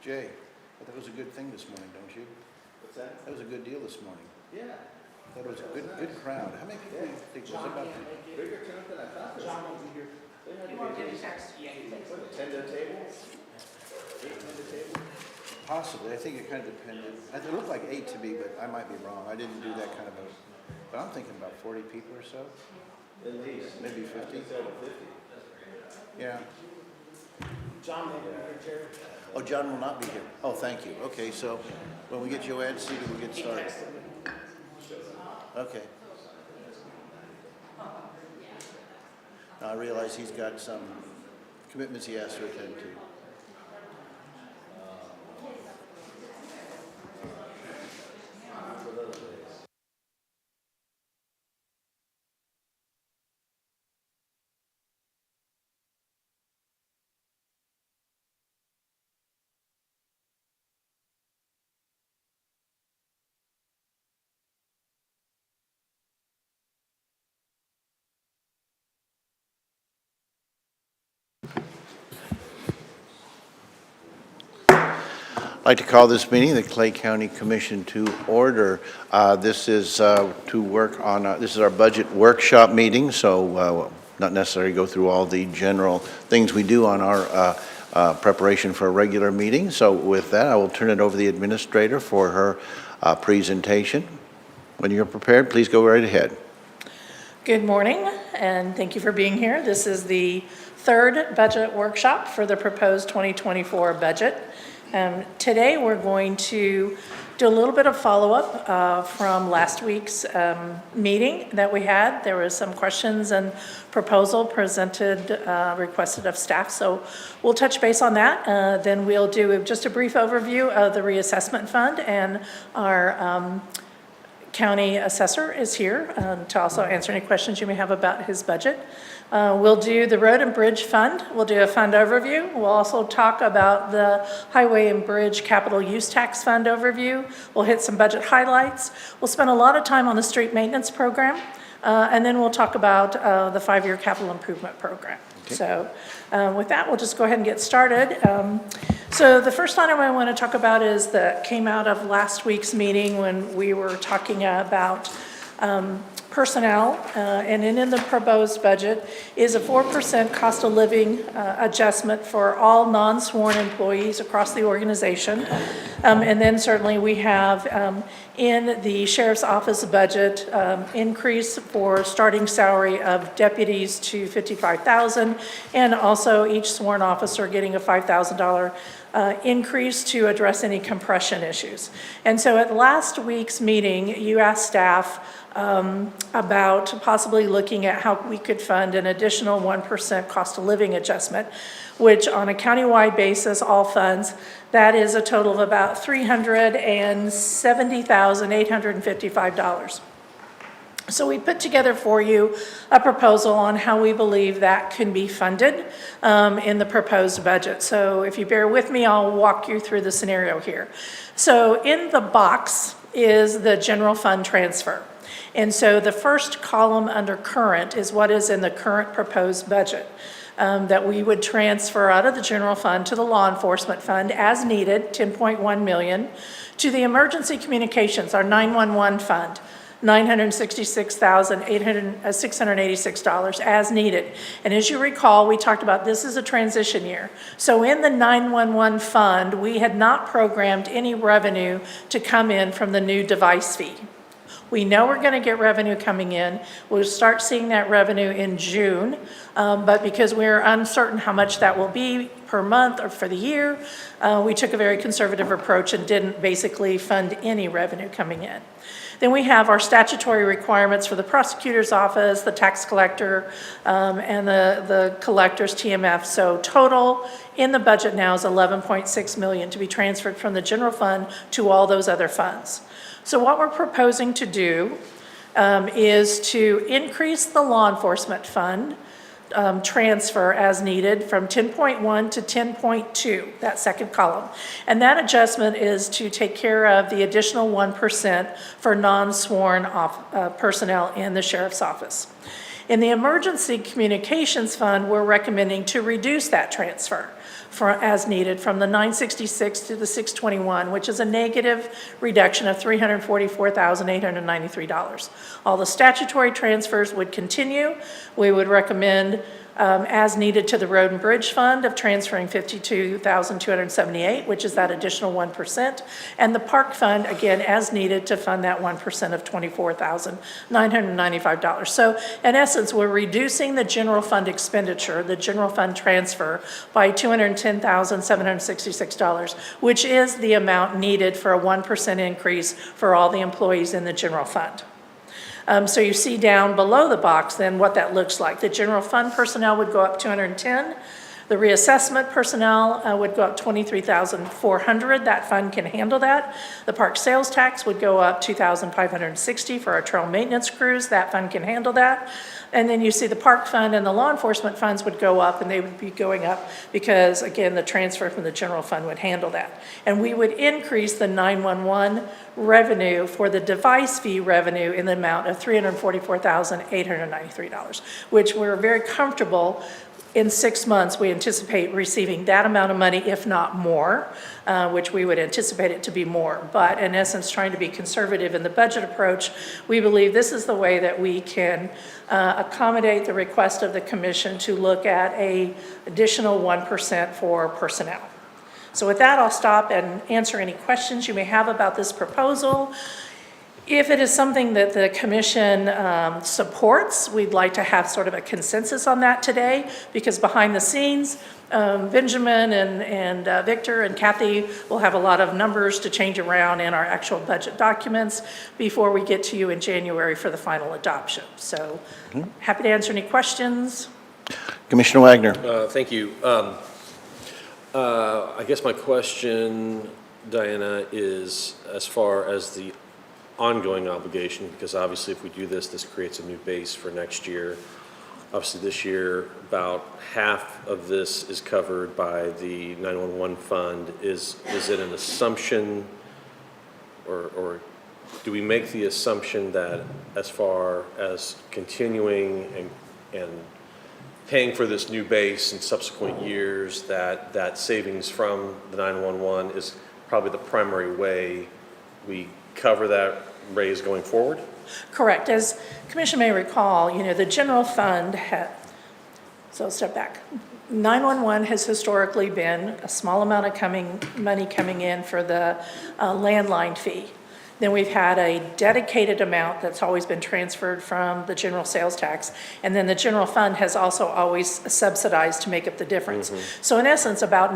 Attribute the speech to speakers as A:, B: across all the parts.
A: Jay, I thought it was a good thing this morning, don't you?
B: What's that?
A: That was a good deal this morning.
B: Yeah.
A: I thought it was a good crowd. How many people do you think was about?
B: Bigger turnout than I thought.
C: John will be here.
B: They had
C: You
B: to
C: want to
B: be
C: get a text? Yeah, he thinks.
B: what, a 10 table? 8 table?
A: Possibly. I think it kind of depended. It looked like 8 to me, but I might be wrong. I didn't do that kind of a. But I'm thinking about 40 people or so.
B: At least.
A: Maybe 50.
B: I think it's over 50.
A: Yeah.
C: John will be here, Jerry.
A: Oh, John will not be here. Oh, thank you. Okay, so when we get Joanne seated, we'll get
C: He
A: started.
C: texted me.
A: Okay. Now I realize he's got some commitments he has to attend to. I'd like to call this meeting of the Clay County Commission to order. This is to work on, this is our budget workshop meeting, so not necessarily go through all the general things we do on our preparation for a regular meeting. So with that, I will turn it over to the administrator for her presentation. When you're prepared, please go right ahead.
D: Good morning, and thank you for being here. This is the third budget workshop for the proposed 2024 budget. Today, we're going to do a little bit of follow-up from last week's meeting that we had. There was some questions and proposal presented, requested of staff, so we'll touch base on that. Then we'll do just a brief overview of the reassessment fund, and our county assessor is here to also answer any questions you may have about his budget. We'll do the road and bridge fund. We'll do a fund overview. We'll also talk about the highway and bridge capital use tax fund overview. We'll hit some budget highlights. We'll spend a lot of time on the street maintenance program. And then we'll talk about the 5-year capital improvement program. Okay. So with that, we'll just go ahead and get started. So the first item I want to talk about is that came out of last week's meeting when we were talking about personnel, and in the proposed budget is a 4% cost of living adjustment for all non-sworn employees across the organization. And then certainly we have in the sheriff's office budget increase for starting salary of deputies to $55,000, and also each sworn officer getting a $5,000 increase to address any compression issues. And so at last week's meeting, you asked staff about possibly looking at how we could fund an additional 1% cost of living adjustment, which on a countywide basis, all funds, that is a total of about $370,855. So we put together for you a proposal on how we believe that can be funded in the proposed budget. So if you bear with me, I'll walk you through the scenario here. So in the box is the general fund transfer. And so the first column under current is what is in the current proposed budget that we would transfer out of the general fund to the law enforcement fund as needed, $10.1 million, to the emergency communications, our 911 fund, $966,686 as needed. And as you recall, we talked about this is a transition year. So in the 911 fund, we had not programmed any revenue to come in from the new device fee. We know we're going to get revenue coming in. We'll start seeing that revenue in June, but because we're uncertain how much that will be per month or for the year, we took a very conservative approach and didn't basically fund any revenue coming in. Then we have our statutory requirements for the prosecutor's office, the tax collector, and the collector's TMF. So total in the budget now is $11.6 million to be transferred from the general fund to all those other funds. So what we're proposing to do is to increase the law enforcement fund transfer as needed from 10.1 to 10.2, that second column. And that adjustment is to take care of the additional 1% for non-sworn personnel in the sheriff's office. In the emergency communications fund, we're recommending to reduce that transfer as needed from the 966 to the 621, which is a negative reduction of $344,893. All the statutory transfers would continue. We would recommend as needed to the Road and Bridge Fund of transferring $52,278, which is that additional 1%. And the Park Fund, again, as needed to fund that 1% of $24,995. So in essence, we're reducing the general fund expenditure, the general fund transfer, by $210,766, which is the amount needed for a 1% increase for all the employees in the general fund. So you see down below the box then what that looks like. The general fund personnel would go up 210. The reassessment personnel would go up 23,400. That fund can handle that. The park sales tax would go up 2,560 for our trail maintenance crews. That fund can handle that. And then you see the park fund and the law enforcement funds would go up, and they would be going up because, again, the transfer from the general fund would handle that. And we would increase the 911 revenue for the device fee revenue in the amount of $344,893, which we're very comfortable. In 6 months, we anticipate receiving that amount of money, if not more, which we would anticipate it to be more. But in essence, trying to be conservative in the budget approach, we believe this is the way that we can accommodate the request of the commission to look at an additional 1% for personnel. So with that, I'll stop and answer any questions you may have about this proposal. If it is something that the commission supports, we'd like to have sort of a consensus on that today, because behind the scenes, Benjamin and Victor and Kathy will have a lot of numbers to change around in our actual budget documents before we get to you in January for the final adoption. So happy to answer any questions.
A: Commissioner Wagner.
E: Thank you. I guess my question, Diana, is as far as the ongoing obligation, because obviously if we do this, this creates a new base for next year. Obviously this year, about half of this is covered by the 911 fund. Is it an assumption, or do we make the assumption that as far as continuing and paying for this new base in subsequent years, that savings from the 911 is probably the primary way we cover that raise going forward?
D: Correct. As Commission may recall, the general fund so step back. 911 has historically been a small amount of money coming in for the landline fee. Then we've had a dedicated amount that's always been transferred from the general sales tax. And then the general fund has also always subsidized to make up the difference. So in essence, about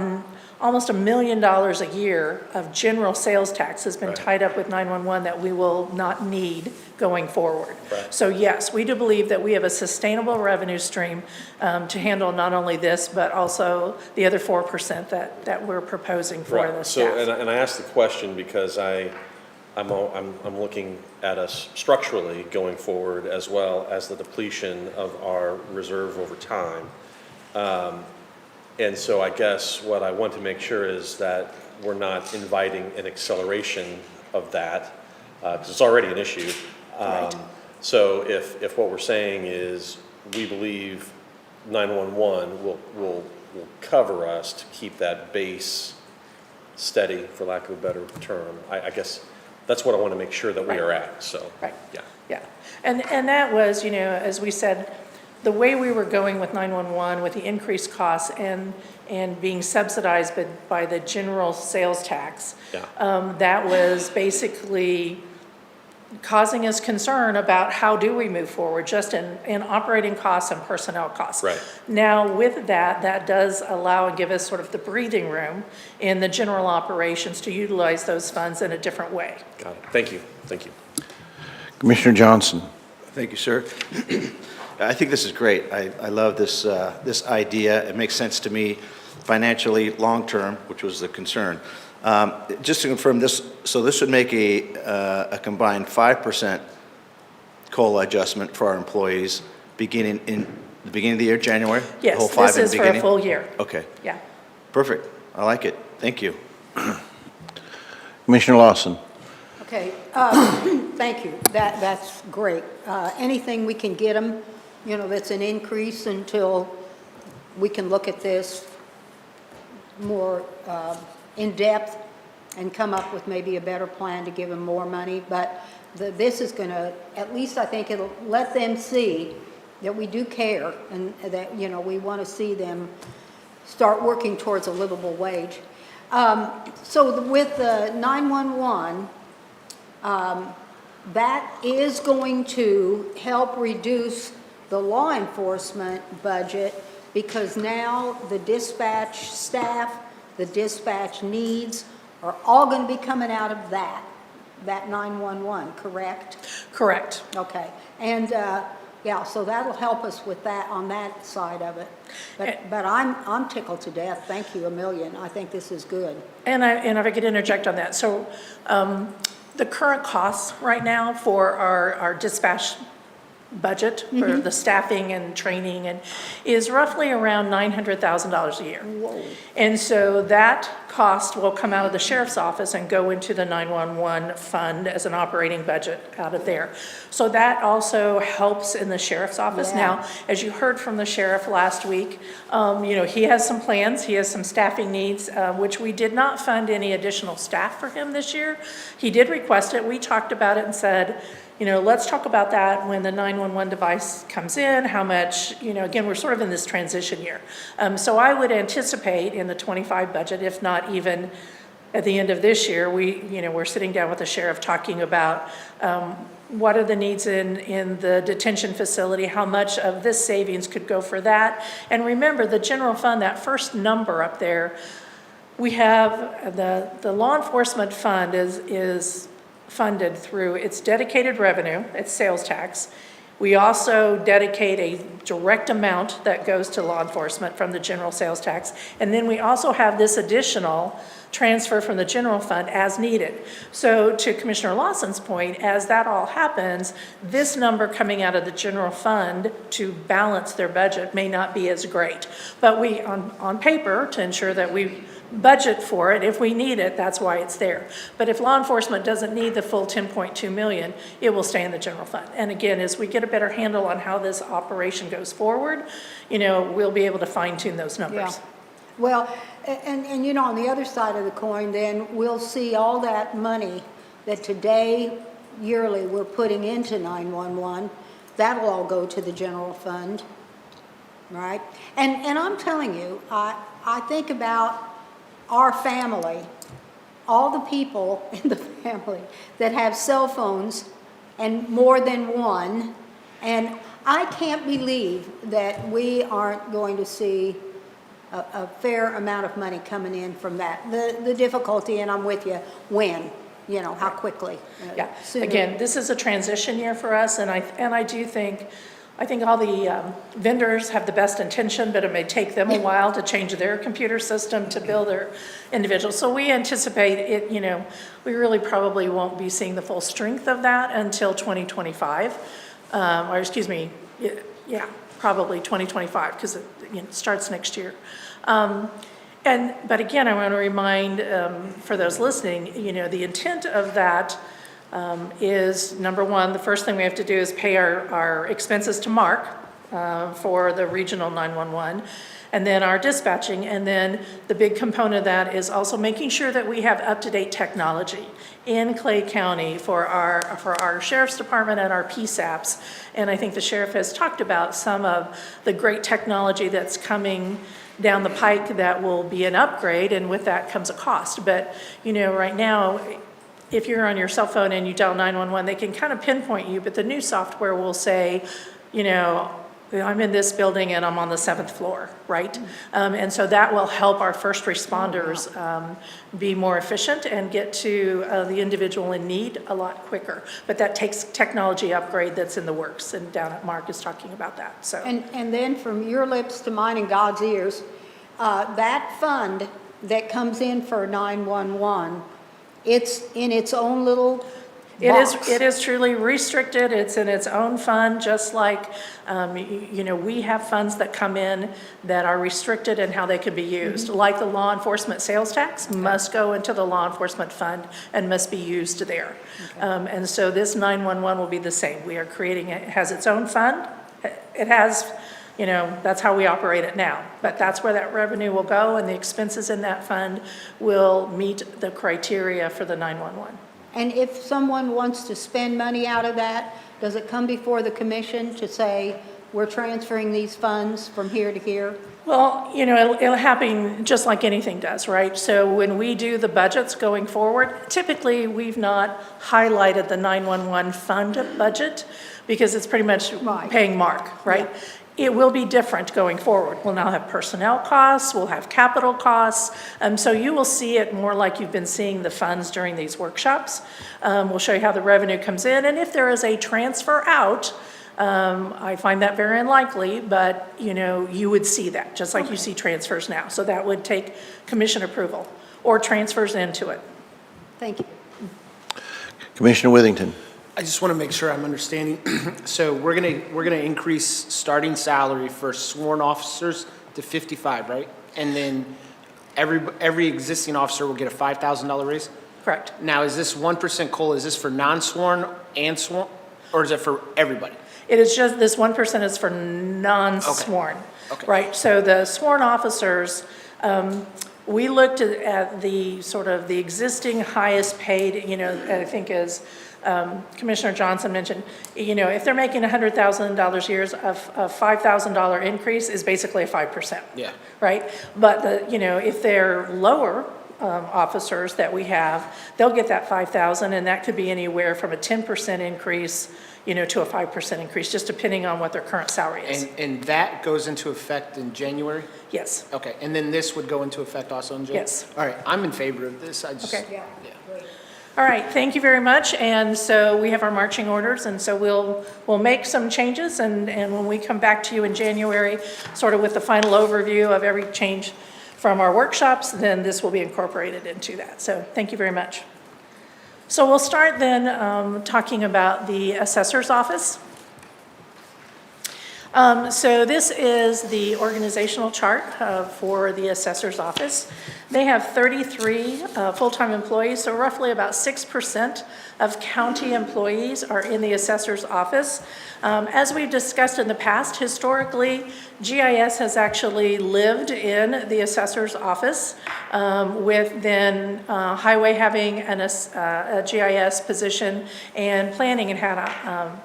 D: almost $1 million a year of general sales tax has been tied up with 911 that we will not need going forward.
E: Right.
D: So yes, we do believe that we have a sustainable revenue stream to handle not only this, but also the other 4% that we're proposing for the staff.
E: So, and I asked the question because I'm looking at us structurally going forward, as well as the depletion of our reserve over time. And so I guess what I want to make sure is that we're not inviting an acceleration of that, because it's already an issue.
D: Right.
E: So if what we're saying is we believe 911 will cover us to keep that base steady, for lack of a better term, I guess that's what I want to make sure that we are at, so.
D: Right.
E: Yeah.
D: Yeah. And that was, as we said, the way we were going with 911 with the increased costs and being subsidized by the general sales tax, that was basically causing us concern about how do we move forward just in operating costs and personnel costs.
E: Right.
D: Now with that does allow and give us sort of the breathing room in the general operations to utilize those funds in a different way.
E: Got it. Thank you. Thank you.
A: Commissioner Johnson.
B: Thank you, sir. I think this is great. I love this, this idea. It makes sense to me financially, long-term, which was the concern. Just to confirm this, so this would make a combined 5% COLA adjustment for our employees beginning in the beginning of the year, January? The whole
D: Yes,
B: five
D: this
B: in the
D: is for a
B: beginning?
D: full year.
B: Okay,
D: Yeah.
B: perfect. I like it. Thank you.
A: Commissioner Lawson.
F: Okay, thank you. That's great. Anything we can get them, that's an increase until we can look at this more in-depth and come up with maybe a better plan to give them more money. But this is going to, at least I think it'll let them see that we do care and that, you know, we want to see them start working towards a livable wage. So with the 911, that is going to help reduce the law enforcement budget because now the dispatch staff, the dispatch needs are all going to be coming out of that 911, correct?
D: Correct.
F: Okay. And, yeah, so that'll help us with that, on that side of it. But I'm tickled to death. Thank you a million. I think this is good.
D: And if I could interject on that. So the current costs right now for our dispatch budget for the staffing and training and is roughly around $900,000 a year.
F: Whoa.
D: And so that cost will come out of the sheriff's office and go into the 911 fund as an operating budget out of there. So that also helps in the sheriff's office.
F: Yeah.
D: Now, as you heard from the sheriff last week, you know, he has some plans, he has some staffing needs, which we did not fund any additional staff for him this year. He did request it. We talked about it and said, you know, let's talk about that when the 911 device comes in, how much, you know, again, we're sort of in this transition year. So I would anticipate in the 25 budget, if not even at the end of this year, we're sitting down with the sheriff talking about what are the needs in the detention facility, how much of this savings could go for that. And remember, the general fund, that first number up there, we have the law enforcement fund is funded through its dedicated revenue, its sales tax. We also dedicate a direct amount that goes to law enforcement from the general sales tax. And then we also have this additional transfer from the general fund as needed. So to Commissioner Lawson's point, as that all happens, this number coming out of the general fund to balance their budget may not be as great. But we, on paper, to ensure that we budget for it, if we need it, that's why it's there. But if law enforcement doesn't need the full 10.2 million, it will stay in the general fund. And again, as we get a better handle on how this operation goes forward, you know, we'll be able to fine tune those numbers.
F: Yeah. Well, and you know, on the other side of the coin, then we'll see all that money that today, yearly, we're putting into 911, that'll all go to the general fund, right? And I'm telling you, I think about our family, all the people in the family that have cell phones and more than one, and I can't believe that we aren't going to see a fair amount of money coming in from that. The difficulty, and I'm with you, when, you know, how quickly.
D: Yeah,
F: Sooner.
D: again, this is a transition year for us, and I do think, all the vendors have the best intention, but it may take them a while to change their computer system to build their individual. So we anticipate it, you know, we really probably won't be seeing the full strength of that until 2025, or excuse me, yeah, probably 2025, because it starts next year. But again, I want to remind, for those listening, you know, the intent of that is, number one, the first thing we have to do is pay our expenses to Mark for the regional 911, and then our dispatching, and then the big component of that is also making sure that we have up-to-date technology in Clay County for our sheriff's department and our PSAPs. And I think the sheriff has talked about some of the great technology that's coming down the pike that will be an upgrade, and with that comes a cost. But, you know, right now, if you're on your cell phone and you dial 911, they can kind of pinpoint you, but the new software will say, you know, I'm in this building and I'm on the 7th floor, right? And so that will help our first responders be more efficient and get to the individual in need a lot quicker. But that takes technology upgrade that's in the works, and down at Mark is talking about that, so.
F: And then from your lips to mine and God's ears, that fund that comes in for 911, it's in its own little box.
D: It is truly restricted. It's in its own fund, just like, you know, we have funds that come in that are restricted in how they can be used. Like the law enforcement sales tax must go into the law enforcement fund and must be used there. And so this 911 will be the same. We are creating, it has its own fund. It has that's how we operate it now. But that's where that revenue will go, and the expenses in that fund will meet the criteria for the 911.
F: And if someone wants to spend money out of that, does it come before the commission to say, we're transferring these funds from here to here?
D: Well, it'll happen just like anything does, right? So when we do the budgets going forward, typically, we've not highlighted the 911 fund budget because it's pretty much
F: Right.
D: paying Mark, right? It will be different going forward. We'll now have personnel costs, we'll have capital costs, so you will see it more like you've been seeing the funds during these workshops. We'll show you how the revenue comes in, and if there is a transfer out, I find that very unlikely, but, you would see that, just like you see transfers now. So that would take commission approval, or transfers into it.
F: Thank you.
A: Commissioner Withington.
C: I just want to make sure I'm understanding. So we're gonna increase starting salary for sworn officers to 55, right? And then every existing officer will get a $5,000 raise?
D: Correct.
C: Now, is this 1% COLA, is this for non-sworn and sworn, or is it for everybody?
D: It is just, this 1% is for non-sworn.
C: Okay.
D: Right, so the sworn officers, we looked at the sort of the existing highest paid, I think as Commissioner Johnson mentioned, if they're making $100,000 a year, a $5,000 increase is basically a 5%.
C: Yeah.
D: Right, but if they're lower officers that we have, they'll get that 5,000, and that could be anywhere from a 10% increase, to a 5% increase, just depending on what their current salary is.
C: And that goes into effect in January?
D: Yes.
C: Okay, and then this would go into effect also in January?
D: Yes.
C: All right, I'm in favor of this, I just.
D: Okay.
C: Yeah.
D: All right, thank you very much. And so we have our marching orders, and so we'll make some changes, and when we come back to you in January, sort of with the final overview of every change from our workshops, then this will be incorporated into that. So thank you very much. So we'll start then talking about the assessor's office. So this is the organizational chart for the assessor's office. They have 33 full-time employees, so roughly about 6% of county employees are in the assessor's office. As we've discussed in the past, historically, GIS has actually lived in the assessor's office, with then highway having a GIS position and planning and had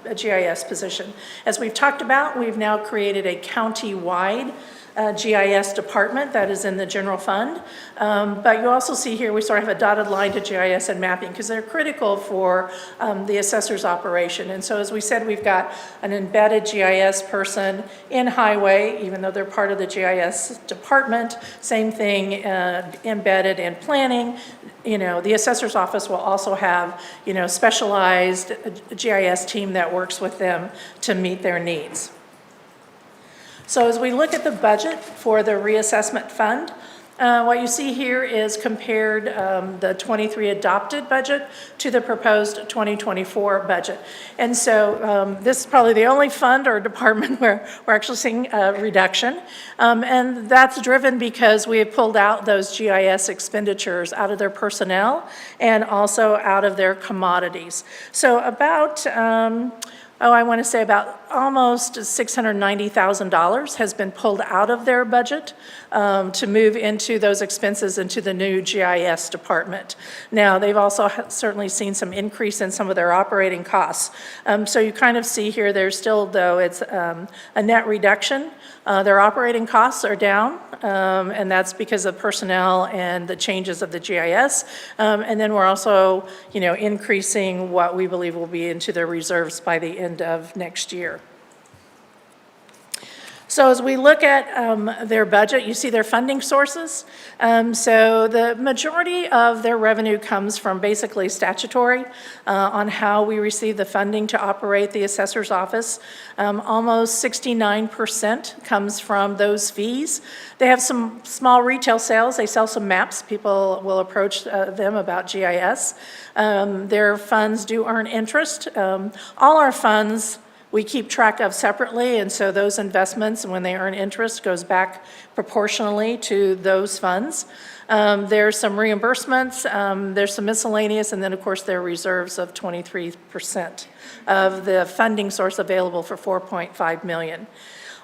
D: a GIS position. As we've talked about, we've now created a county-wide GIS department that is in the general fund. But you also see here we sort of have a dotted line to GIS and mapping because they're critical for the assessor's operation. And so as we said, we've got an embedded GIS person in highway, even though they're part of the GIS department. Same thing embedded in planning. The assessor's office will also have, specialized GIS team that works with them to meet their needs. So as we look at the budget for the reassessment fund, what you see here is compared the 23 adopted budget to the proposed 2024 budget. And so this is probably the only fund or department where we're actually seeing a reduction. And that's driven because we have pulled out those GIS expenditures out of their personnel and also out of their commodities. So about I want to say about almost $690,000 has been pulled out of their budget to move into those expenses into the new GIS department. Now, they've also certainly seen some increase in some of their operating costs. So you kind of see here, there's still, though, it's a net reduction. Their operating costs are down, and that's because of personnel and the changes of the GIS. And then we're also, increasing what we believe will be into their reserves by the end of next year. So as we look at their budget, you see their funding sources. So the majority of their revenue comes from basically statutory on how we receive the funding to operate the assessor's office. Almost 69% comes from those fees. They have some small retail sales. They sell some maps. People will approach them about GIS. Their funds do earn interest. All our funds we keep track of separately, and so those investments, when they earn interest, goes back proportionally to those funds. There's some reimbursements, there's some miscellaneous, and then, of course, there are reserves of 23% of the funding source available for $4.5 million.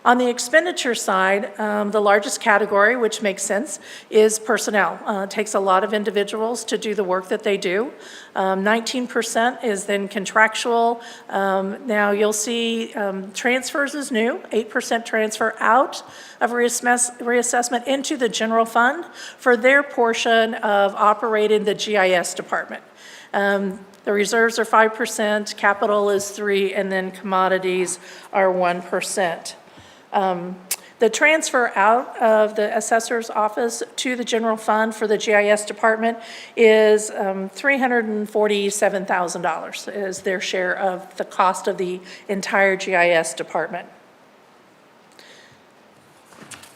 D: On the expenditure side, the largest category, which makes sense, is personnel. It takes a lot of individuals to do the work that they do. 19% is then contractual. Now, you'll see transfers is new, 8% transfer out of reassessment into the general fund for their portion of operating the GIS department. The reserves are 5%, capital is 3%, and then commodities are 1%. The transfer out of the assessor's office to the general fund for the GIS department is $347,000 is their share of the cost of the entire GIS department.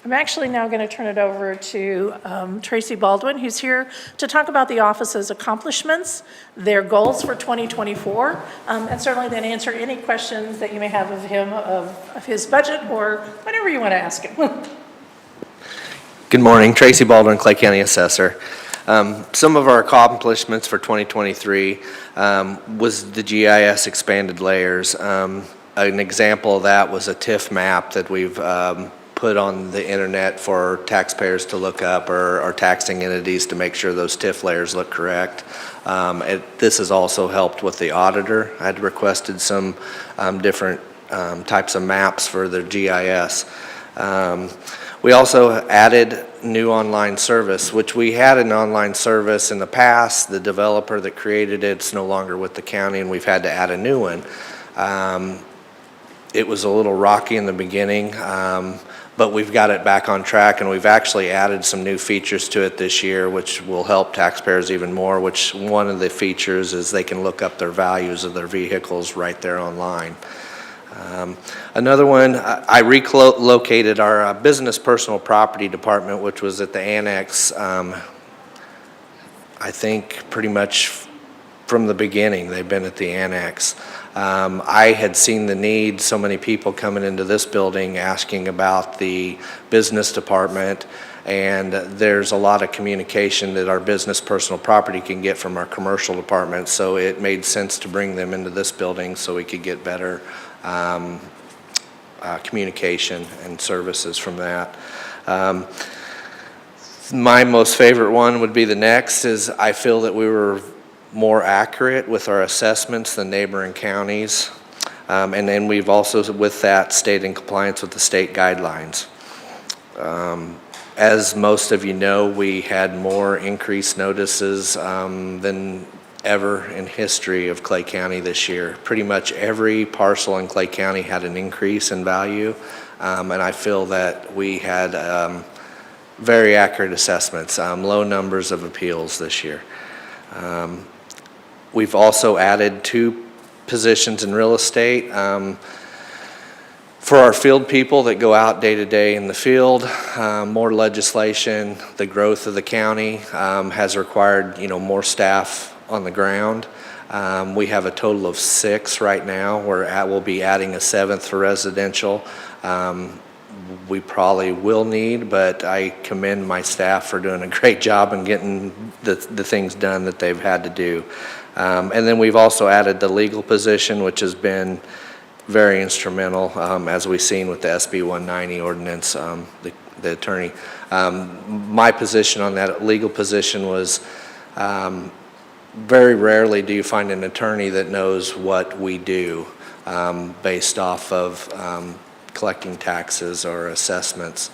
D: I'm actually now going to turn it over to Tracy Baldwin, who's here to talk about the office's accomplishments, their goals for 2024, and certainly then answer any questions that you may have of him, of his budget, or whatever you want to ask him.
G: Good morning, Tracy Baldwin, Clay County Assessor. Some of our accomplishments for 2023 was the GIS expanded layers. An example of that was a TIF map that we've put on the internet for taxpayers to look up, or our taxing entities to make sure those TIF layers look correct. This has also helped with the auditor. I had requested some different types of maps for the GIS. We also added new online service, which we had an online service in the past. The developer that created it's no longer with the county, and we've had to add a new one. It was a little rocky in the beginning, but we've got it back on track, and we've actually added some new features to it this year, which will help taxpayers even more, which one of the features is they can look up their values of their vehicles right there online. Another one, I relocated our business personal property department, which was at the annex, I think pretty much from the beginning. They've been at the annex. I had seen the need, so many people coming into this building asking about the business department, and there's a lot of communication that our business personal property can get from our commercial department, so it made sense to bring them into this building so we could get better communication and services from that. My most favorite one would be the next, is I feel that we were more accurate with our assessments than neighboring counties. And then we've also, with that, stayed in compliance with the state guidelines. As most of you know, we had more increased notices than ever in history of Clay County this year. Pretty much every parcel in Clay County had an increase in value, and I feel that we had very accurate assessments, low numbers of appeals this year. We've also added 2 positions in real estate. For our field people that go out day to day in the field, more legislation, the growth of the county has required, more staff on the ground. We have a total of 6 right now. We'll be adding a 7th for residential. We probably will need, but I commend my staff for doing a great job in getting the things done that they've had to do. And then we've also added the legal position, which has been very instrumental, as we've seen with the SB 190 ordinance, the attorney. My position on that legal position was very rarely do you find an attorney that knows what we do based off of collecting taxes or assessments.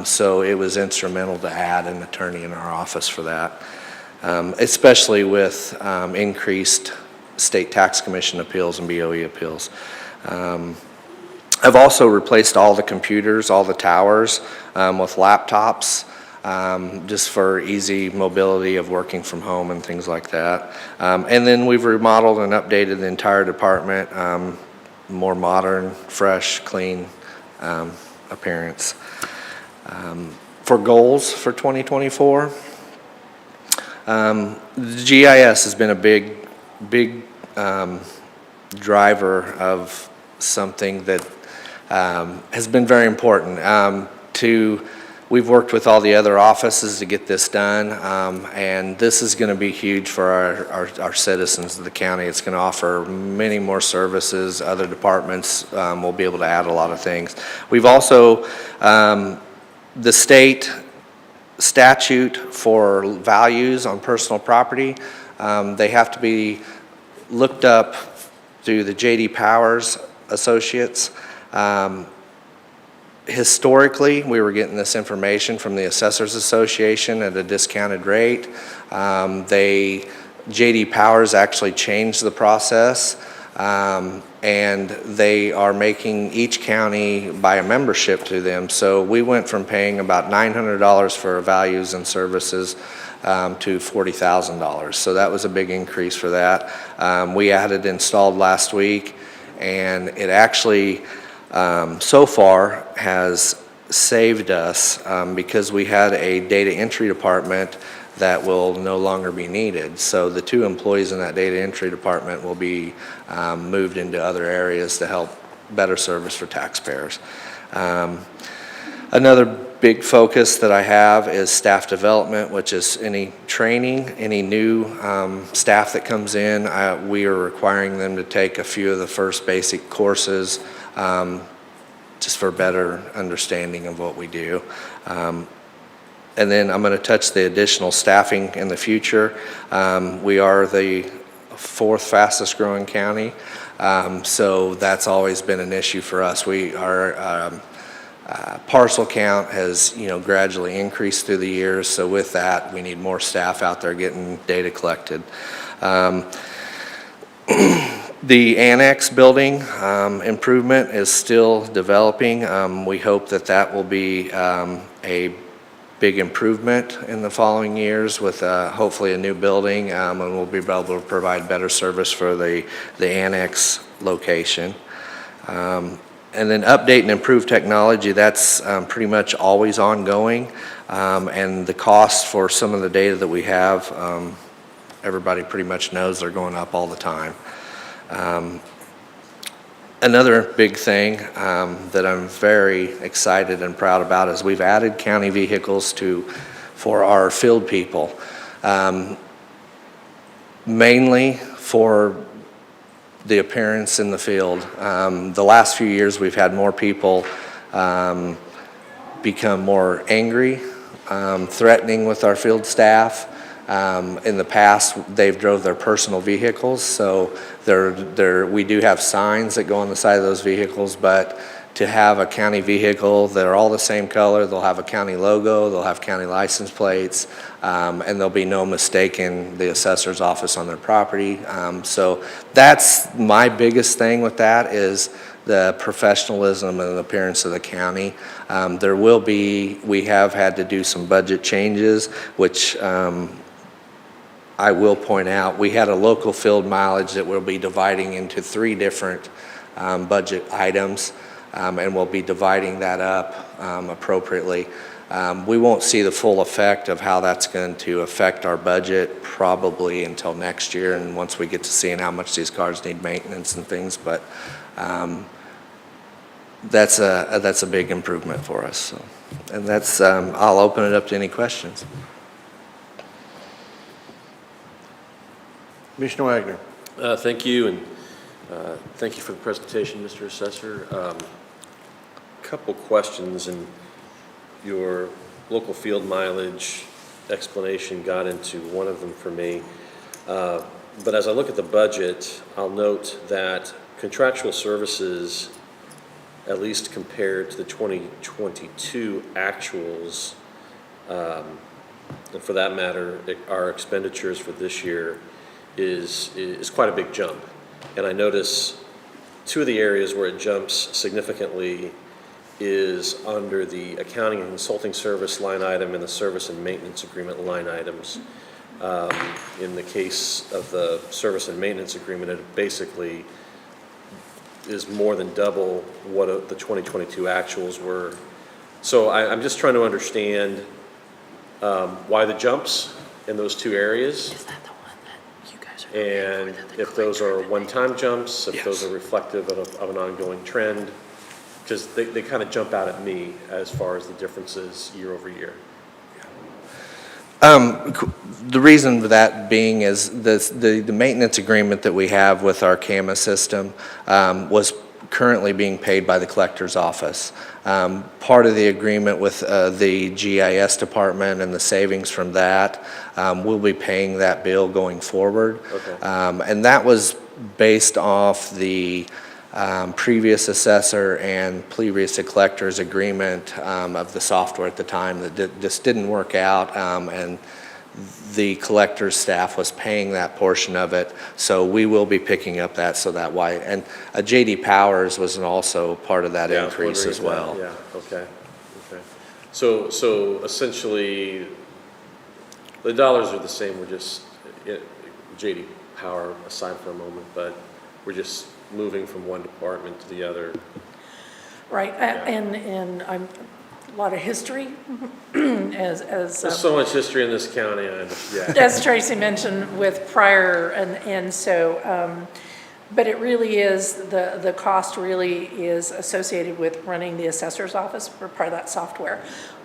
G: So it was instrumental to add an attorney in our office for that, especially with increased state tax commission appeals and BOE appeals. I've also replaced all the computers, all the towers with laptops, just for easy mobility of working from home and things like that. And then we've remodeled and updated the entire department, more modern, fresh, clean appearance. For goals for 2024, the GIS has been a big driver of something that has been very important. We've worked with all the other offices to get this done, and this is going to be huge for our citizens of the county. It's going to offer many more services. Other departments will be able to add a lot of things. We've also, the state statute for values on personal property, they have to be looked up through the J.D. Powers Associates. Historically, we were getting this information from the Assessors Association at a discounted rate. J.D. Powers actually changed the process, and they are making each county buy a membership to them. So we went from paying about $900 for values and services to $40,000. So that was a big increase for that. We had it installed last week, and it actually so far has saved us because we had a data entry department that will no longer be needed. So the 2 employees in that data entry department will be moved into other areas to help better service for taxpayers. Another big focus that I have is staff development, which is any training, any new staff that comes in. We are requiring them to take a few of the first basic courses just for better understanding of what we do. And then I'm going to touch the additional staffing in the future. We are the 4th fastest growing county, so that's always been an issue for us. Our parcel count has, gradually increased through the years, so with that, we need more staff out there getting data collected. The annex building improvement is still developing. We hope that will be a big improvement in the following years with hopefully a new building, and we'll be able to provide better service for the annex location. And then update and improve technology, that's pretty much always ongoing, and the cost for some of the data that we have, everybody pretty much knows they're going up all the time. Another big thing that I'm very excited and proud about is we've added county vehicles for our field people, mainly for the appearance in the field. The last few years we've had more people become more angry, threatening with our field staff. In the past, they've drove their personal vehicles, so we do have signs that go on the side of those vehicles, but to have a county vehicle, they're all the same color, they'll have a county logo, they'll have county license plates, and there'll be no mistaking the assessor's office on their property. So that's my biggest thing with that is the professionalism and appearance of the county. We have had to do some budget changes, which I will point out, we had a local field mileage that we'll be dividing into 3 different budget items, and we'll be dividing that up appropriately. We won't see the full effect of how that's going to affect our budget probably until next year, and once we get to seeing how much these cars need maintenance and things, but that's a big improvement for us. So, and that's, I'll open it up to any questions.
A: Commissioner Wagner.
E: Thank you, and thank you for the presentation, Mr. Assessor. Couple questions, and your local field mileage explanation got into one of them for me. But as I look at the budget, I'll note that contractual services, at least compared to the 2022 actuals, and for that matter, our expenditures for this year is quite a big jump. And I notice 2 of the areas where it jumps significantly is under the accounting and consulting service line item and the service and maintenance agreement line items. In the case of the service and maintenance agreement, it basically is more than double what the 2022 actuals were. So I'm just trying to understand why the jumps in those 2 areas. And if those are one-time jumps, if those are reflective of an ongoing trend, because they kind of jump out at me as far as the differences year over year.
G: The reason for that being is the maintenance agreement that we have with our CAMA system was currently being paid by the collector's office. Part of the agreement with the GIS department and the savings from that, we'll be paying that bill going forward.
E: Okay.
G: And that was based off the previous assessor and previous collector's agreement of the software at the time that just didn't work out, and the collector's staff was paying that portion of it, so we will be picking up that, so that why, and J.D. Powers was also part of that
E: Yeah, I was
G: increase as
E: wondering
G: well.
E: if that- Yeah, okay. So essentially, the dollars are the same, we're just, J.D. Power aside for a moment, but we're just moving from one department to the other.
D: Right, and I'm, a lot of history, as,
E: There's so much history in this county, yeah.
D: as Tracy mentioned with prior, and so, but it really is, the cost really is associated with running the assessor's office for part of that software.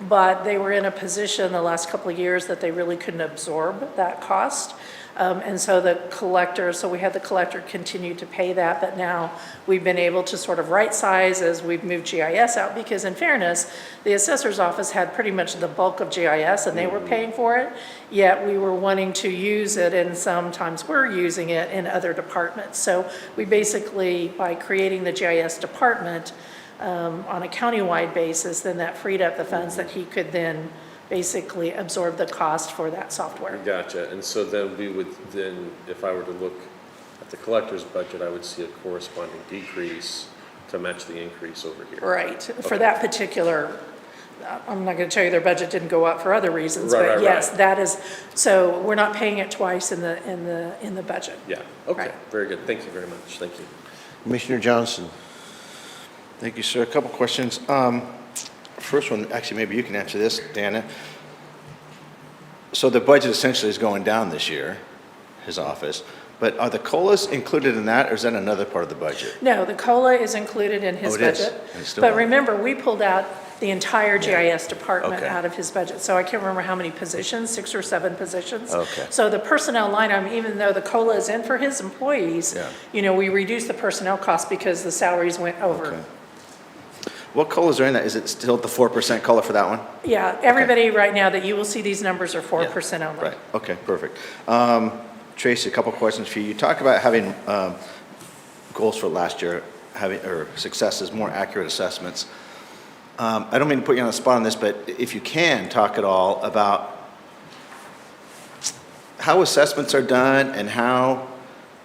D: But they were in a position the last couple of years that they really couldn't absorb that cost. And so the collector, so we had the collector continue to pay that, but now we've been able to sort of right size as we've moved GIS out, because in fairness, the assessor's office had pretty much the bulk of GIS and they were paying for it, yet we were wanting to use it, and sometimes we're using it in other departments. So we basically, by creating the GIS department on a countywide basis, then that freed up the funds that he could then basically absorb the cost for that software.
E: Gotcha, and so then we would then, if I were to look at the collector's budget, I would see a corresponding decrease to match the increase over here.
D: Right, for that particular, I'm not gonna tell you their budget didn't go up for other reasons,
E: Right,
D: but
E: right,
D: yes,
E: right.
D: that is, so we're not paying it twice in the budget.
E: Yeah, okay,
D: Right.
E: very good, thank you very much, thank you.
A: Commissioner Johnson.
B: Thank you, sir. A couple questions. First one, actually, maybe you can answer this, Dana. So the budget essentially is going down this year, his office, but are the COLAs included in that, or is that another part of the budget?
D: No, the COLA is included in his
B: Oh, it is?
D: budget.
B: And it's still
D: But
B: not.
D: remember, we pulled out the entire GIS department
B: Okay.
D: out of his budget. So I can't remember how many positions, 6 or 7 positions.
B: Okay.
D: So the personnel line item, even though the COLA is in for his employees,
B: Yeah.
D: you know, we reduced the personnel cost because the salaries went over.
B: Okay. What COLAs are in that? Is it still the 4% COLA for that one?
D: Yeah, everybody right now that you will see these numbers are 4% only.
B: Right, okay, perfect. Tracy, a couple questions for you. You talk about having goals for last year, having, or successes, more accurate assessments. I don't mean to put you on the spot on this, but if you can, talk at all about how assessments are done and how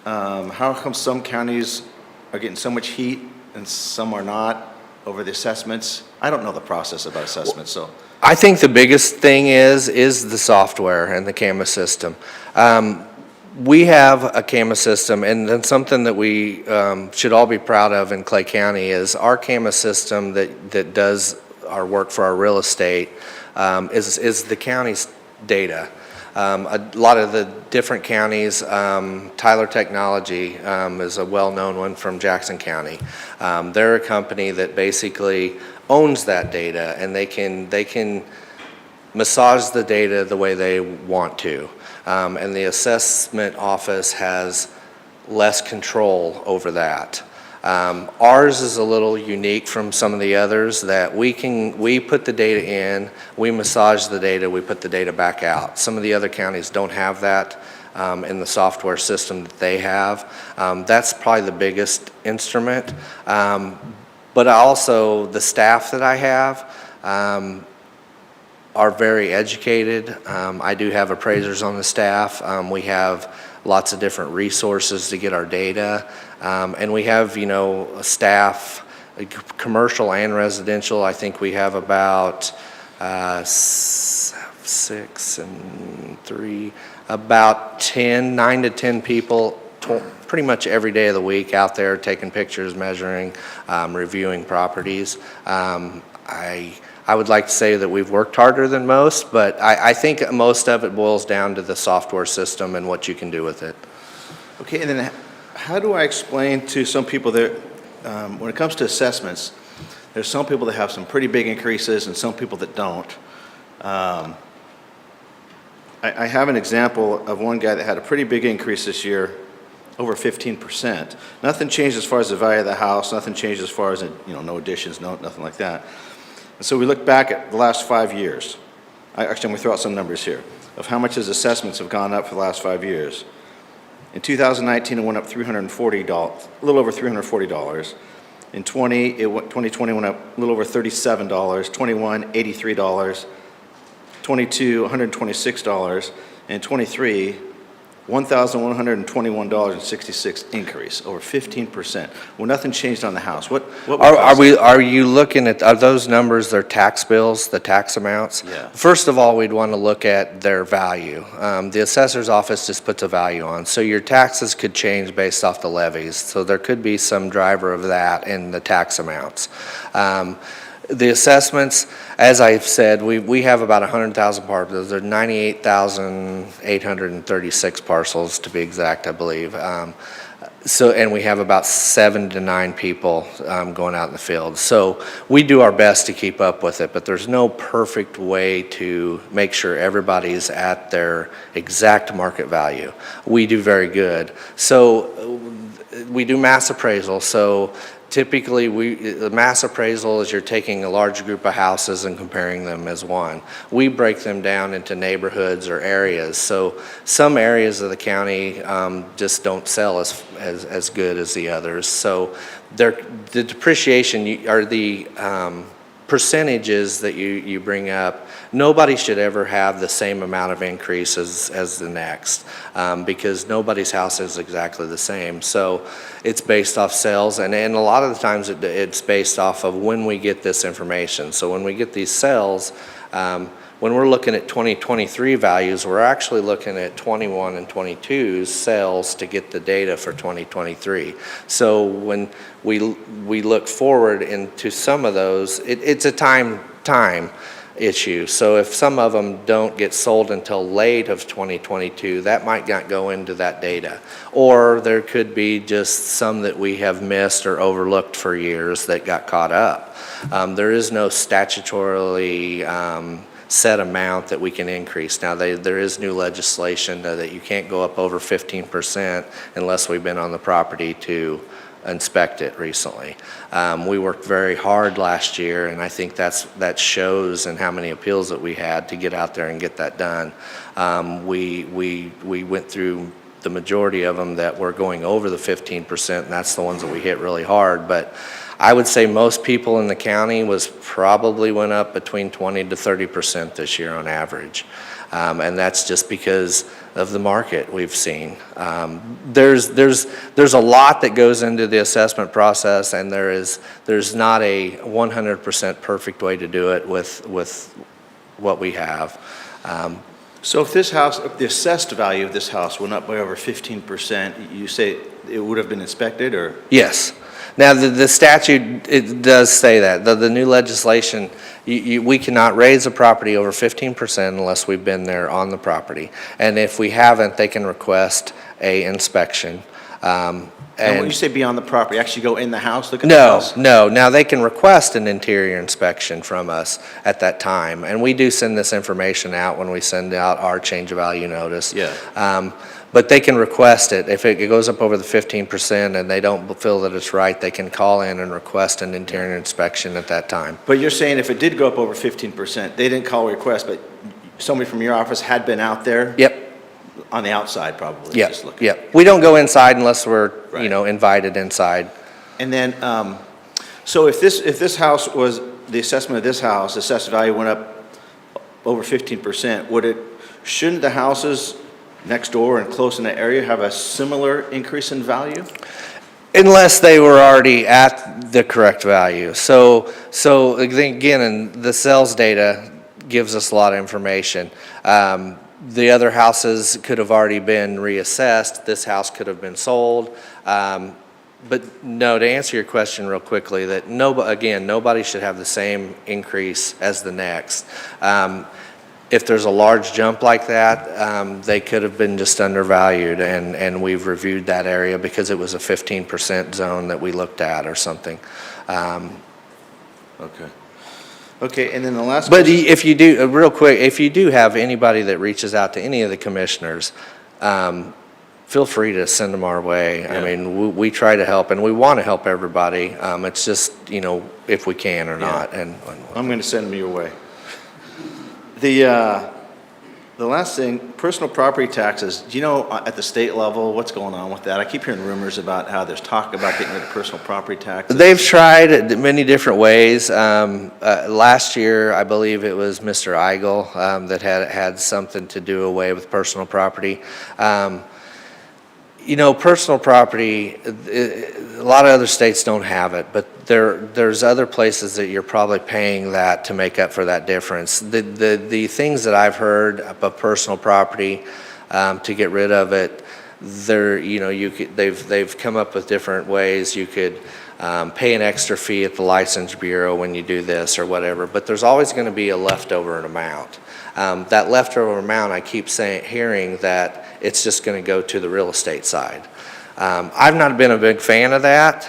B: come some counties are getting so much heat and some are not over the assessments? I don't know the process about assessments, so.
G: I think the biggest thing is the software and the CAMA system. We have a CAMA system, and then something that we should all be proud of in Clay County is our CAMA system that does our work for our real estate is the county's data. A lot of the different counties, Tyler Technology is a well-known one from Jackson County. They're a company that basically owns that data, and they can massage the data the way they want to. And the assessment office has less control over that. Ours is a little unique from some of the others that we put the data in, we massage the data, we put the data back out. Some of the other counties don't have that in the software system that they have. That's probably the biggest instrument. But also the staff that I have are very educated. I do have appraisers on the staff. We have lots of different resources to get our data. And we have, you know, a staff, commercial and residential. I think we have about 6 and 3, about 9 to 10 people pretty much every day of the week out there taking pictures, measuring, reviewing properties. I would like to say that we've worked harder than most, but I think most of it boils down to the software system and what you can do with it.
B: Okay, and then how do I explain to some people that when it comes to assessments, There's some people that have some pretty big increases and some people that don't. I have an example of one guy that had a pretty big increase this year, over 15%. Nothing changed as far as the value of the house, nothing changed as far as, no additions, nothing like that. And so we look back at the last 5 years. Actually, I'm going to throw out some numbers here of how much his assessments have gone up for the last 5 years. In 2019, it went up $340, a little over $340. In 2020 went up a little over $37, 21, $83, 22, $126, and 23, $1,121.66 increase, over 15%. Well, nothing changed on the house. What
G: Are you looking at, are those numbers their tax bills, the tax amounts?
B: Yeah.
G: First of all, we'd want to look at their value. The assessor's office just puts a value on, so your taxes could change based off the levies. So there could be some driver of that in the tax amounts. The assessments, as I've said, we have about 100,000 parcels. There are 98,836 parcels to be exact, I believe. And we have about 7 to 9 people going out in the field. So we do our best to keep up with it, but there's no perfect way to make sure everybody's at their exact market value. We do very good. So we do mass appraisal. So typically, the mass appraisal is you're taking a large group of houses and comparing them as one. We break them down into neighborhoods or areas. So some areas of the county just don't sell as good as the others. So the depreciation or the percentages that you bring up, nobody should ever have the same amount of increase as the next because nobody's house is exactly the same. So it's based off sales, and a lot of the times it's based off of when we get this information. So when we get these sales, when we're looking at 2023 values, we're actually looking at 21 and 22's sales to get the data for 2023. So when we look forward into some of those, it's a time issue. So if some of them don't get sold until late of 2022, that might not go into that data. Or there could be just some that we have missed or overlooked for years that got caught up. There is no statutorily set amount that we can increase. Now, there is new legislation that you can't go up over 15% unless we've been on the property to inspect it recently. We worked very hard last year, and I think that shows in how many appeals that we had to get out there and get that done. We went through the majority of them that were going over the 15%, and that's the ones that we hit really hard. But I would say most people in the county probably went up between 20 to 30% this year on average. And that's just because of the market we've seen. There's a lot that goes into the assessment process, and there's not a 100% perfect way to do it with what we have.
B: So if the assessed value of this house went up by over 15%, you say it would have been inspected, or?
G: Yes. Now, the statute, it does say that. The new legislation, we cannot raise a property over 15% unless we've been there on the property. And if we haven't, they can request a inspection.
B: And when you say beyond the property, actually go in the house, look at the house?
G: No. Now, they can request an interior inspection from us at that time. And we do send this information out when we send out our change of value notice.
B: Yeah.
G: But they can request it. If it goes up over the 15% and they don't feel that it's right, they can call in and request an interior inspection at that time.
B: But you're saying if it did go up over 15%, they didn't call a request, but somebody from your office had been out there?
G: Yep.
B: On the outside, probably?
G: Yep.
B: Just looking.
G: Yep. We don't go inside unless we're,
B: Right.
G: invited inside.
B: And then, so if this house was, the assessment of this house, assessed value went up over 15%, shouldn't the houses next door and close in the area have a similar increase in value?
G: Unless they were already at the correct value. So again, and the sales data gives us a lot of information. The other houses could have already been reassessed. This house could have been sold. But no, to answer your question real quickly, that nobody should have the same increase as the next. If there's a large jump like that, they could have been just undervalued, and we've reviewed that area because it was a 15% zone that we looked at or something.
B: Okay. Okay, and then the last
G: But
B: question.
G: if you do, real quick, if you do have anybody that reaches out to any of the commissioners, feel free to send them our way. I
B: Yeah.
G: mean, we try to help, and we want to help everybody. It's just, if we can or not, and.
B: I'm going to send them your way. The last thing, personal property taxes, do you know at the state level, what's going on with that? I keep hearing rumors about how there's talk about getting rid of personal property taxes.
G: They've tried it many different ways. Last year, I believe it was Mr. Eigel that had something to do away with personal property. Personal property, a lot of other states don't have it, but there's other places that you're probably paying that to make up for that difference. The things that I've heard about personal property, to get rid of it, they've come up with different ways. You could pay an extra fee at the License Bureau when you do this or whatever, but there's always going to be a leftover amount. That leftover amount, I keep hearing that it's just going to go to the real estate side. I've not been a big fan of that.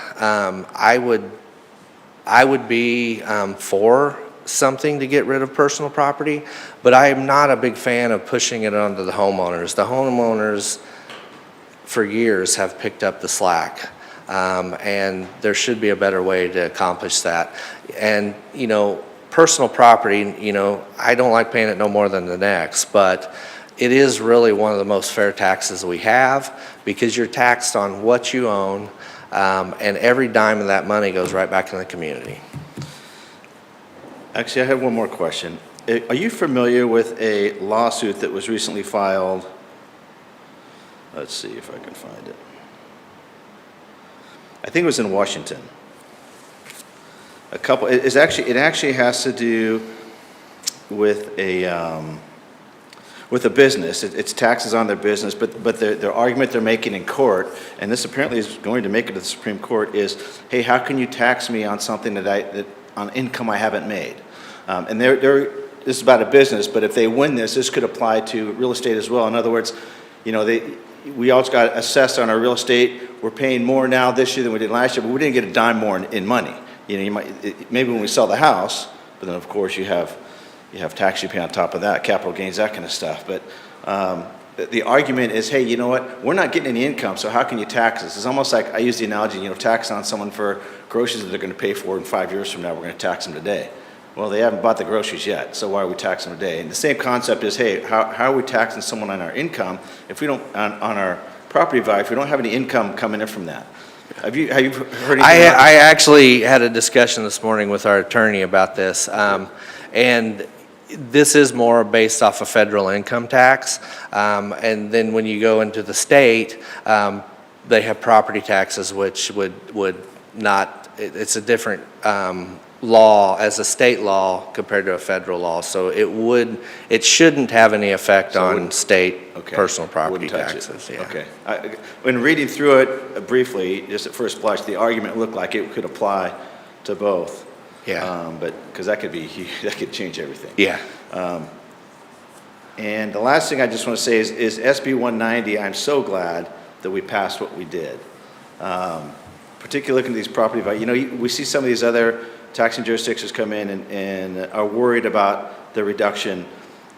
G: I would be for something to get rid of personal property, but I am not a big fan of pushing it onto the homeowners. The homeowners, for years, have picked up the slack, and there should be a better way to accomplish that. And, personal property, I don't like paying it no more than the next, but it is really one of the most fair taxes we have because you're taxed on what you own, and every dime of that money goes right back in the community.
B: Actually, I have one more question. Are you familiar with a lawsuit that was recently filed? Let's see if I can find it. I think it was in Washington. It actually has to do with a business. It's taxes on their business, but their argument they're making in court, and this apparently is going to make it to the Supreme Court, is, hey, how can you tax me on something on income I haven't made? And this is about a business, but if they win this could apply to real estate as well. In other words, we also got assessed on our real estate. We're paying more now this year than we did last year, but we didn't get a dime more in money. Maybe when we sell the house, but then of course you have tax you pay on top of that, capital gains, that kind of stuff. But the argument is, hey, you know what? We're not getting any income, so how can you tax us? It's almost like I use the analogy, tax on someone for groceries that they're going to pay for in 5 years from now. We're going to tax them today. Well, they haven't bought the groceries yet, so why are we taxing them today? And the same concept is, hey, how are we taxing someone on our income if we don't on our property value if we don't have any income coming in from that? Have you heard anything about this?
G: I actually had a discussion this morning with our attorney about this, and this is more based off of federal income tax, and then when you go into the state, they have property taxes, which would not. It's a different law as a state law compared to a federal law, so it shouldn't have any effect on state personal property
B: Wouldn't touch
G: taxes.
B: it.
G: Yeah.
B: Okay. When reading through it briefly, just at first blush, the argument looked like it could apply to both.
G: Yeah.
B: But because that could change everything.
G: Yeah.
B: And the last thing I just want to say is SB 190. I'm so glad that we passed what we did. Particularly looking at these property values. We see some of these other taxing jurisdictions come in and are worried about the reduction,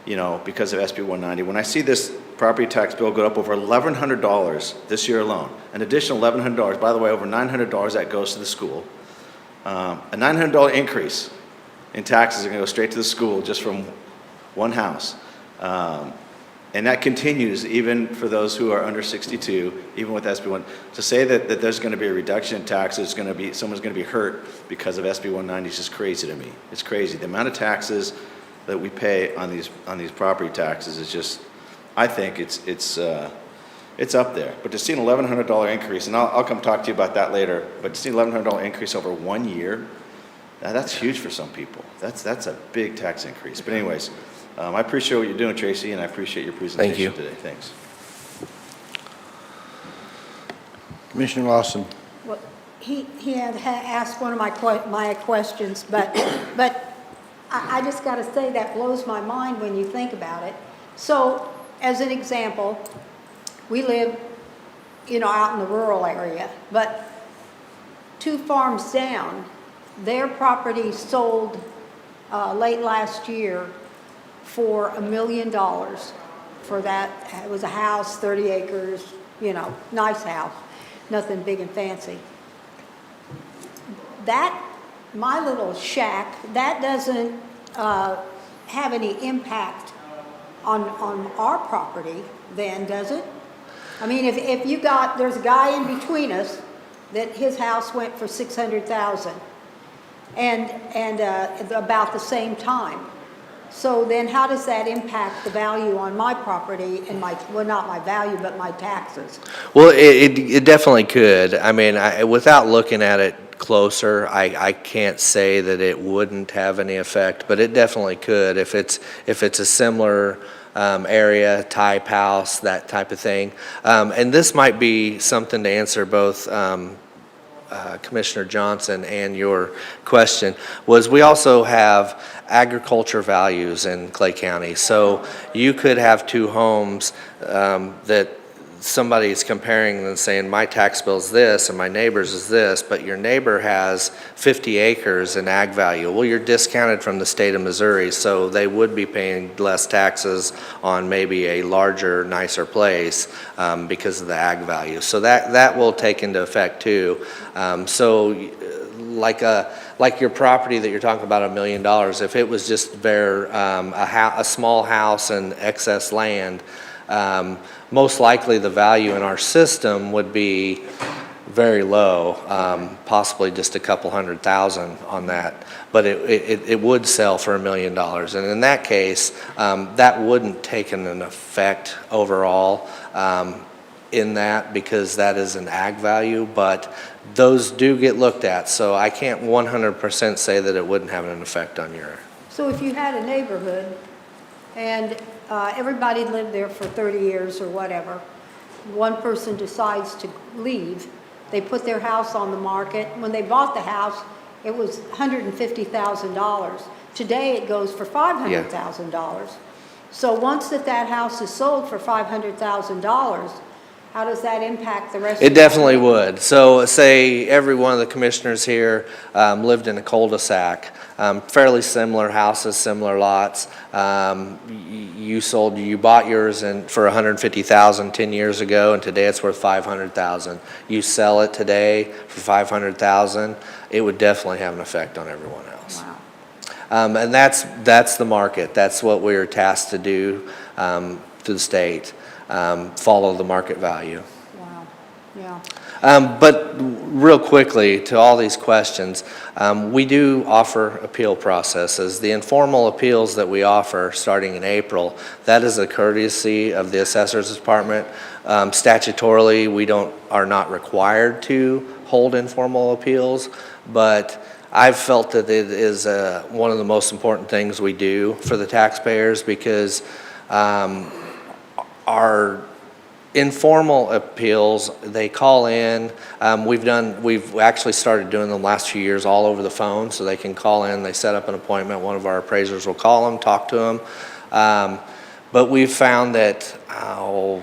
B: because of SB 190. When I see this property tax bill go up over $1,100 this year alone, an additional $1,100, by the way, over $900 that goes to the school, a $900 increase in taxes are going to go straight to the school just from one house. And that continues even for those who are under 62, even with SB 1. To say that there's going to be a reduction in taxes, someone's going to be hurt because of SB 190 is just crazy to me. It's crazy. The amount of taxes that we pay on these property taxes is just, I think it's up there. But to see an $1,100 increase, and I'll come talk to you about that later, but to see an $1,100 increase over 1 year, that's huge for some people. That's a big tax increase. But anyways, I appreciate what you're doing, Tracy, and I appreciate your presentation today. Thanks.
A: Commissioner Lawson.
F: Well, he had asked one of my questions, but I just got to say that blows my mind when you think about it. So, as an example, we live, out in the rural area, but 2 farms down, their property sold late last year for $1 million for that. It was a house, 30 acres, you know, nice house, nothing big and fancy. That, my little shack, that doesn't have any impact on our property then, does it? I mean, if you got, there's a guy in between us that his house went for 600,000 and about the same time. So then how does that impact the value on my property and my, well, not my value, but my taxes?
G: Well, it definitely could. I mean, without looking at it closer, I can't say that it wouldn't have any effect, but it definitely could if it's a similar area, type house, that type of thing. And this might be something to answer both Commissioner Johnson and your question, was we also have agriculture values in Clay County. So you could have two homes that somebody is comparing and saying, my tax bill is this and my neighbor's is this, but your neighbor has 50 acres in ag value. Well, you're discounted from the state of Missouri, so they would be paying less taxes on maybe a larger, nicer place because of the ag value. So that will take into effect too. Like your property that you're talking about, $1 million, if it was just there, a small house and excess land, most likely the value in our system would be very low, possibly just a couple $100,000 on that. But it would sell for $1 million. And in that case, that wouldn't take an effect overall in that, because that is an ag value, but those do get looked at. So I can't 100% say that it wouldn't have an effect on your.
F: So if you had a neighborhood and everybody lived there for 30 years or whatever, one person decides to leave, they put their house on the market. When they bought the house, it was $150,000. Today it goes for $500,000. So once that house is sold for $500,000, how does that impact the rest of
G: It definitely would. So say every one of the commissioners here lived in a cul-de-sac, fairly similar houses, similar lots. You bought yours for $150,000 10 years ago, and today it's worth $500,000. You sell it today for $500,000, it would definitely have an effect on everyone else.
F: Wow.
G: And that's the market. That's what we're tasked to do through the state. Follow the market value.
F: Wow, yeah.
G: But real quickly, to all these questions, we do offer appeal processes. The informal appeals that we offer starting in April, that is a courtesy of the Assessor's Department. Statutorily, we are not required to hold informal appeals, but I've felt that it is one of the most important things we do for the taxpayers, because our informal appeals, they call in. We've actually started doing them the last few years all over the phone, so they can call in, they set up an appointment, one of our appraisers will call them, talk to them. But we've found that a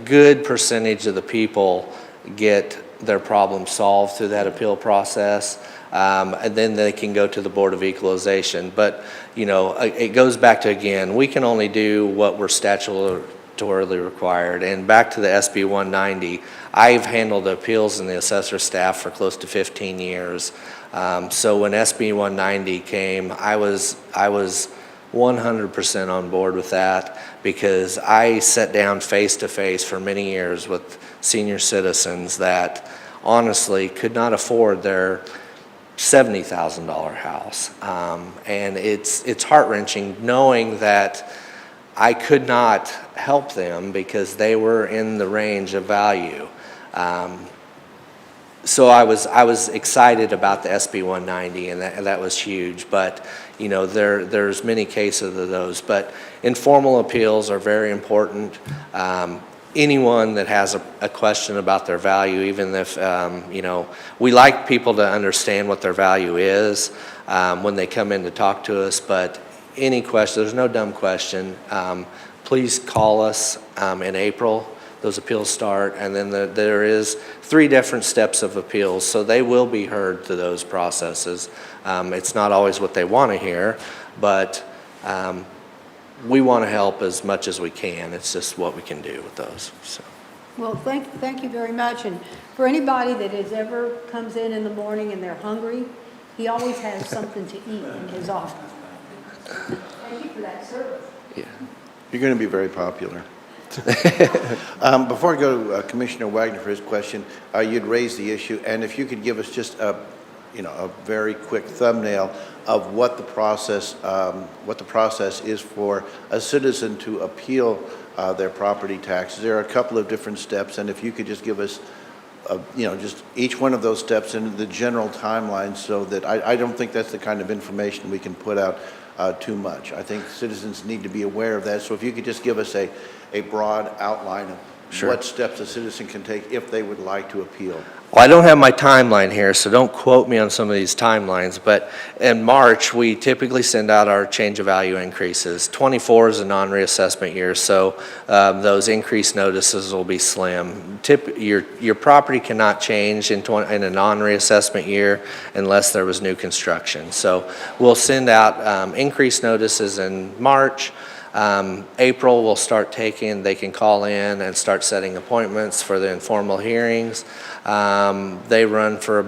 G: good percentage of the people get their problem solved through that appeal process. And then they can go to the Board of Equalization. But, it goes back to, again, we can only do what we're statutorily required. And back to the SB 190, I've handled appeals in the assessor staff for close to 15 years. So when SB 190 came, I was 100% on board with that, because I sat down face to face for many years with senior citizens that honestly could not afford their $70,000 house. And it's heart-wrenching knowing that I could not help them because they were in the range of value. So I was excited about the SB 190, and that was huge. But there's many cases of those. But informal appeals are very important. Anyone that has a question about their value, even if, we like people to understand what their value is when they come in to talk to us, but any question, there's no dumb question. Please call us in April. those appeals start, and then there is 3 different steps of appeals, so they will be heard to those processes. It's not always what they want to hear, but we want to help as much as we can. It's just what we can do with those, so.
F: Well, thank you very much. And for anybody that ever comes in the morning and they're hungry, he always has something to eat in his office. Thank you for that service.
G: Yeah.
A: You're going to be very popular. Before I go to Commissioner Wagner for his question, you'd raised the issue, and if you could give us just a very quick thumbnail of what the process is for a citizen to appeal their property taxes. There are a couple of different steps, and if you could just give us, just each one of those steps and the general timeline, so that I don't think that's the kind of information we can put out too much. I think citizens need to be aware of that. So if you could just give us a broad outline of
G: Sure.
A: what steps a citizen can take if they would like to appeal.
G: Well, I don't have my timeline here, so don't quote me on some of these timelines, but in March, we typically send out our change of value increases. 24 is a non-reassessment year, so those increased notices will be slim. Your property cannot change in a non-reassessment year unless there was new construction. So we'll send out increased notices in March. April, we'll start they can call in and start setting appointments for the informal hearings. They run for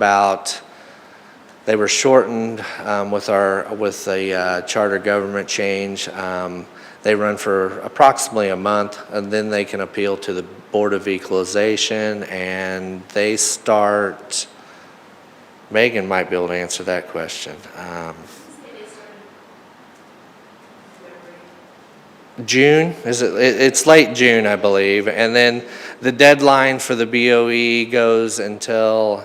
G: they were shortened with the charter government change. They run for approximately a month, and then they can appeal to the Board of Equalization, and they start, Megan might be able to answer that question. June, it's late June, I believe, and then the deadline for the BOE goes until,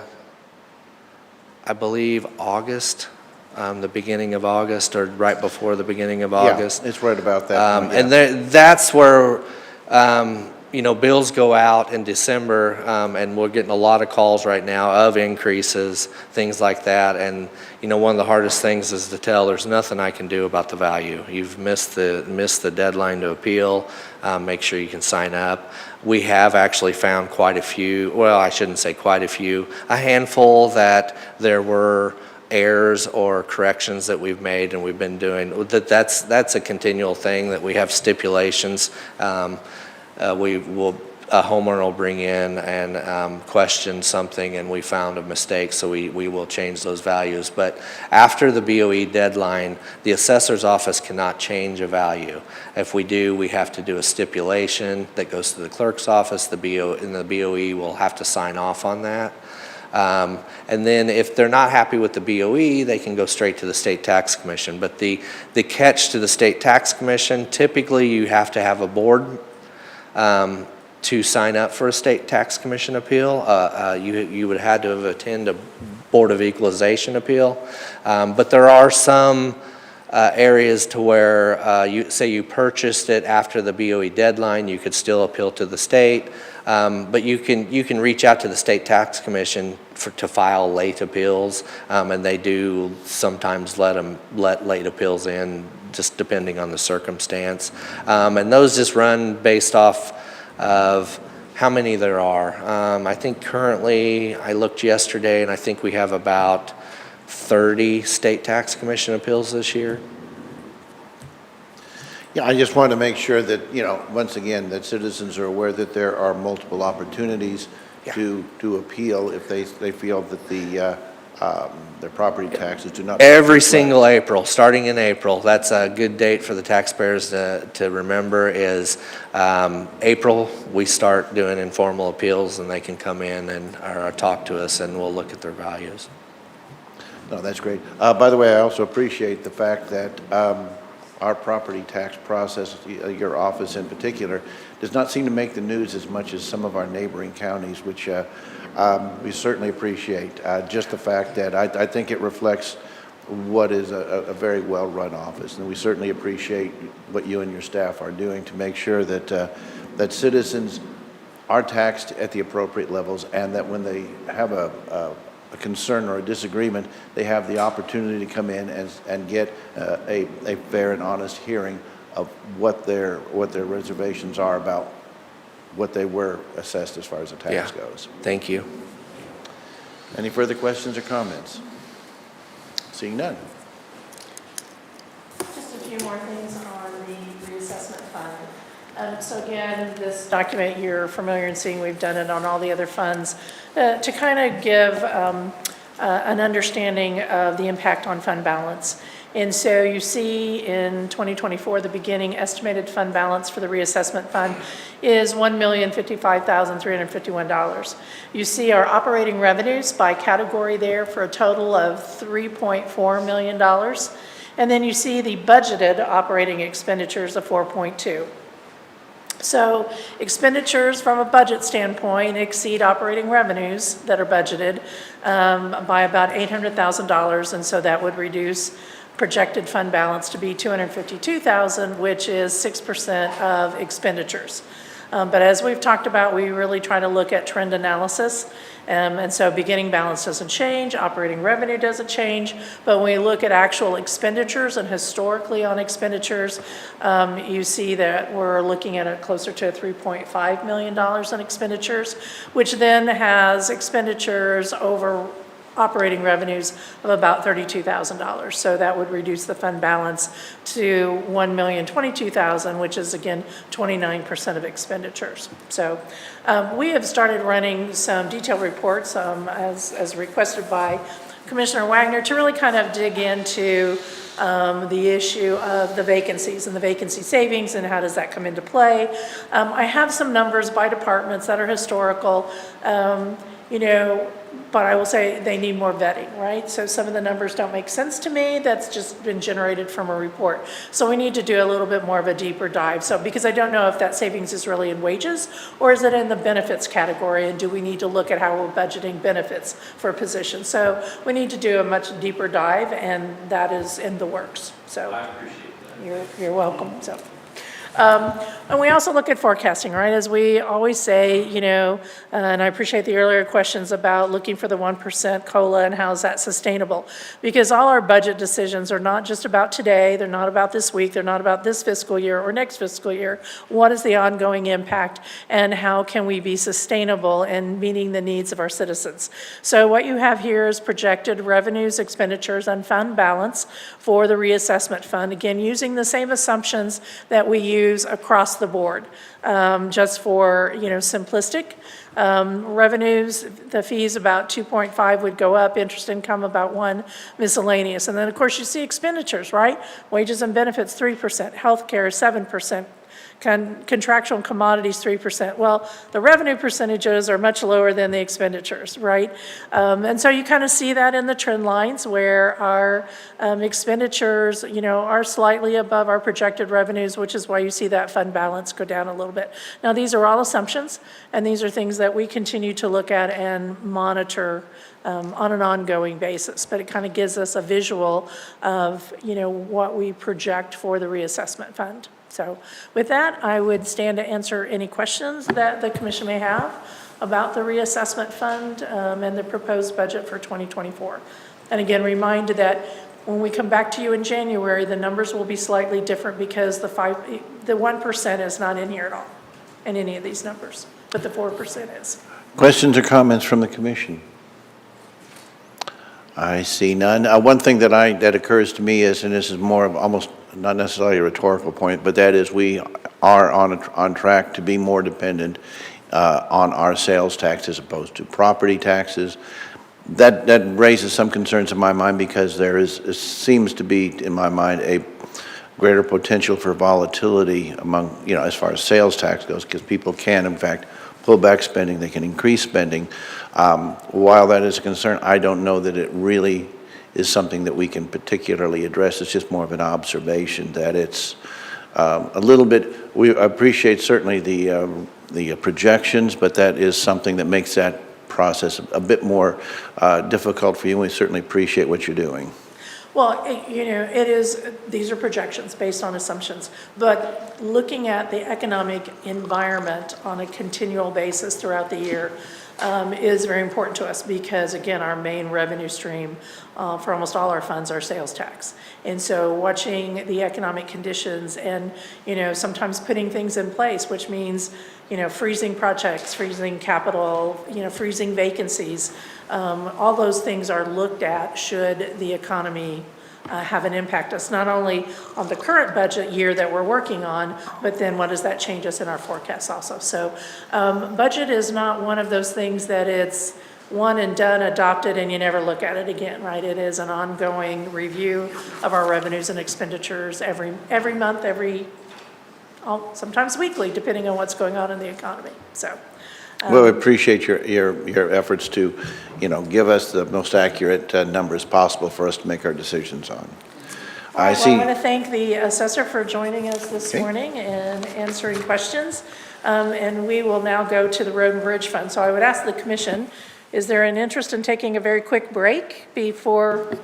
G: I believe, August, the beginning of August, or right before the beginning of August.
A: Yeah, it's right about that point, yeah.
G: And that's where, bills go out in December, and we're getting a lot of calls right now of increases, things like that. And, one of the hardest things is to tell there's nothing I can do about the value. You've missed the deadline to appeal. Make sure you can sign up. We have actually found quite a few, well, I shouldn't say quite a few, a handful that there were errors or corrections that we've made, and we've been doing. That's a continual thing, that we have stipulations. A homeowner will bring in and question something, and we found a mistake, so we will change those values. But after the BOE deadline, the assessor's office cannot change a value. If we do, we have to do a stipulation that goes to the clerk's office. The BOE will have to sign off on that. And then if they're not happy with the BOE, they can go straight to the State Tax Commission. But the catch to the State Tax Commission, typically you have to have a board to sign up for a State Tax Commission appeal. You would have to attend a Board of Equalization appeal. But there are some areas to where you purchased it after the BOE deadline, you could still appeal to the state. But you can reach out to the State Tax Commission to file late appeals, and they do sometimes let late appeals in, just depending on the circumstance. And those just run based off of how many there are. I think currently, I looked yesterday, and I think we have about 30 State Tax Commission appeals this year.
A: Yeah, I just wanted to make sure that, once again, that citizens are aware that there are multiple opportunities to appeal if they feel that their property taxes do not.
G: Every single April, starting in April, that's a good date for the taxpayers to remember is April, we start doing informal appeals, and they can come in or talk to us, and we'll look at their values.
A: No, that's great. By the way, I also appreciate the fact that our property tax process, your office in particular, does not seem to make the news as much as some of our neighboring counties, which we certainly appreciate. Just the fact that I think it reflects what is a very well-run office, and we certainly appreciate what you and your staff are doing to make sure that that citizens are taxed at the appropriate levels, and that when they have a concern or a disagreement, they have the opportunity to come in and get a fair and honest hearing of what their reservations are about what they were assessed as far as the tax
G: Yeah.
A: goes.
G: Thank you.
A: Any further questions or comments? Seeing none.
D: Just a few more things on the reassessment fund. So again, this document you're familiar in seeing, we've done it on all the other funds, to kind of give an understanding of the impact on fund balance. And so you see in 2024, the beginning estimated fund balance for the reassessment fund is $1,055,351. You see our operating revenues by category there for a total of $3.4 million. And then you see the budgeted operating expenditures of 4.2. So expenditures from a budget standpoint exceed operating revenues that are budgeted by about $800,000, and so that would reduce projected fund balance to be $252,000, which is 6% of expenditures. But as we've talked about, we really try to look at trend analysis. And so beginning balance doesn't change, operating revenue doesn't change, but when we look at actual expenditures and historically on expenditures, you see that we're looking at closer to $3.5 million in expenditures, which then has expenditures over operating revenues of about $32,000. So that would reduce the fund balance to $1,022,000, which is again 29% of expenditures. So we have started running some detailed reports as requested by Commissioner Wagner to really kind of dig into the issue of the vacancies and the vacancy savings and how does that come into play. I have some numbers by departments that are historical. But I will say they need more vetting, right? So some of the numbers don't make sense to me. That's just been generated from a report. So we need to do a little bit more of a deeper dive. So because I don't know if that savings is really in wages or is it in the benefits category, and do we need to look at how we're budgeting benefits for a position? So we need to do a much deeper dive, and that is in the works. So I appreciate that. You're welcome. So. And we also look at forecasting, right? As we always say, and I appreciate the earlier questions about looking for the 1% COLA and how is that sustainable? Because all our budget decisions are not just about today, they're not about this week, they're not about this fiscal year or next fiscal year. What is the ongoing impact and how can we be sustainable in meeting the needs of our citizens? So what you have here is projected revenues, expenditures, and fund balance for the reassessment fund. Again, using the same assumptions that we use across the board, just for simplistic revenues. The fees about 2.5 would go up, interest income about 1, miscellaneous, and then of course you see expenditures, right? Wages and benefits 3%, healthcare 7%. Contractual and commodities 3%. Well, the revenue percentages are much lower than the expenditures, right? And so you kind of see that in the trend lines where our expenditures, are slightly above our projected revenues, which is why you see that fund balance go down a little bit. Now, these are all assumptions, and these are things that we continue to look at and monitor on an ongoing basis, but it kind of gives us a visual of, what we project for the reassessment fund. So with that, I would stand to answer any questions that the commission may have about the reassessment fund and the proposed budget for 2024. And again, remind that when we come back to you in January, the numbers will be slightly different because the 1% is not in here at all in any of these numbers, but the 4% is.
A: Questions or comments from the commission? I see none. One thing that occurs to me is, and this is more of almost not necessarily a rhetorical point, but that is we are on track to be more dependent on our sales tax as opposed to property taxes. That raises some concerns in my mind because seems to be, in my mind, a greater potential for volatility among, as far as sales tax goes, because people can, in fact, pull back spending, they can increase spending. While that is a concern, I don't know that it really is something that we can particularly address. It's just more of an observation that it's a little bit, we appreciate certainly the projections, but that is something that makes that process a bit more difficult for you, and we certainly appreciate what you're doing.
D: Well, these are projections based on assumptions, but looking at the economic environment on a continual basis throughout the year is very important to us because, again, our main revenue stream for almost all our funds are sales tax. And so watching the economic conditions and, sometimes putting things in place, which means, freezing projects, freezing capital, freezing vacancies. All those things are looked at should the economy have an impact us, not only on the current budget year that we're working on, but then what does that change us in our forecasts also? So budget is not one of those things that it's one and done, adopted, and you never look at it again, right? It is an ongoing review of our revenues and expenditures every month, sometimes weekly, depending on what's going on in the economy, so.
A: Well, we appreciate your efforts to, give us the most accurate numbers possible for us to make our decisions on. I
D: Well,
A: see.
D: I want to thank the assessor for joining us this
A: Okay.
D: morning and answering questions. And we will now go to the Road and Bridge Fund. So I would ask the commission, is there an interest in taking a very quick break before?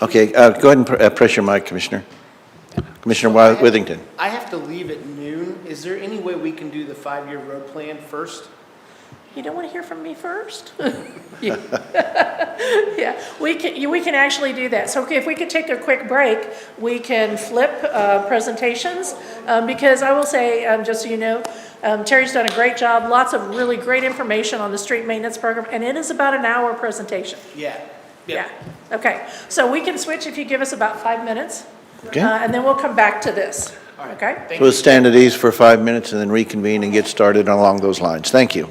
A: Okay, go ahead and press your mic, Commissioner. Commissioner Withington.
C: I have to leave at noon. Is there any way we can do the 5-year road plan first?
D: You don't want to hear from me first? Yeah, we can actually do that. So if we could take a quick break, we can flip presentations. Because I will say, just so you know, Terry's done a great job, lots of really great information on the street maintenance program, and it is about an hour presentation.
C: Yeah.
D: Yeah, okay. So we can switch if you give us about 5 minutes.
A: Okay.
D: And then we'll come back to this, okay?
C: Thank
A: We'll stand at ease for 5 minutes and then reconvene and get started along those lines. Thank you.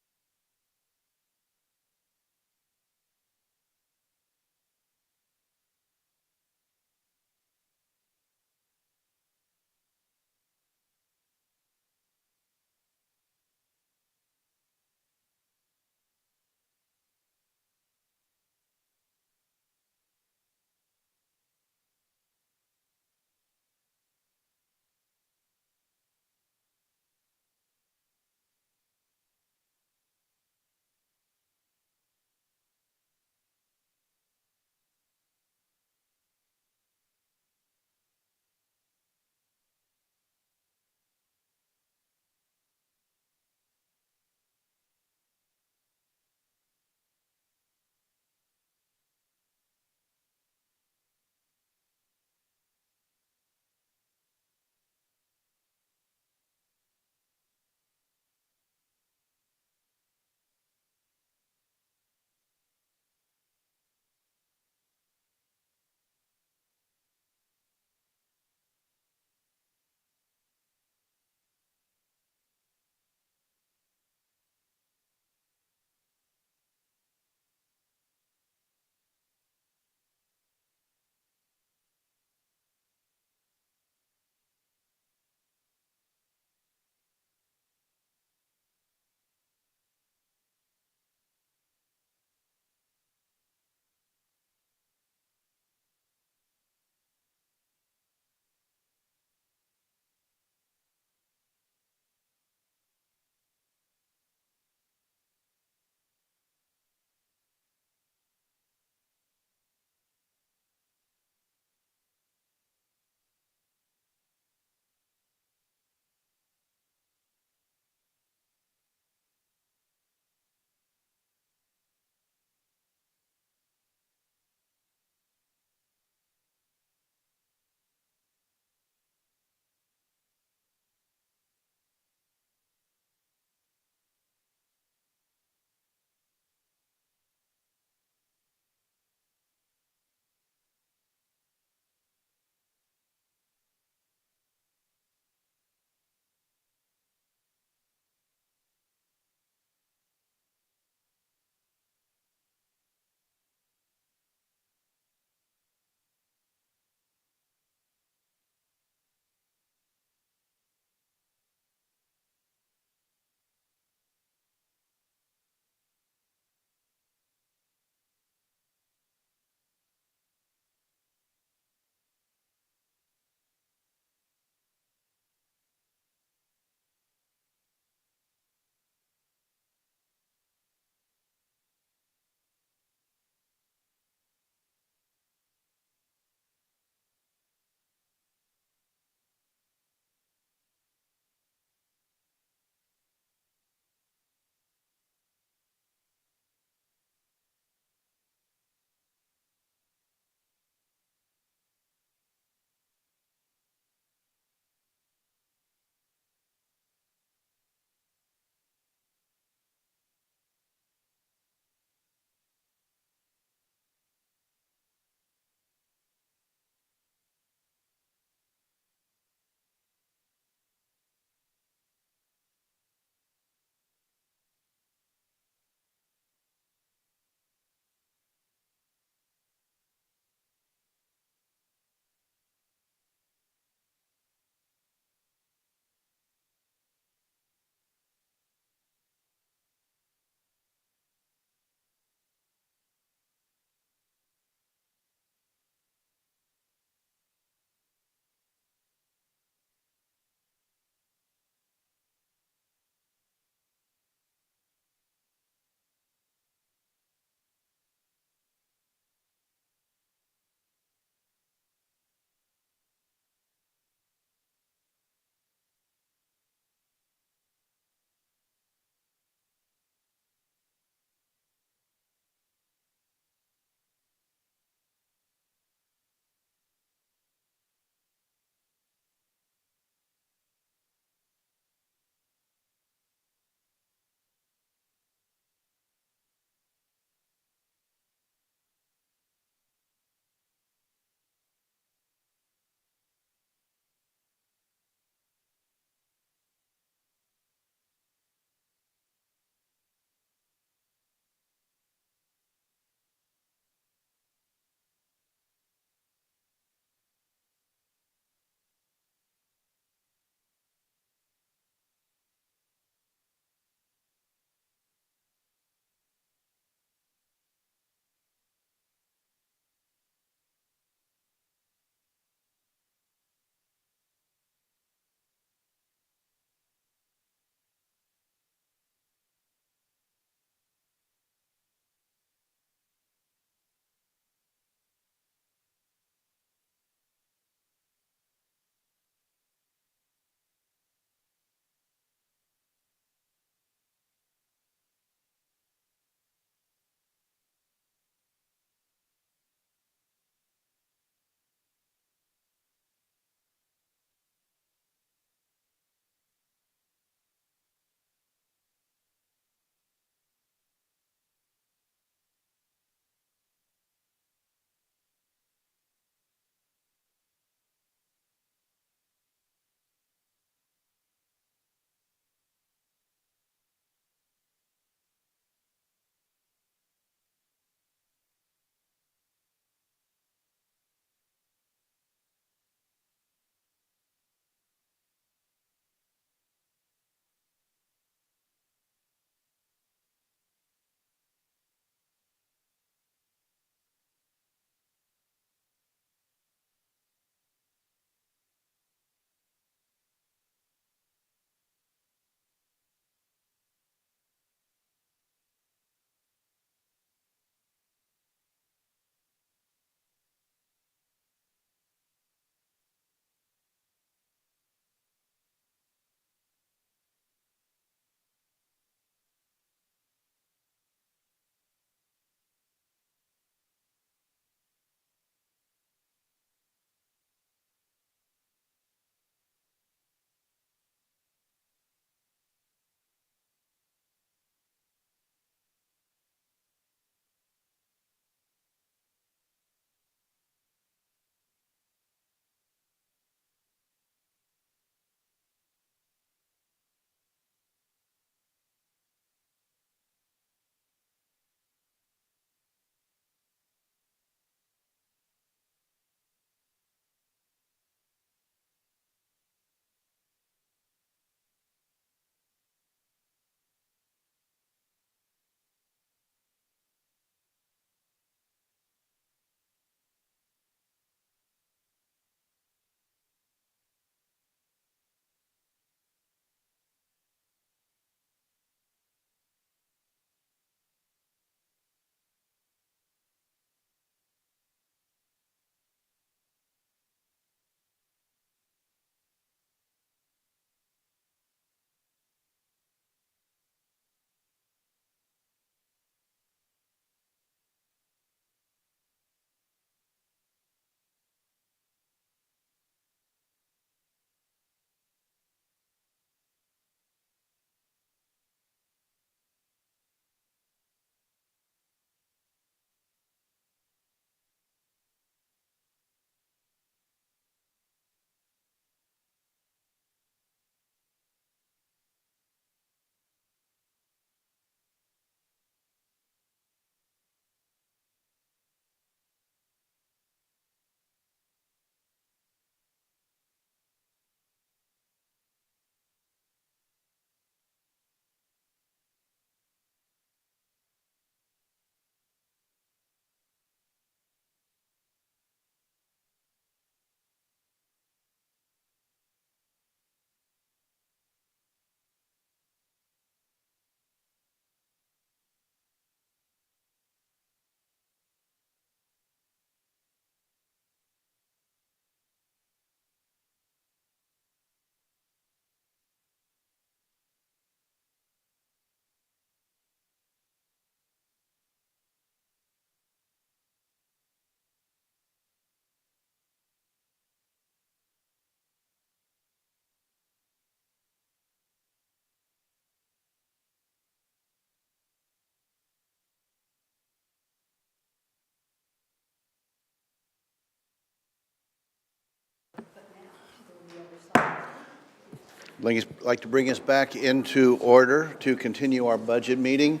A: like to bring us back into order to continue our budget meeting.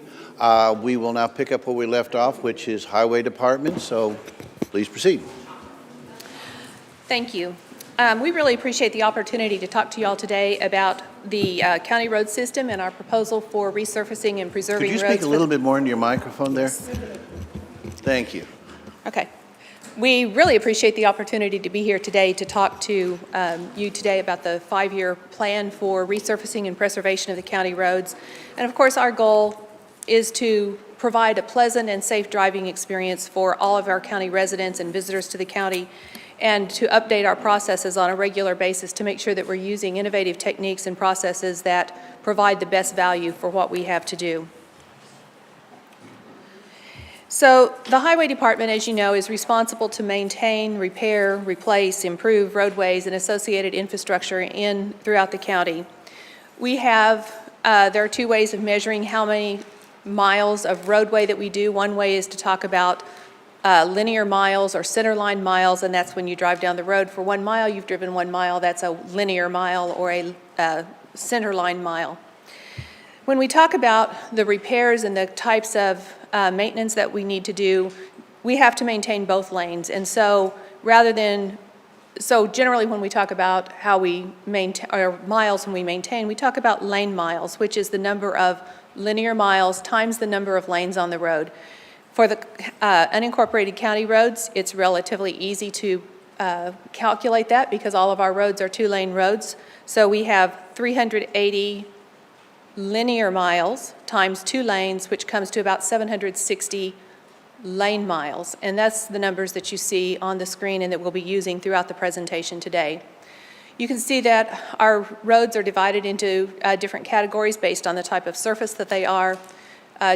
A: We will now pick up where we left off, which is Highway Department, so please proceed.
H: Thank you. We really appreciate the opportunity to talk to you all today about the county road system and our proposal for resurfacing and preserving
A: Could
H: roads.
A: you speak a little bit more into your microphone there? Thank you.
H: Okay. We really appreciate the opportunity to be here today to talk to you today about the 5-year plan for resurfacing and preservation of the county roads. And of course, our goal is to provide a pleasant and safe driving experience for all of our county residents and visitors to the county, and to update our processes on a regular basis to make sure that we're using innovative techniques and processes that provide the best value for what we have to do. So the Highway Department, as you know, is responsible to maintain, repair, replace, improve roadways and associated infrastructure throughout the county. We have, there are 2 ways of measuring how many miles of roadway that we do. One way is to talk about linear miles or centerline miles, and that's when you drive down the road for 1 mile, you've driven 1 mile, that's a linear mile or a centerline mile. When we talk about the repairs and the types of maintenance that we need to do, we have to maintain both lanes. And so generally when we talk about how we maintain, or miles when we maintain, we talk about lane miles, which is the number of linear miles times the number of lanes on the road. For the unincorporated county roads, it's relatively easy to calculate that because all of our roads are 2-lane roads. So we have 380 linear miles times 2 lanes, which comes to about 760 lane miles. And that's the numbers that you see on the screen and that we'll be using throughout the presentation today. You can see that our roads are divided into different categories based on the type of surface that they are.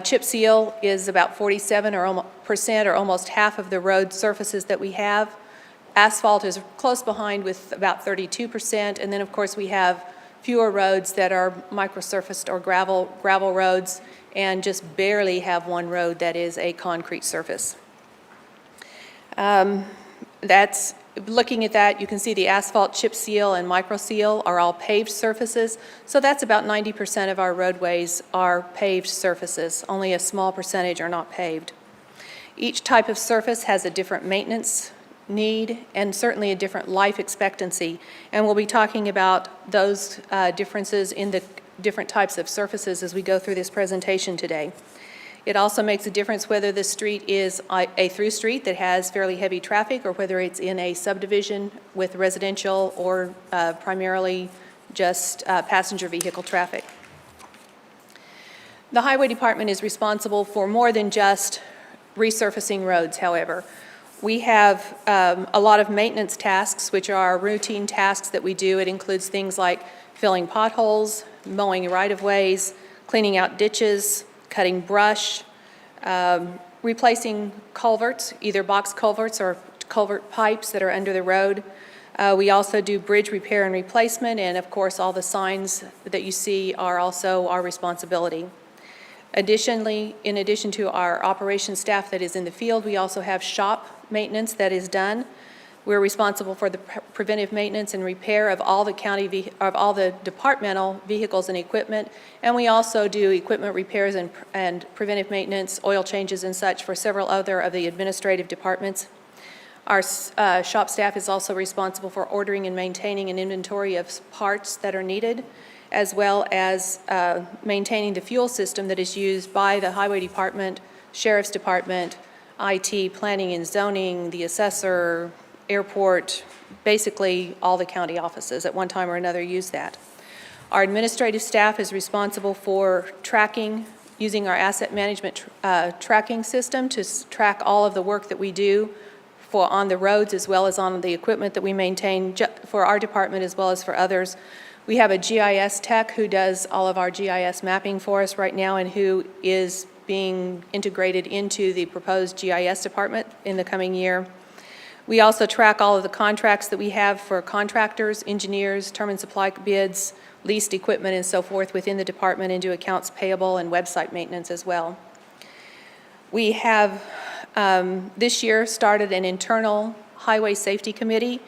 H: Chip seal is about 47% or almost half of the road surfaces that we have. Asphalt is close behind with about 32%. And then, of course, we have fewer roads that are microsurfaced or gravel roads, and just barely have 1 road that is a concrete surface. Looking at that, you can see the asphalt, chip seal, and micro seal are all paved surfaces. So that's about 90% of our roadways are paved surfaces. Only a small percentage are not paved. Each type of surface has a different maintenance need and certainly a different life expectancy. And we'll be talking about those differences in the different types of surfaces as we go through this presentation today. It also makes a difference whether the street is a through street that has fairly heavy traffic or whether it's in a subdivision with residential or primarily just passenger vehicle traffic. The Highway Department is responsible for more than just resurfacing roads, however. We have a lot of maintenance tasks, which are routine tasks that we do. It includes things like filling potholes, mowing right-of-ways, cleaning out ditches, cutting brush, replacing culverts, either box culverts or culvert pipes that are under the road. We also do bridge repair and replacement, and of course, all the signs that you see are also our responsibility. Additionally, in addition to our operations staff that is in the field, we also have shop maintenance that is done. We're responsible for the preventive maintenance and repair of all the departmental vehicles and equipment, and we also do equipment repairs and preventive maintenance, oil changes and such for several other of the administrative departments. Our shop staff is also responsible for ordering and maintaining an inventory of parts that are needed, as well as maintaining the fuel system that is used by the Highway Department, Sheriff's Department, IT, Planning and Zoning, the Assessor, Airport, basically all the county offices at one time or another use that. Our administrative staff is responsible for tracking, using our asset management tracking system to track all of the work that we do on the roads as well as on the equipment that we maintain for our department as well as for others. We have a GIS tech who does all of our GIS mapping for us right now and who is being integrated into the proposed GIS department in the coming year. We also track all of the contracts that we have for contractors, engineers, term and supply bids, leased equipment and so forth within the department and do accounts payable and website maintenance as well. We have this year started an internal highway safety committee,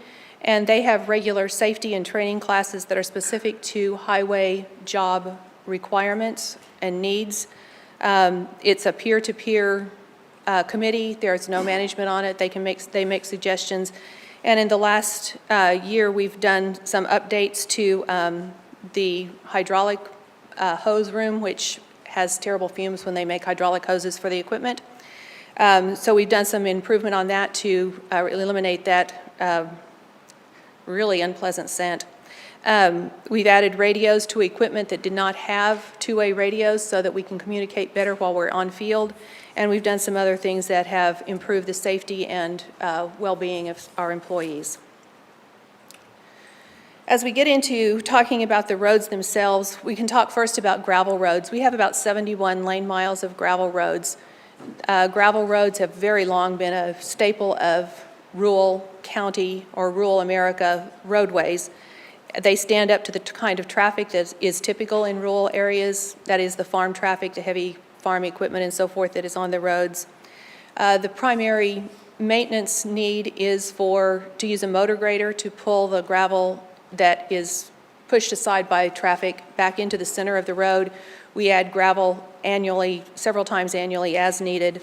H: And they have regular safety and training classes that are specific to highway job requirements and needs. It's a peer-to-peer committee. There's no management on it. They make suggestions. And in the last year, we've done some updates to the hydraulic hose room, which has terrible fumes when they make hydraulic hoses for the equipment. So we've done some improvement on that to eliminate that really unpleasant scent. We've added radios to equipment that did not have two-way radios so that we can communicate better while we're on field. And we've done some other things that have improved the safety and well-being of our employees. As we get into talking about the roads themselves, we can talk first about gravel roads. We have about 71 lane miles of gravel roads. Gravel roads have very long been a staple of rural county or rural America roadways. They stand up to the kind of traffic that is typical in rural areas, that is the farm traffic, the heavy farm equipment and so forth that is on the roads. The primary maintenance need is to use a motor grader to pull the gravel that is pushed aside by traffic back into the center of the road. We add gravel annually, several times annually as needed.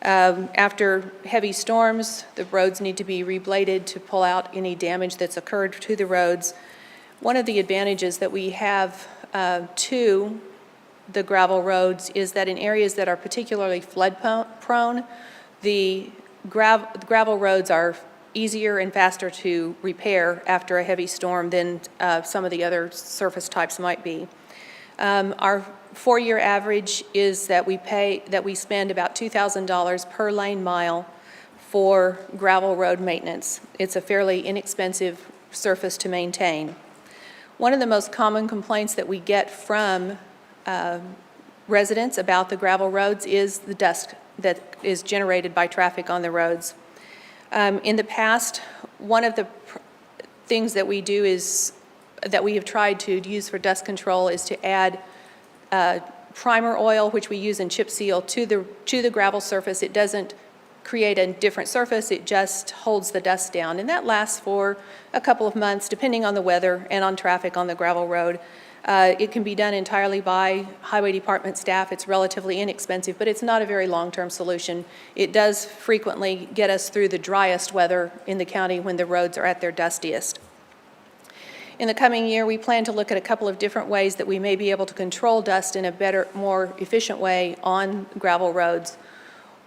H: After heavy storms, the roads need to be rebladed to pull out any damage that's occurred to the roads. One of the advantages that we have to the gravel roads is that in areas that are particularly flood prone, the gravel roads are easier and faster to repair after a heavy storm than some of the other surface types might be. Our 4-year average is that we spend about $2,000 per lane mile for gravel road maintenance. It's a fairly inexpensive surface to maintain. One of the most common complaints that we get from residents about the gravel roads is the dust that is generated by traffic on the roads. In the past, one of the things that we do is that we have tried to use for dust control is to add primer oil, which we use in chip seal, to the gravel surface. It doesn't create a different surface, it just holds the dust down. And that lasts for a couple of months, depending on the weather and on traffic on the gravel road. It can be done entirely by highway department staff. It's relatively inexpensive, but it's not a very long-term solution. It does frequently get us through the driest weather in the county when the roads are at their dustiest. In the coming year, we plan to look at a couple of different ways that we may be able to control dust in a better, more efficient way on gravel roads.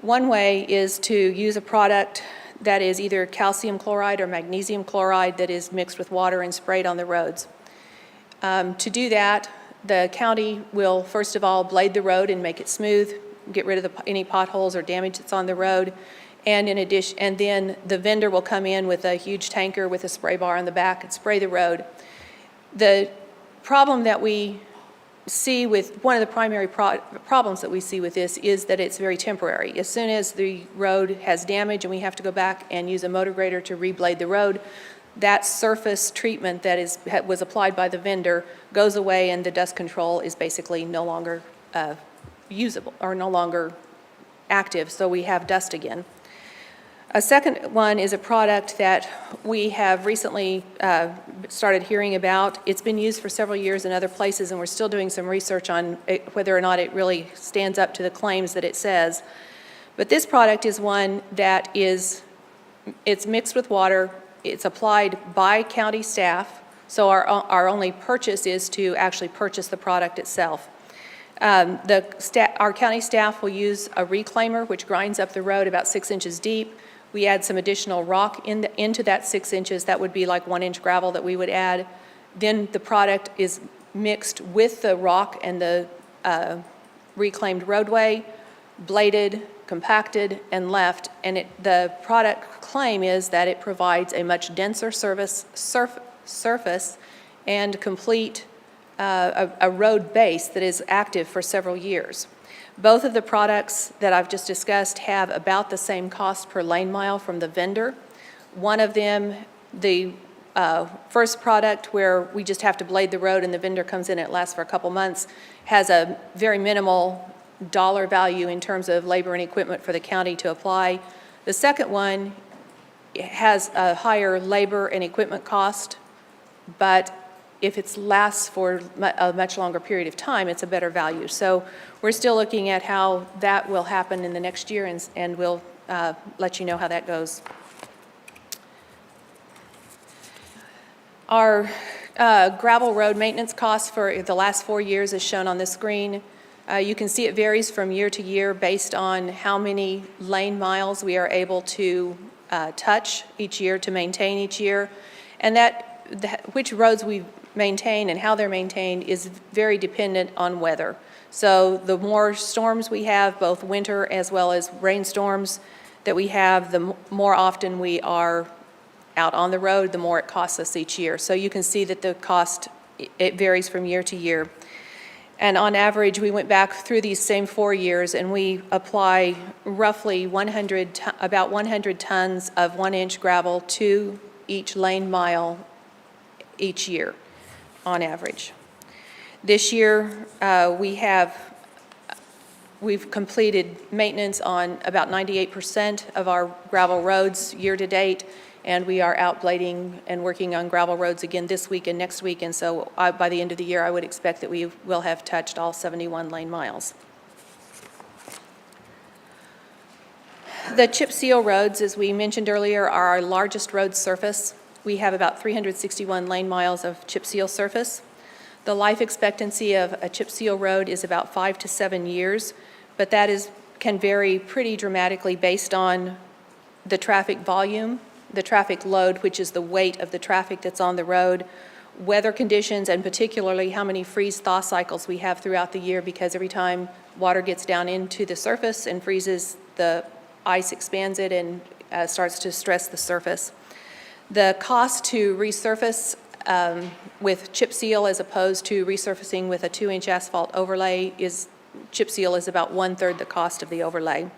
H: One way is to use a product that is either calcium chloride or magnesium chloride that is mixed with water and sprayed on the roads. To do that, the county will first of all blade the road and make it smooth, get rid of any potholes or damage that's on the road, and in addition, and then the vendor will come in with a huge tanker with a spray bar on the back and spray the road. The problem that we see with, one of the primary problems that we see with this is that it's very temporary. As soon as the road has damage and we have to go back and use a motor grader to reblade the road, that surface treatment that was applied by the vendor goes away and the dust control is basically no longer usable or no longer active, so we have dust again. A second one is a product that we have recently started hearing about. It's been used for several years in other places, and we're still doing some research on whether or not it really stands up to the claims that it says. But this product is one that it's mixed with water. It's applied by county staff, so our only purchase is to actually purchase the product itself. Our county staff will use a reclaimer, which grinds up the road about 6 inches deep. We add some additional rock into that 6 inches. That would be like 1 inch gravel that we would add. Then the product is mixed with the rock and the reclaimed roadway, bladed, compacted, and left. And the product claim is that it provides a much denser surface and complete a road base that is active for several years. Both of the products that I've just discussed have about the same cost per lane mile from the vendor. One of them, the first product where we just have to blade the road and the vendor comes in and it lasts for a couple months, has a very minimal dollar value in terms of labor and equipment for the county to apply. The second one has a higher labor and equipment cost, but if it lasts for a much longer period of time, it's a better value. So we're still looking at how that will happen in the next year, and we'll let you know how that goes. Our gravel road maintenance costs for the last 4 years is shown on the screen. You can see it varies from year to year based on how many lane miles we are able to touch each year, to maintain each year. And which roads we maintain and how they're maintained is very dependent on weather. So the more storms we have, both winter as well as rainstorms that we have, the more often we are out on the road, the more it costs us each year. So you can see that the cost, it varies from year to year. And on average, we went back through these same 4 years, and we apply roughly about 100 tons of 1-inch gravel to each lane mile each year, on average. This year, we've completed maintenance on about 98% of our gravel roads year-to-date, and we are out blading and working on gravel roads again this week and next week, and so by the end of the year, I would expect that we will have touched all 71 lane miles. The chip seal roads, as we mentioned earlier, are our largest road surface. We have about 361 lane miles of chip seal surface. The life expectancy of a chip seal road is about 5 to 7 years, but that can vary pretty dramatically based on the traffic volume, the traffic load, which is the weight of the traffic that's on the road, weather conditions, and particularly how many freeze-thaw cycles we have throughout the year, because every time water gets down into the surface and freezes, the ice expands it and starts to stress the surface. The cost to resurface with chip seal as opposed to resurfacing with a 2-inch asphalt overlay chip seal is about 1/3 the cost of the overlay.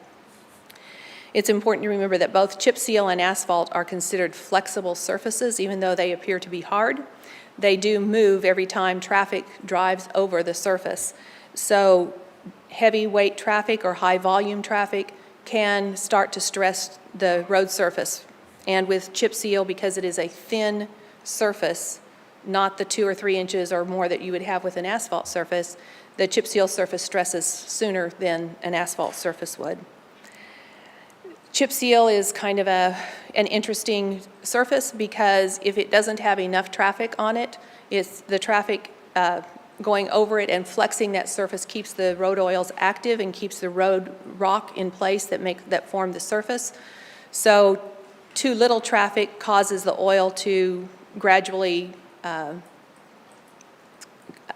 H: It's important to remember that both chip seal and asphalt are considered flexible surfaces, even though they appear to be hard. They do move every time traffic drives over the surface. So heavy weight traffic or high volume traffic can start to stress the road surface. And with chip seal, because it is a thin surface, not the 2 or 3 inches or more that you would have with an asphalt surface, the chip seal surface stresses sooner than an asphalt surface would. Chip seal is kind of an interesting surface because if it doesn't have enough traffic on it, it's the traffic going over it and flexing that surface keeps the road oils active and keeps the road rock in place that form the surface. So too little traffic causes the oil to gradually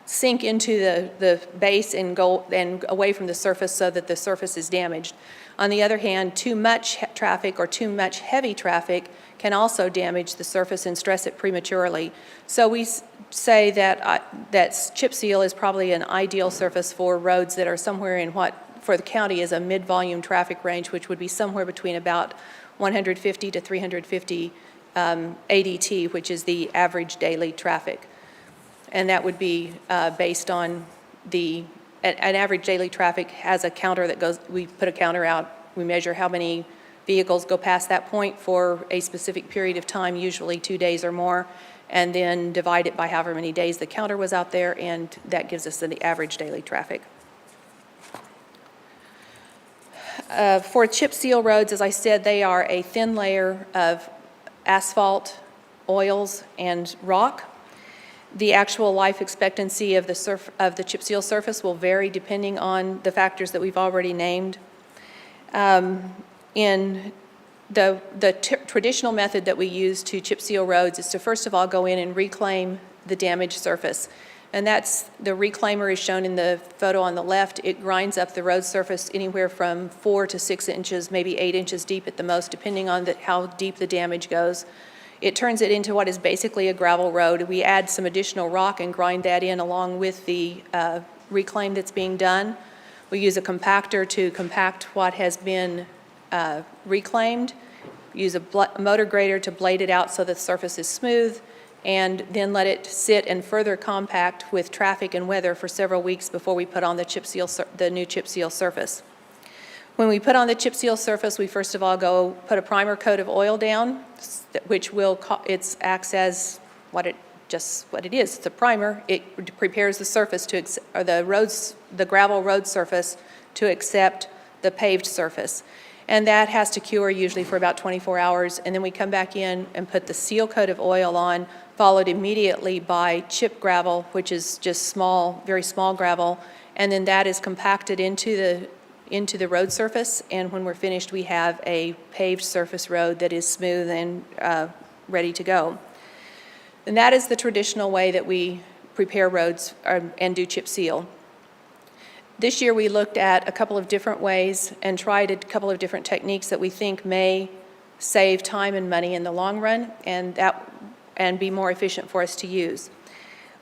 H: sink into the base and go and away from the surface so that the surface is damaged. On the other hand, too much traffic or too much heavy traffic can also damage the surface and stress it prematurely. So we say that chip seal is probably an ideal surface for roads that are somewhere in what for the county is a mid-volume traffic range, which would be somewhere between about 150 to 350 ADT, which is the average daily traffic. And that would be based on an average daily traffic has a counter that goes, we put a counter out, we measure how many vehicles go past that point for a specific period of time, usually 2 days or more, and then divide it by however many days the counter was out there, and that gives us the average daily traffic. For chip seal roads, as I said, they are a thin layer of asphalt, oils, and rock. The actual life expectancy of the chip seal surface will vary depending on the factors that we've already named. In the traditional method that we use to chip seal roads is to first of all go in and reclaim the damaged surface. And that's, the reclaimer is shown in the photo on the left. It grinds up the road surface anywhere from 4 to 6 inches, maybe 8 inches deep at the most, depending on how deep the damage goes. It turns it into what is basically a gravel road. We add some additional rock and grind that in along with the reclaim that's being done. We use a compactor to compact what has been reclaimed, use a motor grader to blade it out so the surface is smooth, and then let it sit and further compact with traffic and weather for several weeks before we put on the new chip seal surface. When we put on the chip seal surface, we first of all go put a primer coat of oil down, which will, it acts as what it is. It's a primer. It prepares the surface or the gravel road surface to accept the paved surface. And that has to cure usually for about 24 hours. And then we come back in and put the seal coat of oil on, followed immediately by chip gravel, which is just small, very small gravel. And then that is compacted into the road surface. And when we're finished, we have a paved surface road that is smooth and ready to go. And that is the traditional way that we prepare roads and do chip seal. This year, we looked at a couple of different ways and tried a couple of different techniques that we think may save time and money in the long run and be more efficient for us to use.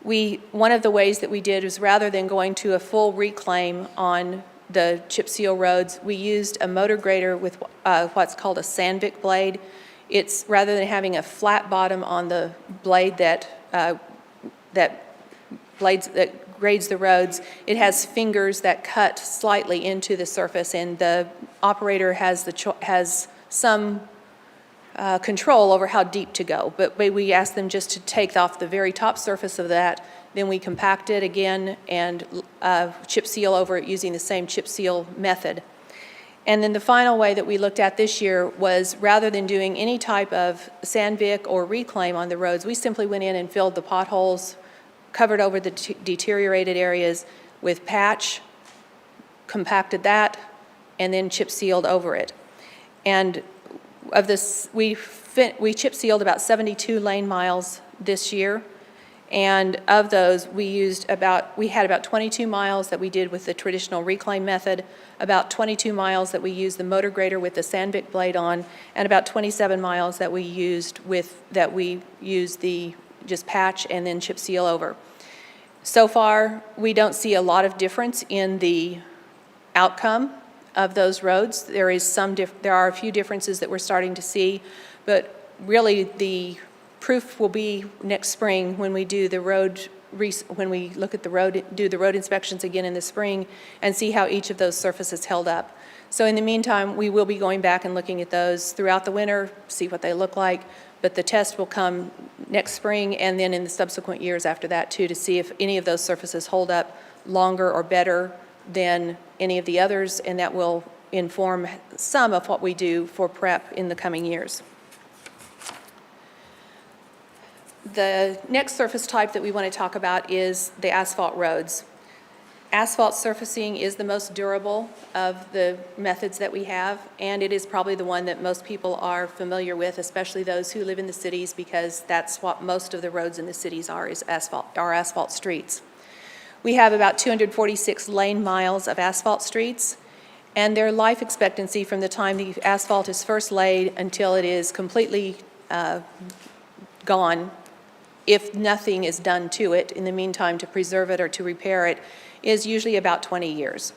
H: One of the ways that we did was, rather than going to a full reclaim on the chip seal roads, we used a motor grader with what's called a Sandvik blade. It's, rather than having a flat bottom on the blade that grades the roads, it has fingers that cut slightly into the surface, and the operator has some control over how deep to go. But we ask them just to take off the very top surface of that, then we compact it again and chip seal over it using the same chip seal method. And then the final way that we looked at this year was, rather than doing any type of Sandvik or reclaim on the roads, we simply went in and filled the potholes, covered over the deteriorated areas with patch, compacted that, and then chip sealed over it. And of this, we chip sealed about 72 lane miles this year. And of those, we had about 22 miles that we did with the traditional reclaim method, about 22 miles that we used the motor grader with the Sandvik blade on, and about 27 miles that we used the just patch and then chip seal over. So far, we don't see a lot of difference in the outcome of those roads. There are a few differences that we're starting to see, but really the proof will be next spring when we do the road, when we look at the road, do the road inspections again in the spring and see how each of those surfaces held up. So in the meantime, we will be going back and looking at those throughout the winter, see what they look like, but the test will come next spring and then in the subsequent years after that too, to see if any of those surfaces hold up longer or better than any of the others, and that will inform some of what we do for prep in the coming years. The next surface type that we want to talk about is the asphalt roads. Asphalt surfacing is the most durable of the methods that we have, and it is probably the one that most people are familiar with, especially those who live in the cities, because that's what most of the roads in the cities are asphalt streets. We have about 246 lane miles of asphalt streets, and their life expectancy from the time the asphalt is first laid until it is completely gone, if nothing is done to it in the meantime to preserve it or to repair it, is usually about 20 years.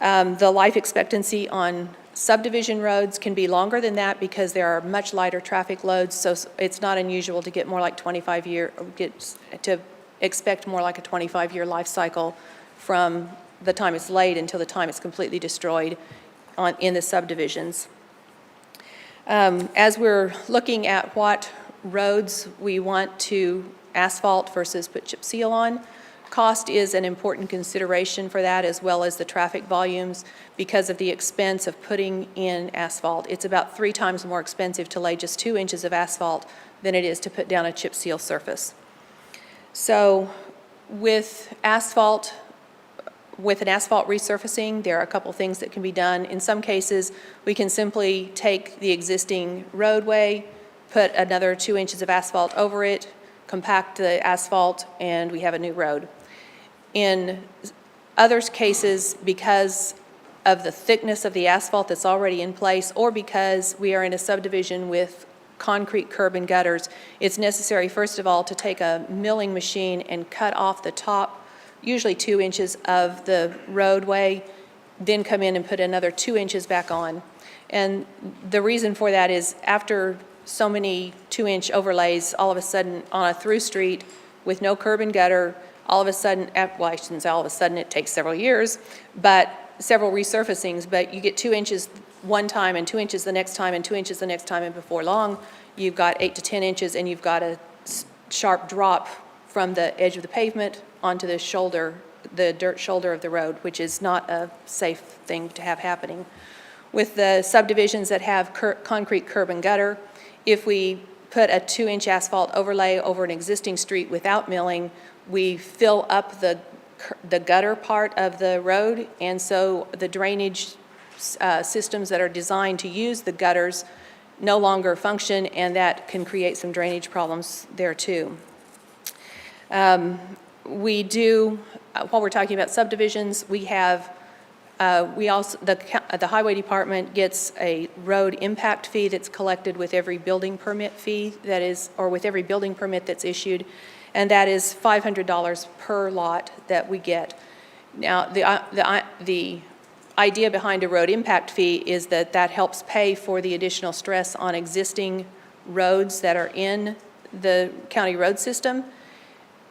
H: The life expectancy on subdivision roads can be longer than that because there are much lighter traffic loads, so it's not unusual to get more like to expect more like a 25-year life cycle from the time it's laid until the time it's completely destroyed in the subdivisions. As we're looking at what roads we want to asphalt versus put chip seal on, cost is an important consideration for that, as well as the traffic volumes, because of the expense of putting in asphalt. It's about 3 times more expensive to lay just 2 inches of asphalt than it is to put down a chip seal surface. So with an asphalt resurfacing, there are a couple things that can be done. In some cases, we can simply take the existing roadway, put another 2 inches of asphalt over it, compact the asphalt, and we have a new road. In other cases, because of the thickness of the asphalt that's already in place, or because we are in a subdivision with concrete curb and gutters, it's necessary, first of all, to take a milling machine and cut off the top, usually 2 inches of the roadway, then come in and put another 2 inches back on. And the reason for that is, after so many 2-inch overlays, all of a sudden on a through street with no curb and gutter, all of a sudden, well, I shouldn't say all of a sudden, it takes several years, but several resurfacings, but you get 2 inches one time and 2 inches the next time and 2 inches the next time, and before long, you've got 8 to 10 inches and you've got a sharp drop from the edge of the pavement onto the shoulder, the dirt shoulder of the road, which is not a safe thing to have happening. With the subdivisions that have concrete curb and gutter, if we put a 2-inch asphalt overlay over an existing street without milling, we fill up the gutter part of the road, and so the drainage systems that are designed to use the gutters no longer function, and that can create some drainage problems there too. We do, while we're talking about subdivisions, we have, we also, the highway department gets a road impact fee that's collected with every building permit fee that is, or with every building permit that's issued, and that is $500 per lot that we get. Now, the idea behind a road impact fee is that that helps pay for the additional stress on existing roads that are in the county road system.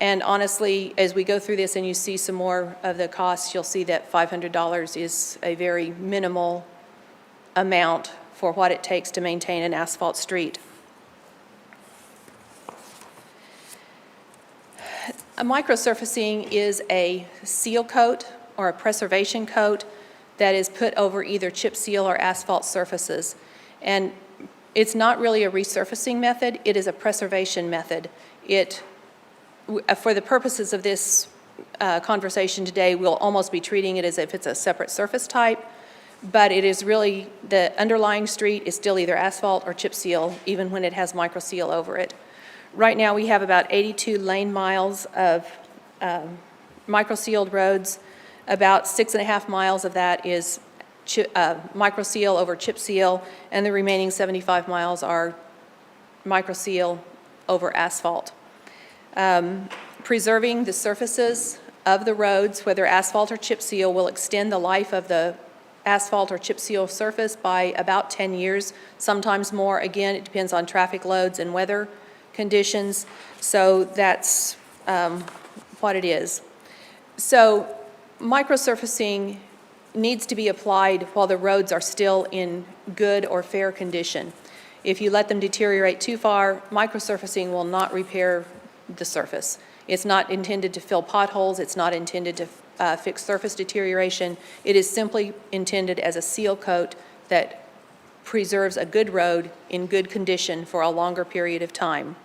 H: And honestly, as we go through this and you see some more of the costs, you'll see that $500 is a very minimal amount for what it takes to maintain an asphalt street. A microsurfacing is a seal coat or a preservation coat that is put over either chip seal or asphalt surfaces. And it's not really a resurfacing method, it is a preservation method. For the purposes of this conversation today, we'll almost be treating it as if it's a separate surface type, but it is really, the underlying street is still either asphalt or chip seal, even when it has micro seal over it. Right now, we have about 82 lane miles of micro sealed roads. About 6.5 miles of that is micro seal over chip seal, and the remaining 75 miles are micro seal over asphalt. Preserving the surfaces of the roads, whether asphalt or chip seal, will extend the life of the asphalt or chip seal surface by about 10 years, sometimes more. Again, it depends on traffic loads and weather conditions, so that's what it is. So microsurfacing needs to be applied while the roads are still in good or fair condition. If you let them deteriorate too far, microsurfacing will not repair the surface. It's not intended to fill potholes, it's not intended to fix surface deterioration. It is simply intended as a seal coat that preserves a good road in good condition for a longer period of time.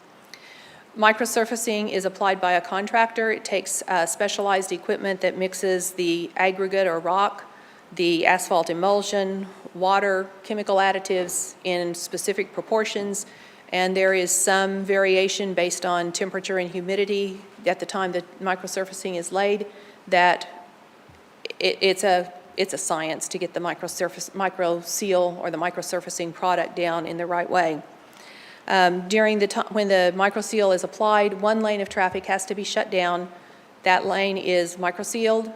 H: Microsurfacing is applied by a contractor. It takes specialized equipment that mixes the aggregate or rock, the asphalt emulsion, water, chemical additives in specific proportions, and there is some variation based on temperature and humidity at the time the microsurfacing is laid, that it's a science to get the micro seal or the microsurfacing product down in the right way. During the time when the micro seal is applied, one lane of traffic has to be shut down. That lane is micro sealed.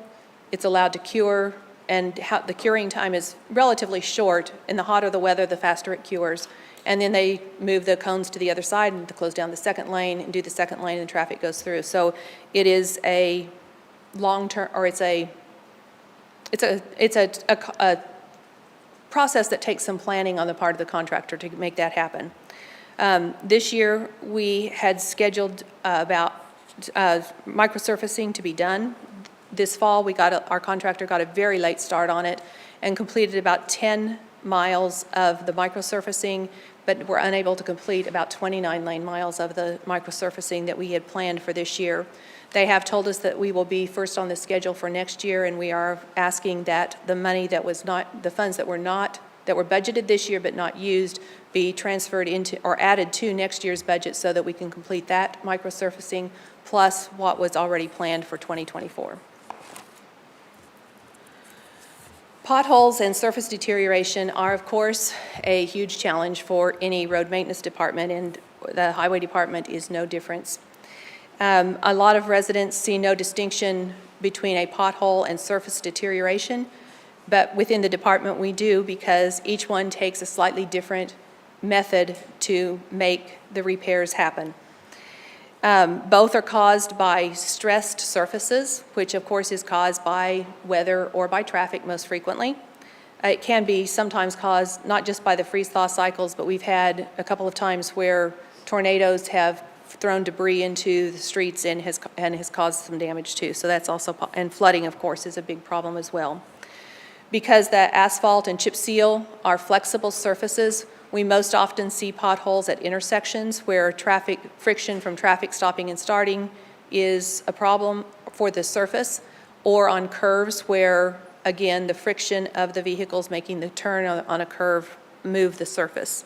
H: It's allowed to cure, and the curing time is relatively short. And the hotter the weather, the faster it cures. And then they move the cones to the other side and to close down the second lane and do the second lane, and traffic goes through. So it is a long-term, or it's a process that takes some planning on the part of the contractor to make that happen. This year, we had scheduled about microsurfacing to be done. This fall, our contractor got a very late start on it and completed about 10 miles of the microsurfacing, but were unable to complete about 29 lane miles of the microsurfacing that we had planned for this year. They have told us that we will be first on the schedule for next year, and we are asking that the money that was not, the funds that were budgeted this year but not used, be transferred into or added to next year's budget so that we can complete that microsurfacing plus what was already planned for 2024. Potholes and surface deterioration are, of course, a huge challenge for any road maintenance department, and the highway department is no different. A lot of residents see no distinction between a pothole and surface deterioration, but within the department we do, because each one takes a slightly different method to make the repairs happen. Both are caused by stressed surfaces, which of course is caused by weather or by traffic most frequently. It can be sometimes caused not just by the freeze-thaw cycles, but we've had a couple of times where tornadoes have thrown debris into the streets and has caused some damage too. So that's also, and flooding, of course, is a big problem as well. Because the asphalt and chip seal are flexible surfaces, we most often see potholes at intersections where traffic friction from traffic stopping and starting is a problem for the surface, or on curves where, again, the friction of the vehicles making the turn on a curve move the surface.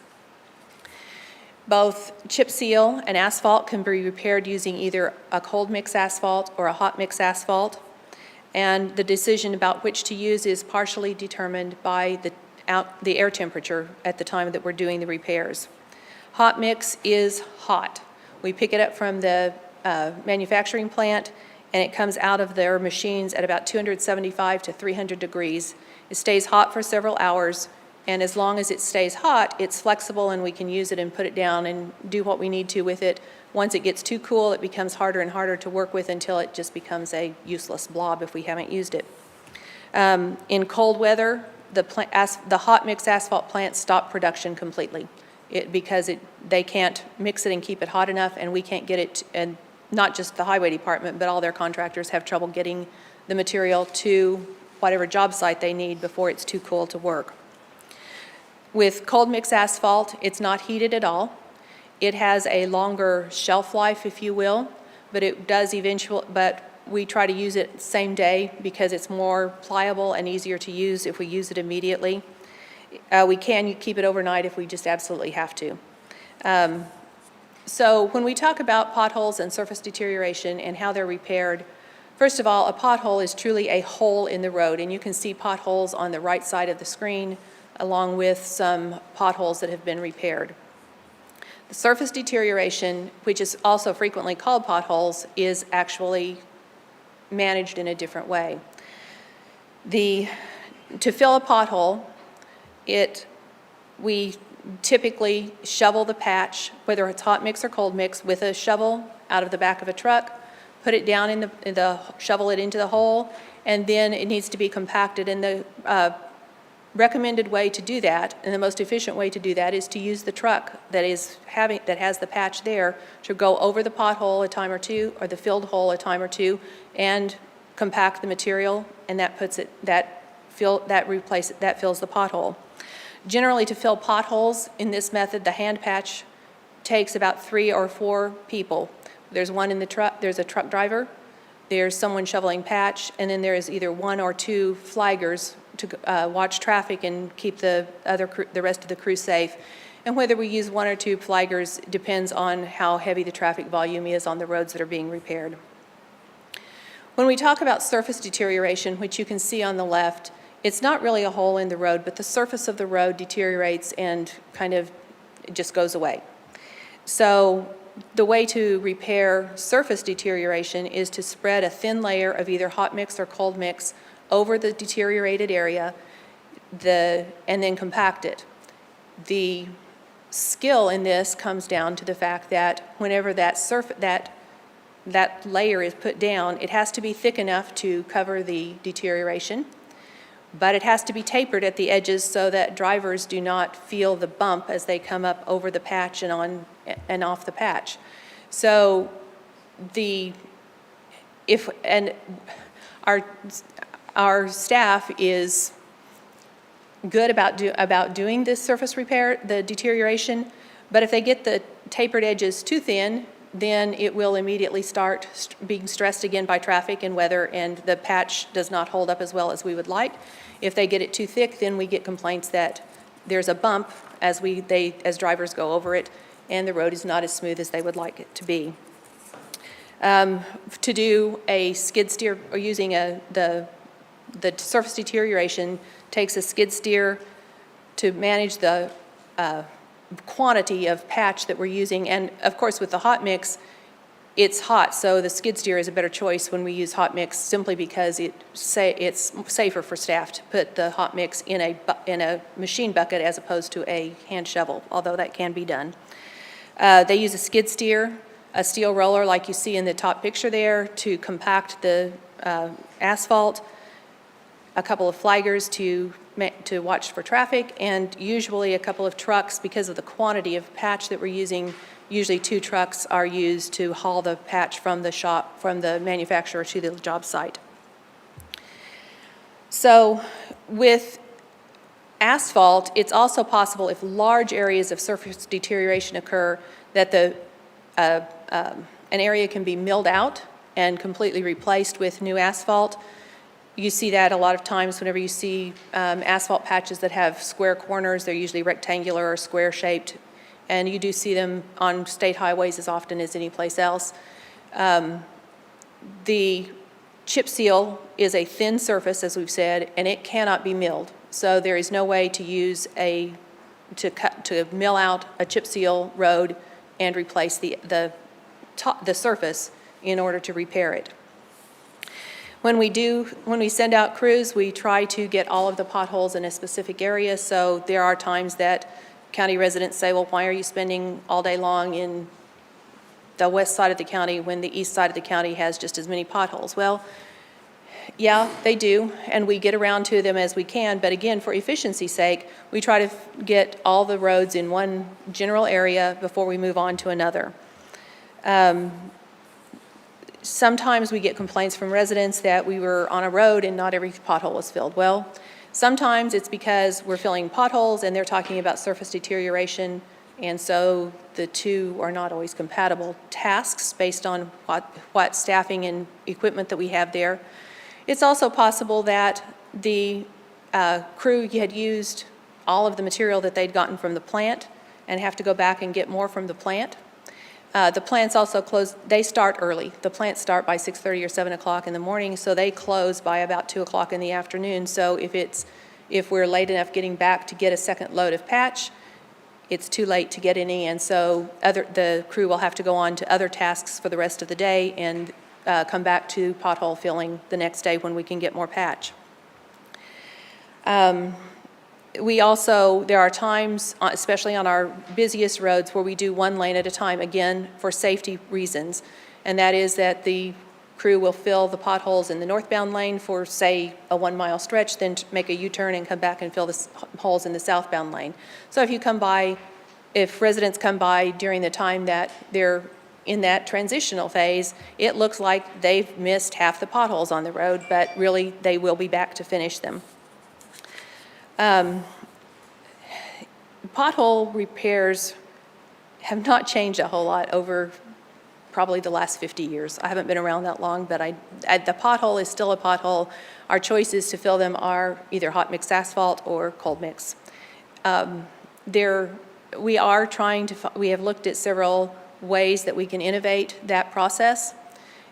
H: Both chip seal and asphalt can be repaired using either a cold mix asphalt or a hot mix asphalt. And the decision about which to use is partially determined by the air temperature at the time that we're doing the repairs. Hot mix is hot. We pick it up from the manufacturing plant, and it comes out of their machines at about 275 to 300 degrees. It stays hot for several hours, and as long as it stays hot, it's flexible and we can use it and put it down and do what we need to with it. Once it gets too cool, it becomes harder and harder to work with until it just becomes a useless blob if we haven't used it. In cold weather, the hot mix asphalt plants stop production completely because they can't mix it and keep it hot enough, and we can't get it, and not just the highway department, but all their contractors have trouble getting the material to whatever job site they need before it's too cool to work. With cold mix asphalt, it's not heated at all. It has a longer shelf life, if you will, but it does but we try to use it same day because it's more pliable and easier to use if we use it immediately. We can keep it overnight if we just absolutely have to. So when we talk about potholes and surface deterioration and how they're repaired, first of all, a pothole is truly a hole in the road, and you can see potholes on the right side of the screen along with some potholes that have been repaired. The surface deterioration, which is also frequently called potholes, is actually managed in a different way. To fill a pothole, we typically shovel the patch, whether it's hot mix or cold mix, with a shovel out of the back of a truck, put it down shovel it into the hole, and then it needs to be compacted. And the recommended way to do that, and the most efficient way to do that, is to use the truck that has the patch there to go over the pothole a time or two, or the filled hole a time or two, and compact the material, and that fills the pothole. Generally, to fill potholes in this method, the hand patch takes about 3 or 4 people. There's one in the truck. There's a truck driver. There's someone shoveling patch, and then there is either 1 or 2 flaggers to watch traffic and keep the rest of the crew safe. And whether we use 1 or 2 flaggers depends on how heavy the traffic volume is on the roads that are being repaired. When we talk about surface deterioration, which you can see on the left, it's not really a hole in the road, but the surface of the road deteriorates and it just goes away. So the way to repair surface deterioration is to spread a thin layer of either hot mix or cold mix over the deteriorated area, and then compact it. The skill in this comes down to the fact that whenever that layer is put down, it has to be thick enough to cover the deterioration, but it has to be tapered at the edges so that drivers do not feel the bump as they come up over the patch and off the patch. So our staff is good about doing this surface repair, the deterioration, but if they get the tapered edges too thin, then it will immediately start being stressed again by traffic and weather, and the patch does not hold up as well as we would like. If they get it too thick, then we get complaints that there's a bump as drivers go over it, and the road is not as smooth as they would like it to be. To do a skid steer, or using the surface deterioration takes a skid steer to manage the quantity of patch that we're using. And of course, with the hot mix, it's hot, so the skid steer is a better choice when we use hot mix, simply because it's safer for staff to put the hot mix in a machine bucket as opposed to a hand shovel, although that can be done. They use a skid steer a steel roller like you see in the top picture there to compact the asphalt, a couple of flaggers to watch for traffic, and usually a couple of trucks because of the quantity of patch that we're using. Usually 2 trucks are used to haul the patch from the shop, from the manufacturer to the job site. So with asphalt, it's also possible if large areas of surface deterioration occur that an area can be milled out and completely replaced with new asphalt. You see that a lot of times whenever you see asphalt patches that have square corners. They're usually rectangular or square-shaped, and you do see them on state highways as often as any place else. The chip seal is a thin surface, as we've said, and it cannot be milled. So there is no way to use to mill out a chip seal road and replace the surface in order to repair it. When we send out crews, we try to get all of the potholes in a specific area. So there are times that county residents say, well, why are you spending all day long in the west side of the county when the east side of the county has just as many potholes? Well, yeah, they do, and we get around to them as we can, but again, for efficiency's sake, we try to get all the roads in one general area before we move on to another. Sometimes we get complaints from residents that we were on a road and not every pothole was filled. Well, sometimes it's because we're filling potholes and they're talking about surface deterioration, and so the two are not always compatible tasks based on what staffing and equipment that we have there. It's also possible that the crew had used all of the material that they'd gotten from the plant and have to go back and get more from the plant. The plants also close, they start early. The plants start by 6:30 or 7 o'clock in the morning, so they close by about 2 o'clock in the afternoon. So if we're late enough getting back to get a second load of patch, it's too late to get any, and so the crew will have to go on to other tasks for the rest of the day and come back to pothole filling the next day when we can get more patch. There are times, especially on our busiest roads, where we do one lane at a time, again, for safety reasons. And that is that the crew will fill the potholes in the northbound lane for, say, a 1 mile stretch, then make a U-turn and come back and fill the holes in the southbound lane. So if residents come by during the time that they're in that transitional phase, it looks like they've missed half the potholes on the road, but really they will be back to finish them. Pothole repairs have not changed a whole lot over probably the last 50 years. I haven't been around that long, but the pothole is still a pothole. Our choices to fill them are either hot mix asphalt or cold mix. We have looked at several ways that we can innovate that process,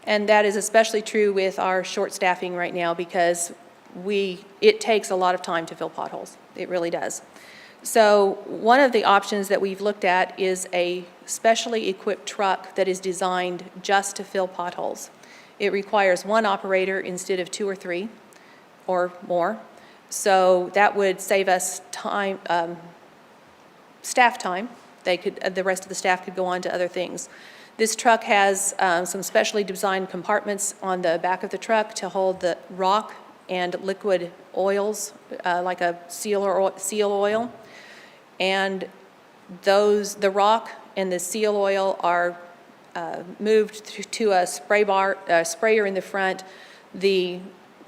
H: and that is especially true with our short staffing right now because it takes a lot of time to fill potholes. It really does. So one of the options that we've looked at is a specially equipped truck that is designed just to fill potholes. It requires 1 operator instead of 2 or 3 or more. So that would save us time, staff time. The rest of the staff could go on to other things. This truck has some specially designed compartments on the back of the truck to hold the rock and liquid oils, like a seal oil. And the rock and the seal oil are moved to a sprayer in the front. The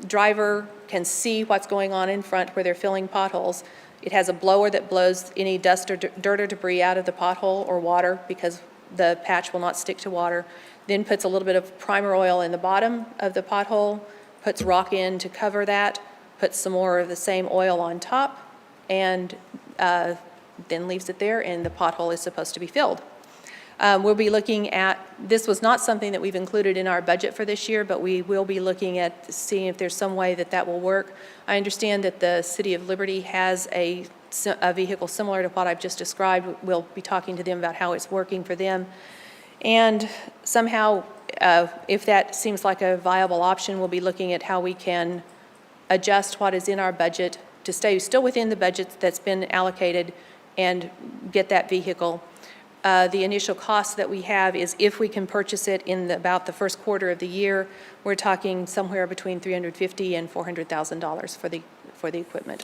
H: driver can see what's going on in front where they're filling potholes. It has a blower that blows any dust or dirt or debris out of the pothole or water because the patch will not stick to water. Then puts a little bit of primer oil in the bottom of the pothole, puts rock in to cover that, puts some more of the same oil on top, and then leaves it there, and the pothole is supposed to be filled. We'll be looking at, this was not something that we've included in our budget for this year, but we will be looking at seeing if there's some way that will work. I understand that the City of Liberty has a vehicle similar to what I've just described. We'll be talking to them about how it's working for them. And somehow, if that seems like a viable option, we'll be looking at how we can adjust what is in our budget to stay still within the budget that's been allocated and get that vehicle. The initial cost that we have is if we can purchase it in about the first quarter of the year, we're talking somewhere between $350,000 and $400,000 for the equipment.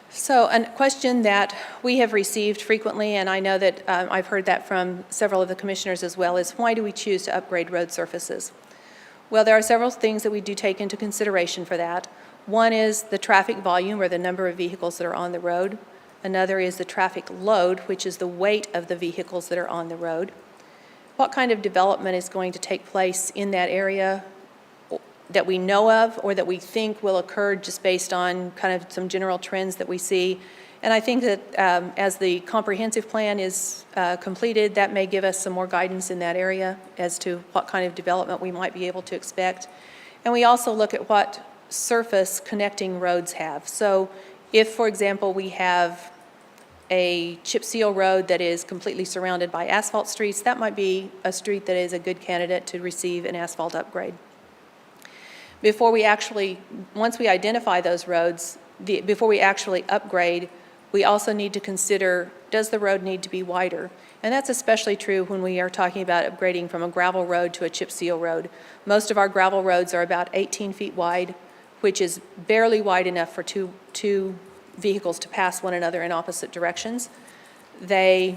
H: So a question that we have received frequently, and I know that I've heard that from several of the commissioners as well, is why do we choose to upgrade road surfaces? Well, there are several things that we do take into consideration for that. One is the traffic volume, or the number of vehicles that are on the road. Another is the traffic load, which is the weight of the vehicles that are on the road. What kind of development is going to take place in that area that we know of or that we think will occur just based on kind of some general trends that we see? And I think that as the comprehensive plan is completed, that may give us some more guidance in that area as to what kind of development we might be able to expect. And we also look at what surface connecting roads have. So if, for example, we have a chip seal road that is completely surrounded by asphalt streets, that might be a street that is a good candidate to receive an asphalt upgrade. Once we identify those roads, before we actually upgrade, we also need to consider, does the road need to be wider? And that's especially true when we are talking about upgrading from a gravel road to a chip seal road. Most of our gravel roads are about 18 feet wide, which is barely wide enough for two vehicles to pass one another in opposite directions. When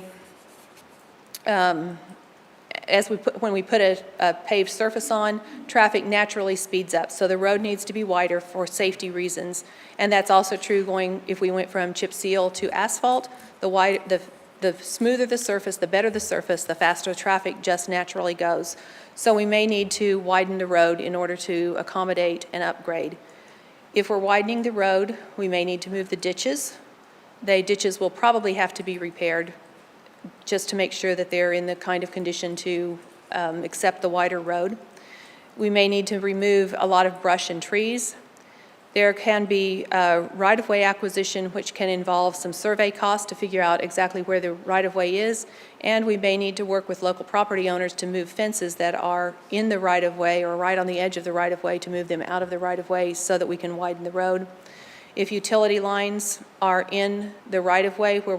H: we put a paved surface on, traffic naturally speeds up. So the road needs to be wider for safety reasons. And that's also true if we went from chip seal to asphalt. The smoother the surface, the better the surface, the faster the traffic just naturally goes. So we may need to widen the road in order to accommodate an upgrade. If we're widening the road, we may need to move the ditches. The ditches will probably have to be repaired just to make sure that they're in the kind of condition to accept the wider road. We may need to remove a lot of brush and trees. There can be right-of-way acquisition, which can involve some survey costs to figure out exactly where the right-of-way is, and we may need to work with local property owners to move fences that are in the right-of-way or right on the edge of the right-of-way to move them out of the right-of-way so that we can widen the road. If utility lines are in the right-of-way where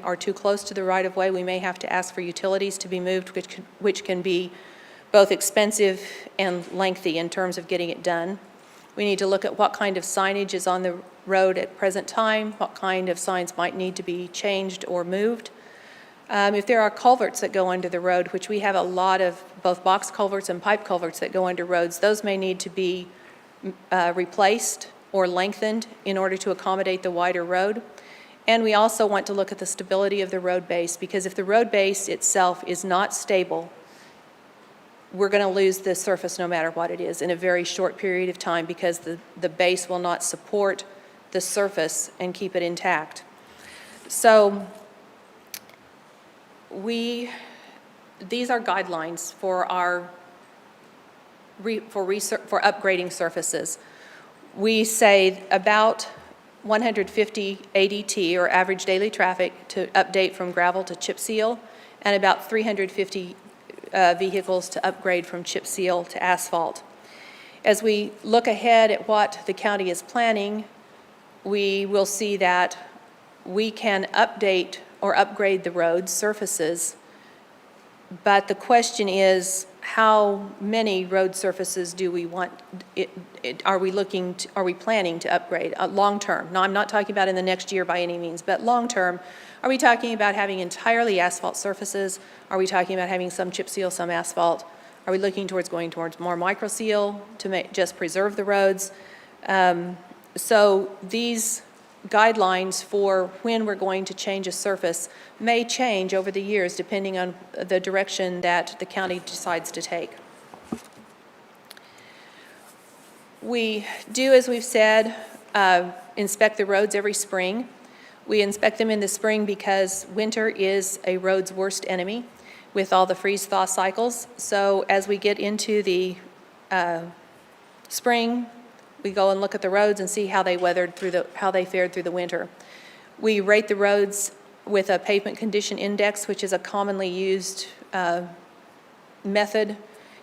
H: are too close to the right-of-way, we may have to ask for utilities to be moved, which can be both expensive and lengthy in terms of getting it done. We need to look at what kind of signage is on the road at present time, what kind of signs might need to be changed or moved. If there are culverts that go under the road, which we have a lot of both box culverts and pipe culverts that go under roads, those may need to be replaced or lengthened in order to accommodate the wider road. And we also want to look at the stability of the road base, because if the road base itself is not stable, we're going to lose the surface no matter what it is in a very short period of time, because the base will not support the surface and keep it intact. So these are guidelines for for upgrading surfaces. We say about 150 ADT, or average daily traffic, to update from gravel to chip seal, and about 350 vehicles to upgrade from chip seal to asphalt. As we look ahead at what the county is planning, we will see that we can update or upgrade the road surfaces, but the question is, how many road surfaces do we want? Are we planning to upgrade long term? Now, I'm not talking about in the next year by any means, but long term. Are we talking about having entirely asphalt surfaces? Are we talking about having some chip seal, some asphalt? Are we looking going towards more micro seal to just preserve the roads? So these guidelines for when we're going to change a surface may change over the years depending on the direction that the county decides to take. We do, as we've said, inspect the roads every spring. We inspect them in the spring because winter is a road's worst enemy with all the freeze-thaw cycles. So as we get into the spring, we go and look at the roads and see how they fared through the winter. We rate the roads with a pavement condition index, which is a commonly used method.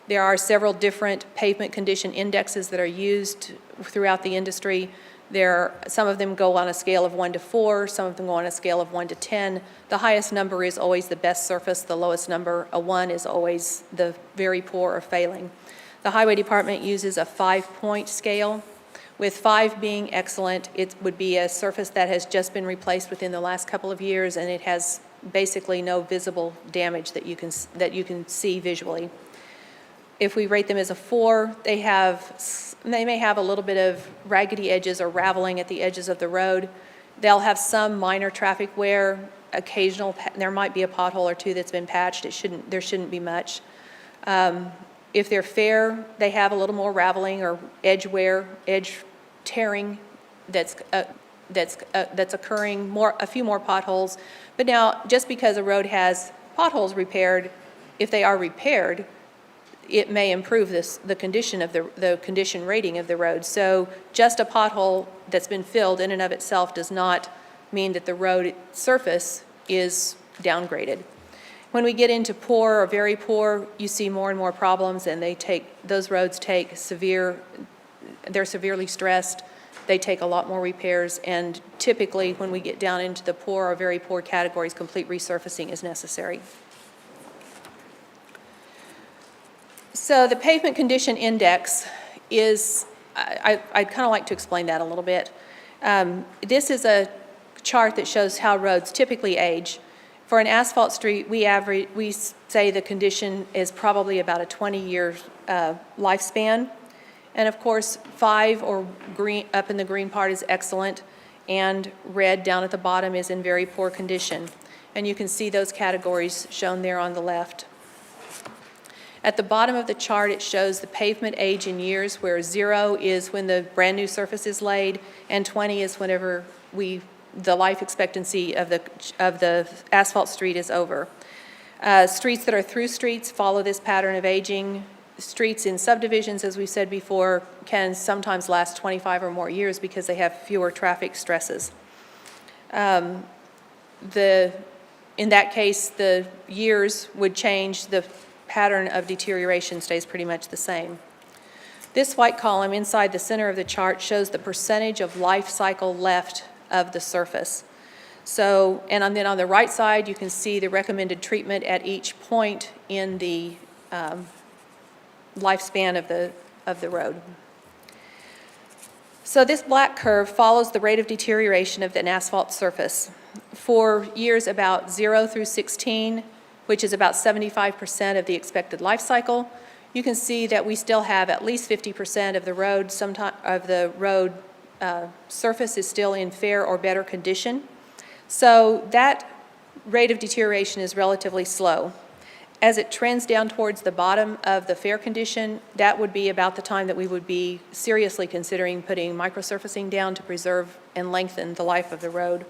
H: There are several different pavement condition indexes that are used throughout the industry. Some of them go on a scale of 1 to 4, some of them go on a scale of 1 to 10. The highest number is always the best surface, the lowest number, a 1, is always the very poor or failing. The Highway Department uses a 5-point scale, with 5 being excellent. It would be a surface that has just been replaced within the last couple of years, and it has basically no visible damage that you can see visually. If we rate them as a 4, they may have a little bit of raggedy edges or raveling at the edges of the road. They'll have some minor traffic wear, there might be a pothole or two that's been patched. There shouldn't be much. If they're fair, they have a little more raveling or edge wear, edge tearing that's occurring, a few more potholes. But now, just because a road has potholes repaired, if they are repaired, it may improve the condition of the condition rating of the road. So just a pothole that's been filled in and of itself does not mean that the road surface is downgraded. When we get into poor or very poor, you see more and more problems, and those roads they're severely stressed. They take a lot more repairs, and typically when we get down into the poor or very poor categories, complete resurfacing is necessary. So the pavement condition index is, I'd kind of like to explain that a little bit. This is a chart that shows how roads typically age. For an asphalt street, we say the condition is probably about a 20-year lifespan. And of course, 5 or green up in the green part is excellent, and red down at the bottom is in very poor condition. And you can see those categories shown there on the left. At the bottom of the chart, it shows the pavement age in years, where 0 is when the brand new surface is laid, and 20 is whenever the life expectancy of the asphalt street is over. Streets that are through streets follow this pattern of aging. Streets in subdivisions, as we said before, can sometimes last 25 or more years because they have fewer traffic stresses. In that case, the years would change, the pattern of deterioration stays pretty much the same. This white column inside the center of the chart shows the percentage of life cycle left of the surface. So, and then on the right side, you can see the recommended treatment at each point in the lifespan of the road. So this black curve follows the rate of deterioration of an asphalt surface. For years about 0 through 16, which is about 75% of the expected life cycle, you can see that we still have at least 50% of the road, surface is still in fair or better condition. So that rate of deterioration is relatively slow. As it trends down towards the bottom of the fair condition, that would be about the time that we would be seriously considering putting microsurfacing down to preserve and lengthen the life of the road.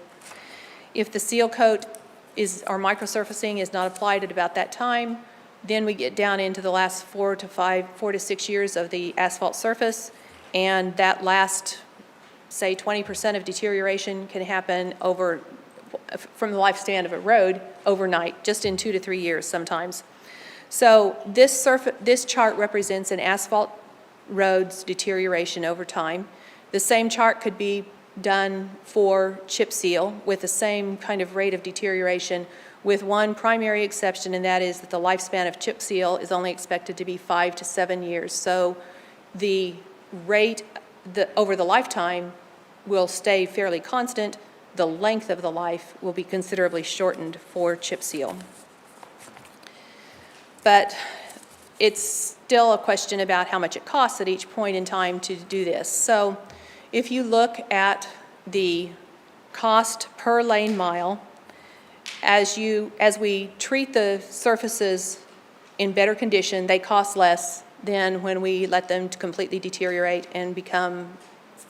H: If the seal coat or microsurfacing is not applied at about that time, then we get down into the last 4 to 6 years of the asphalt surface, and that last, say, 20% of deterioration can happen from the lifespan of a road overnight, just in 2 to 3 years sometimes. So this chart represents an asphalt road's deterioration over time. The same chart could be done for chip seal with the same kind of rate of deterioration, with one primary exception, and that is that the lifespan of chip seal is only expected to be 5 to 7 years. So the rate over the lifetime will stay fairly constant. The length of the life will be considerably shortened for chip seal. But it's still a question about how much it costs at each point in time to do this. So if you look at the cost per lane mile, as we treat the surfaces in better condition, they cost less than when we let them completely deteriorate and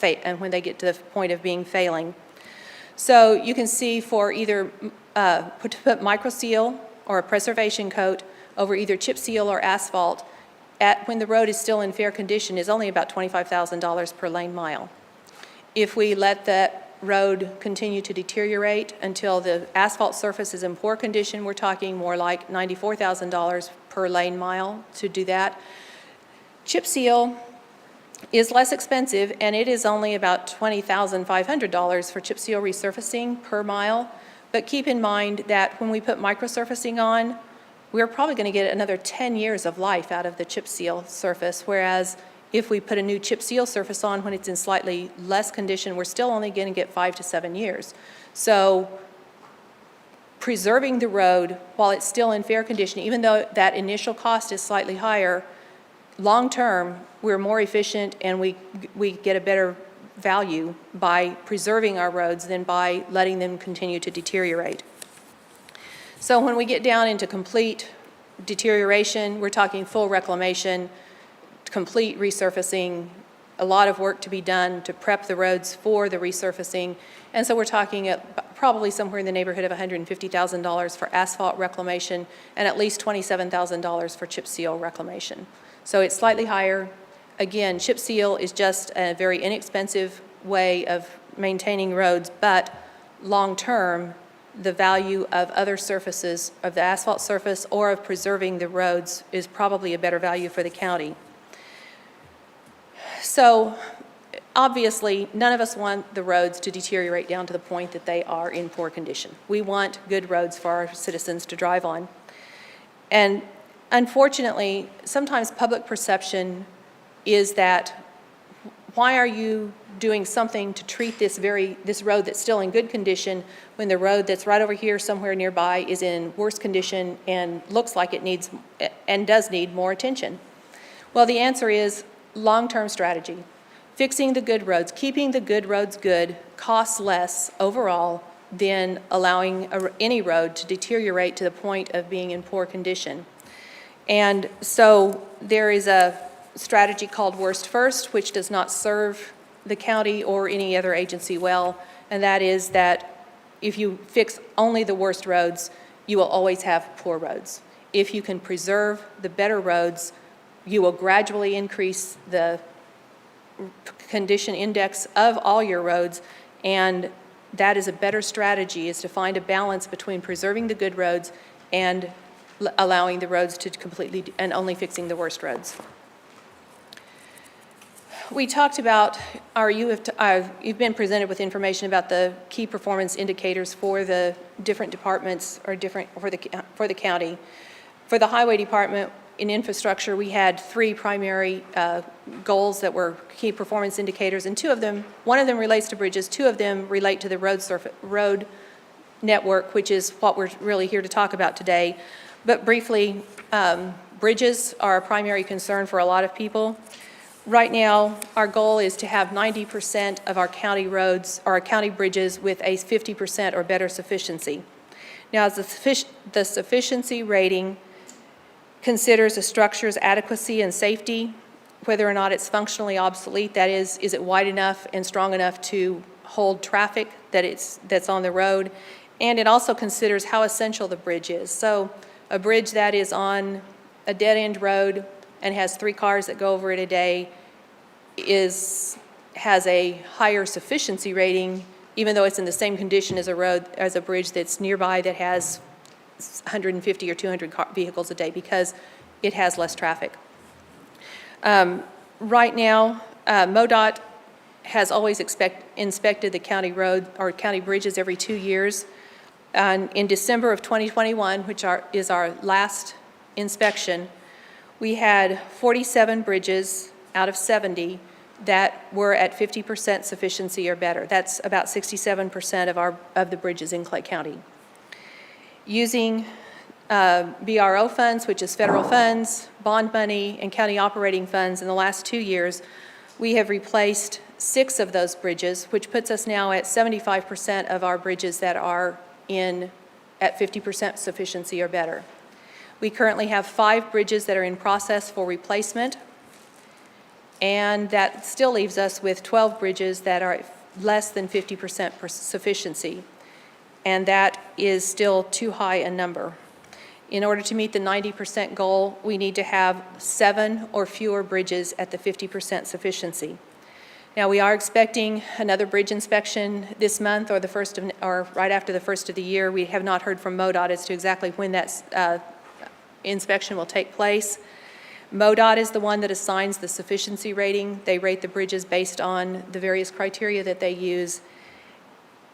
H: and when they get to the point of being failing. So you can see for either to put microseal or a preservation coat over either chip seal or asphalt, when the road is still in fair condition, is only about $25,000 per lane mile. If we let that road continue to deteriorate until the asphalt surface is in poor condition, we're talking more like $94,000 per lane mile to do that. Chip seal is less expensive, and it is only about $20,500 for chip seal resurfacing per mile. But keep in mind that when we put microsurfacing on, we're probably going to get another 10 years of life out of the chip seal surface, whereas if we put a new chip seal surface on when it's in slightly less condition, we're still only going to get 5 to 7 years. So preserving the road while it's still in fair condition, even though that initial cost is slightly higher, long-term, we're more efficient and we get a better value by preserving our roads than by letting them continue to deteriorate. So when we get down into complete deterioration, we're talking full reclamation, complete resurfacing, a lot of work to be done to prep the roads for the resurfacing. And so we're talking probably somewhere in the neighborhood of $150,000 for asphalt reclamation and at least $27,000 for chip seal reclamation. So it's slightly higher. Again, chip seal is just a very inexpensive way of maintaining roads, but long-term, the value of other surfaces, of the asphalt surface or of preserving the roads is probably a better value for the county. So obviously, none of us want the roads to deteriorate down to the point that they are in poor condition. We want good roads for our citizens to drive on. And unfortunately, sometimes public perception is that, why are you doing something to treat this road that's still in good condition when the road that's right over here somewhere nearby is in worse condition and looks like it needs and does need more attention? Well, the answer is long-term strategy. Fixing the good roads, keeping the good roads good costs less overall than allowing any road to deteriorate to the point of being in poor condition. And so there is a strategy called Worst First, which does not serve the county or any other agency well, and that is that if you fix only the worst roads, you will always have poor roads. If you can preserve the better roads, you will gradually increase the condition index of all your roads, and that is a better strategy, is to find a balance between preserving the good roads and allowing the roads to completely, and only fixing the worst roads. We talked about, you've been presented with information about the key performance indicators for the different departments or for the county. For the highway department, in infrastructure, we had 3 primary goals that were key performance indicators, and one of them relates to bridges, 2 of them relate to the road network, which is what we're really here to talk about today. But briefly, bridges are a primary concern for a lot of people. Right now, our goal is to have 90% of our county roads or our county bridges with a 50% or better sufficiency. Now, the sufficiency rating considers a structure's adequacy and safety, whether or not it's functionally obsolete, that is it wide enough and strong enough to hold traffic that's on the road, and it also considers how essential the bridge is. So a bridge that is on a dead-end road and has 3 cars that go over it a day has a higher sufficiency rating, even though it's in the same condition as a bridge that's nearby that has 150 or 200 vehicles a day, because it has less traffic. Right now, MoDOT has always inspected the county road or county bridges every 2 years. And in December of 2021, which is our last inspection, we had 47 bridges out of 70 that were at 50% sufficiency or better. That's about 67% of the bridges in Clay County. Using BRO funds, which is federal funds, bond money, and county operating funds in the last 2 years, we have replaced 6 of those bridges, which puts us now at 75% of our bridges that are at 50% sufficiency or better. We currently have 5 bridges that are in process for replacement, and that still leaves us with 12 bridges that are less than 50% sufficiency, and that is still too high a number. In order to meet the 90% goal, we need to have 7 or fewer bridges at the 50% sufficiency. Now, we are expecting another bridge inspection this month or right after the first of the year. We have not heard from MoDOT as to exactly when that inspection will take place. MoDOT is the one that assigns the sufficiency rating. They rate the bridges based on the various criteria that they use.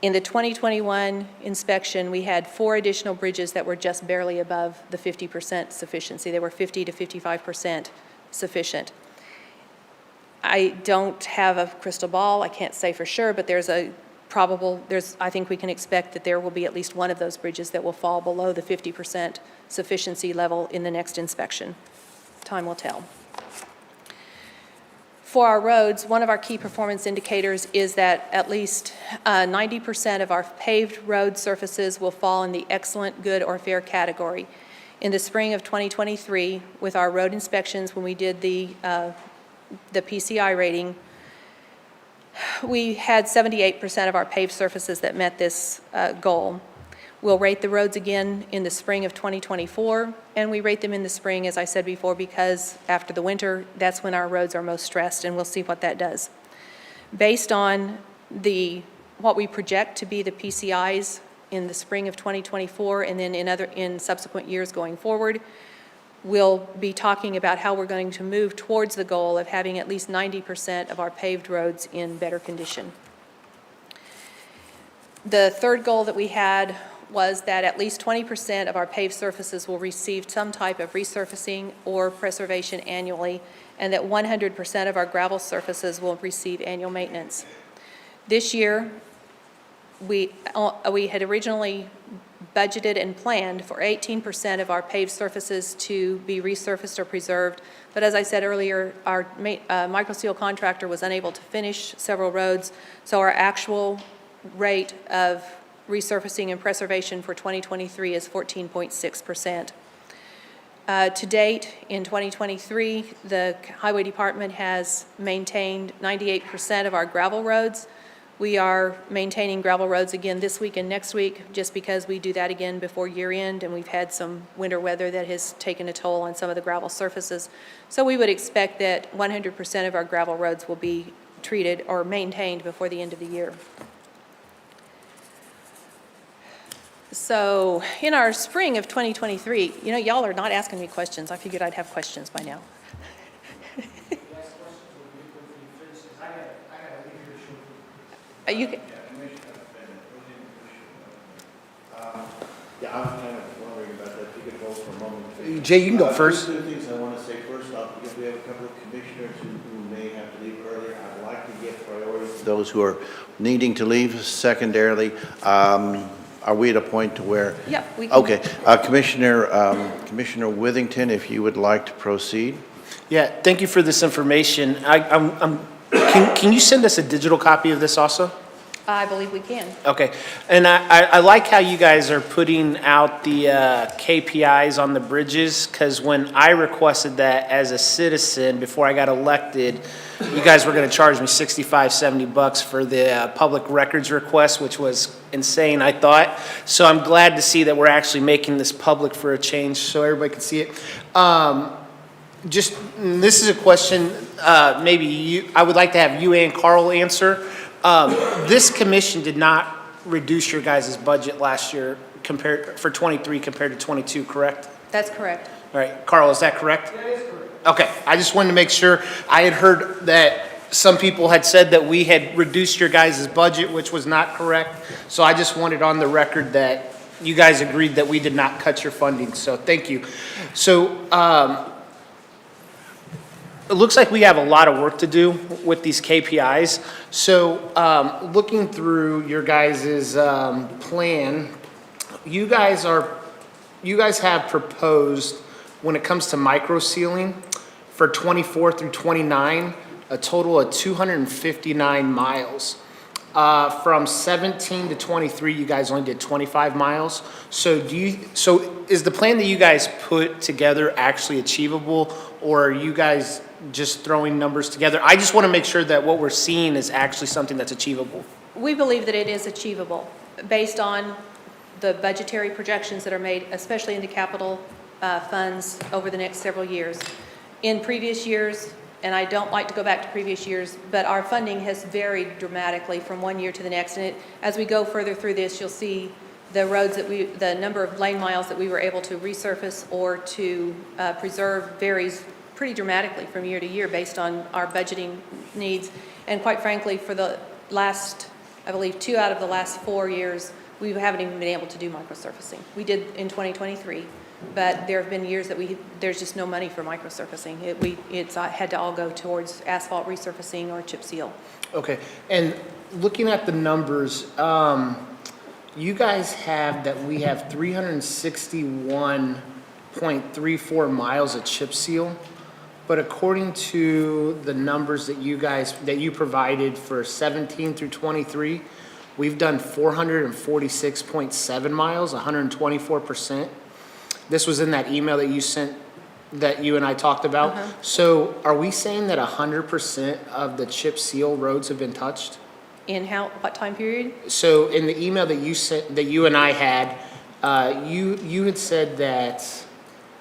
H: In the 2021 inspection, we had 4 additional bridges that were just barely above the 50% sufficiency. They were 50 to 55% sufficient. I don't have a crystal ball, I can't say for sure, but I think we can expect that there will be at least one of those bridges that will fall below the 50% sufficiency level in the next inspection. Time will tell. For our roads, one of our key performance indicators is that at least 90% of our paved road surfaces will fall in the excellent, good, or fair category. In the spring of 2023, with our road inspections, when we did the PCI rating, we had 78% of our paved surfaces that met this goal. We'll rate the roads again in the spring of 2024, and we rate them in the spring, as I said before, because after the winter, that's when our roads are most stressed, and we'll see what that does. Based on what we project to be the PCIs in the spring of 2024, and then in subsequent years going forward, we'll be talking about how we're going to move towards the goal of having at least 90% of our paved roads in better condition. The third goal that we had was that at least 20% of our paved surfaces will receive some type of resurfacing or preservation annually, and that 100% of our gravel surfaces will receive annual maintenance. This year, we had originally budgeted and planned for 18% of our paved surfaces to be resurfaced or preserved, but as I said earlier, our microseal contractor was unable to finish several roads, so our actual rate of resurfacing and preservation for 2023 is 14.6%. To date, in 2023, the Highway Department has maintained 98% of our gravel roads. We are maintaining gravel roads again this week and next week, just because we do that again before year end, and we've had some winter weather that has taken a toll on some of the gravel surfaces. So we would expect that 100% of our gravel roads will be treated or maintained before the end of the year. So in our spring of 2023, y'all are not asking me questions. I figured I'd have questions by now. You can,
A: Yeah, I was kind of wondering about that, if you could hold for a moment.
C: Jay, you can go first.
A: Two things I want to say. First off, because we have a couple of commissioners who may have to leave earlier, I'd like to give priority to those who are needing to leave. Secondarily, are we at a point to where?
H: Yep, we can.
A: Okay, Commissioner Withington, if you would like to proceed.
C: Yeah, thank you for this information. Can you send us a digital copy of this also?
H: I believe we can.
C: Okay, and I like how you guys are putting out the KPIs on the bridges, because when I requested that as a citizen before I got elected, you guys were gonna charge me $65, $70 for the public records request, which was insane, I thought. So I'm glad to see that we're actually making this public for a change, so everybody can see it. This is a question, I would like to have you and Carl answer. This commission did not reduce your guys' budget last year for 23 compared to 22, correct?
H: That's correct.
C: All right, Carl, is that correct? That is correct. Okay, I just wanted to make sure. I had heard that some people had said that we had reduced your guys' budget, which was not correct. So I just wanted on the record that you guys agreed that we did not cut your funding, so thank you. So, it looks like we have a lot of work to do with these KPIs. So looking through your guys' plan, you guys have proposed, when it comes to micro sealing, for 24 through 29, a total of 259 miles. From 17 to 23, you guys only did 25 miles. So is the plan that you guys put together actually achievable, or are you guys just throwing numbers together? I just want to make sure that what we're seeing is actually something that's achievable.
H: We believe that it is achievable based on the budgetary projections that are made, especially in the capital funds over the next several years. In previous years, and I don't like to go back to previous years, but our funding has varied dramatically from one year to the next. And as we go further through this, you'll see the roads the number of lane miles that we were able to resurface or to preserve varies pretty dramatically from year to year based on our budgeting needs. And quite frankly, for the last, I believe, 2 out of the last 4 years, we haven't even been able to do microsurfacing. We did in 2023, but there have been years that there's just no money for microsurfacing. It's had to all go towards asphalt resurfacing or chip seal.
C: Okay, and looking at the numbers, you guys have that we have 361.34 miles of chip seal, but according to the numbers that you provided for 17 through 23, we've done 446.7 miles, 124%. This was in that email that you sent, that you and I talked about. So are we saying that 100% of the chip seal roads have been touched?
H: In what time period?
C: So in the email that you sent, that you and I had, you had said that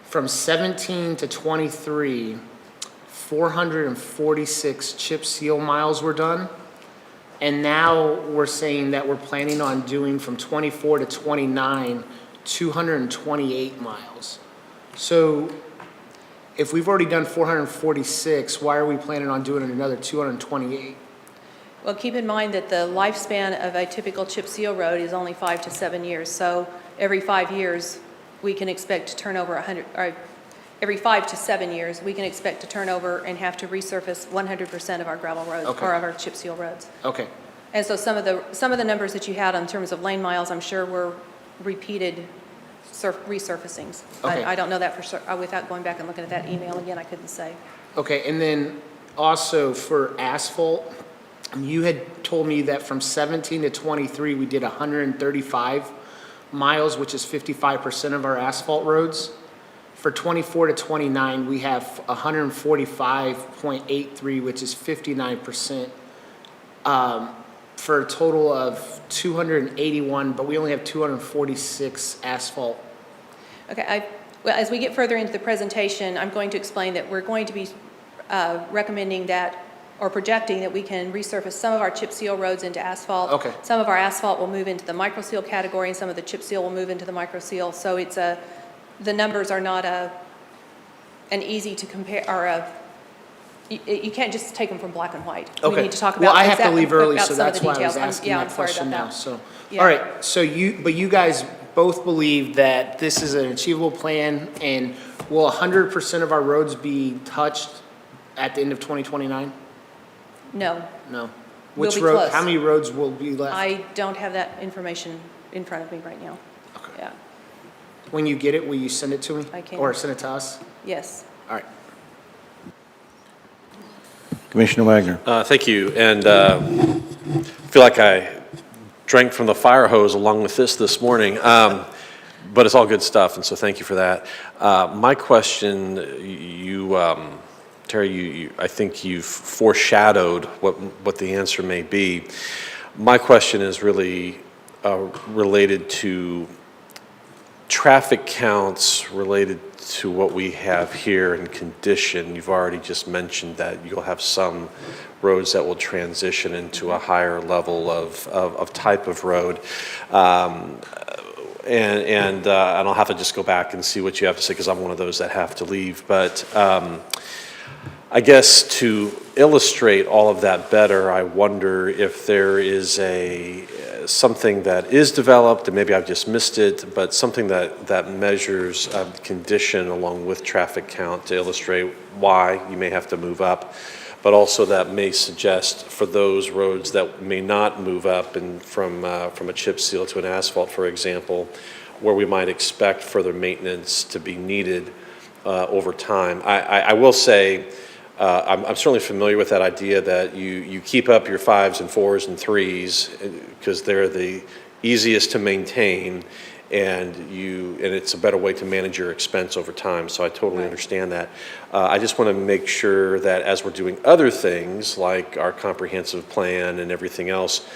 C: from 17 to 23, 446 chip seal miles were done. And now we're saying that we're planning on doing from 24 to 29, 228 miles. So if we've already done 446, why are we planning on doing another 228?
H: Well, keep in mind that the lifespan of a typical chip seal road is only 5 to 7 years. So every 5 years, we can expect to turn over 100, or every 5 to 7 years, we can expect to turn over and have to resurface 100% of our gravel roads,
C: Okay.
H: or of our chip seal roads.
C: Okay,
H: And so some of the numbers that you had in terms of lane miles, I'm sure were repeated resurfacings.
C: Okay.
H: I don't know that for sure. Without going back and looking at that email again, I couldn't say.
C: okay, and then also for asphalt, you had told me that from 17 to 23, we did 135 miles, which is 55% of our asphalt roads. For 24 to 29, we have 145.83, which is 59%, for a total of 281, but we only have 246 asphalt.
H: Okay, well, as we get further into the presentation, I'm going to explain that we're going to be recommending that, or projecting that we can resurface some of our chip seal roads into asphalt.
C: Okay.
H: Some of our asphalt will move into the micro seal category, and some of the chip seal will move into the micro seal. So the numbers are not an easy to compare, or you can't just take them from black and white.
C: Okay.
H: We need to talk about
C: Well, I have to
H: exactly
C: leave early,
H: about
C: so
H: some of
C: that's
H: the
C: why I was
H: details.
C: asking
H: Yeah,
C: that
H: I'm sorry
C: question
H: about
C: now,
H: that.
C: so.
H: Yeah.
C: All right, so you guys both believe that this is an achievable plan, and will 100% of our roads be touched at the end of 2029?
H: No,
C: No.
H: We'll
C: Which
H: be
C: road,
H: close.
C: how many roads will be left?
H: I don't have that information in front of me right now.
C: Okay.
H: Yeah,
C: When you get it, will you send it to me?
H: I can.
C: Or send it to us?
H: yes.
C: All right.
A: Commissioner Wagner.
E: Thank you, and I feel like I drank from the fire hose along with this morning, but it's all good stuff, and so thank you for that. My question, Terry, I think you've foreshadowed what the answer may be. My question is really related to traffic counts related to what we have here in condition. You've already just mentioned that you'll have some roads that will transition into a higher level of type of road. And I'll have to just go back and see what you have to say, because I'm one of those that have to leave. But I guess to illustrate all of that better, I wonder if there is something that is developed, and maybe I've just missed it, but something that measures condition along with traffic count to illustrate why you may have to move up, but also that may suggest for those roads that may not move up and from a chip seal to an asphalt, for example, where we might expect further maintenance to be needed over time. I will say, I'm certainly familiar with that idea that you keep up your 5s and 4s and 3s because they're the easiest to maintain, and it's a better way to manage your expense over time. So I totally understand that. I just want to make sure that as we're doing other things like our comprehensive plan and everything else,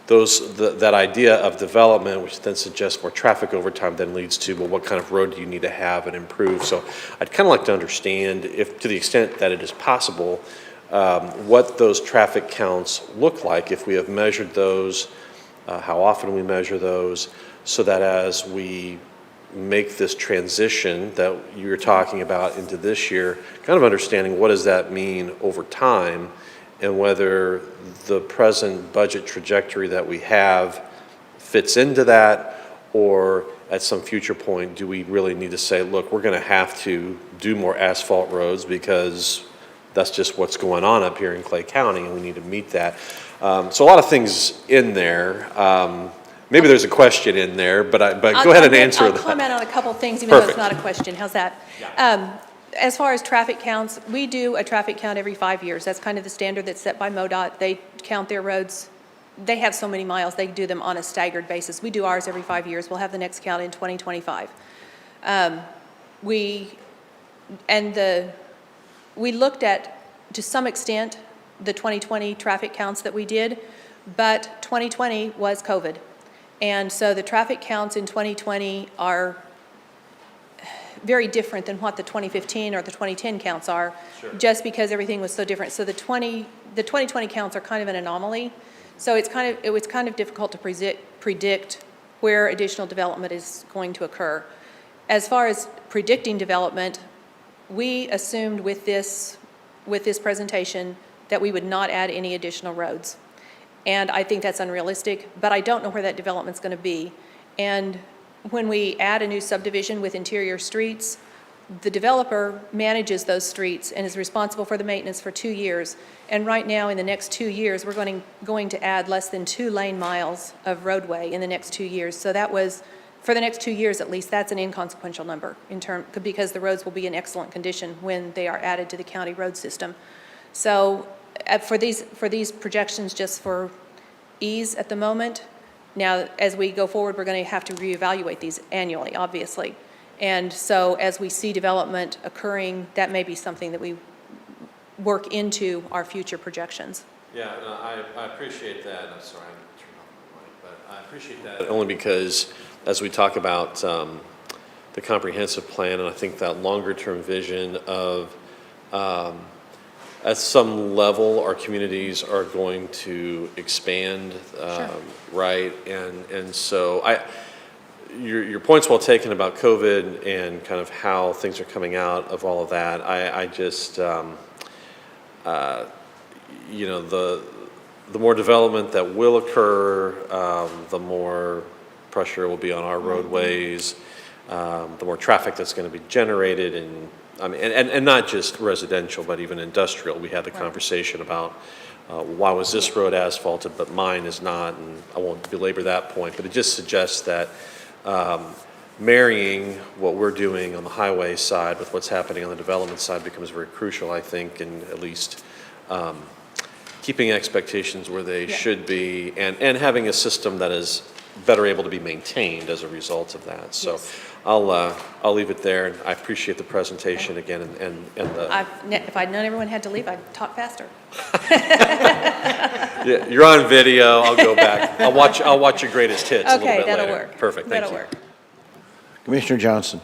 E: that idea of development, which then suggests more traffic over time, then leads to, well, what kind of road do you need to have and improve? So I'd kind of like to understand, if to the extent that it is possible, what those traffic counts look like, if we have measured those, how often we measure those, so that as we make this transition that you're talking about into this year, kind of understanding what does that mean over time, and whether the present budget trajectory that we have fits into that, or at some future point, do we really need to say, look, we're going to have to do more asphalt roads because that's just what's going on up here in Clay County, and we need to meet that. So a lot of things in there. Maybe there's a question in there, but go ahead and answer
H: I'll
E: that.
H: comment on a couple things, even though it's
E: Perfect.
H: not a question. How's that? As far as traffic counts, we do a traffic count every 5 years. That's kind of the standard that's set by MoDOT. They count their roads. They have so many miles, they do them on a staggered basis. We do ours every 5 years. We'll have the next count in 2025. We looked at, to some extent, the 2020 traffic counts that we did, but 2020 was COVID. And so the traffic counts in 2020 are very different than what the 2015 or the 2010 counts are, just because everything was so different. So the 2020 counts are kind of an anomaly. So it was kind of difficult to predict where additional development is going to occur. As far as predicting development, we assumed with this presentation that we would not add any additional roads. And I think that's unrealistic, but I don't know where that development's going to be. And when we add a new subdivision with interior streets, the developer manages those streets and is responsible for the maintenance for 2 years. And right now, in the next 2 years, we're going to add less than 2 lane miles of roadway in the next 2 years. So that was, for the next 2 years at least, that's an inconsequential number because the roads will be in excellent condition when they are added to the county road system. So for these projections, just for ease at the moment, now as we go forward, we're going to have to reevaluate these annually, obviously. And so as we see development occurring, that may be something that we work into our future projections.
E: Yeah, no, I appreciate that. I'm sorry, I turned off my mic, but I appreciate that only because as we talk about the comprehensive plan, and I think that longer-term vision of at some level, our communities are going to expand, right? And so your point's well taken about COVID and kind of how things are coming out of all of that. I just, you know, the more development that will occur, the more pressure will be on our roadways, the more traffic that's going to be generated, and I mean, and not just residential, but even industrial. We had the conversation about why was this road asphalted, but mine is not, and I won't belabor that point, but it just suggests that marrying what we're doing on the highway side with what's happening on the development side becomes very crucial, I think, in at least keeping expectations where they should be, and having a system that is better able to be maintained as a result of that. So I'll leave it there. I appreciate the presentation again, and the.
H: If I'd known everyone had to leave, I'd talk faster.
E: Yeah, you're on video. I'll go back. I'll watch your greatest hits a little
H: Okay,
E: bit
H: that'll
E: later.
H: work.
E: Perfect. Thank
H: That'll
E: you.
H: work.
A: Commissioner Johnson.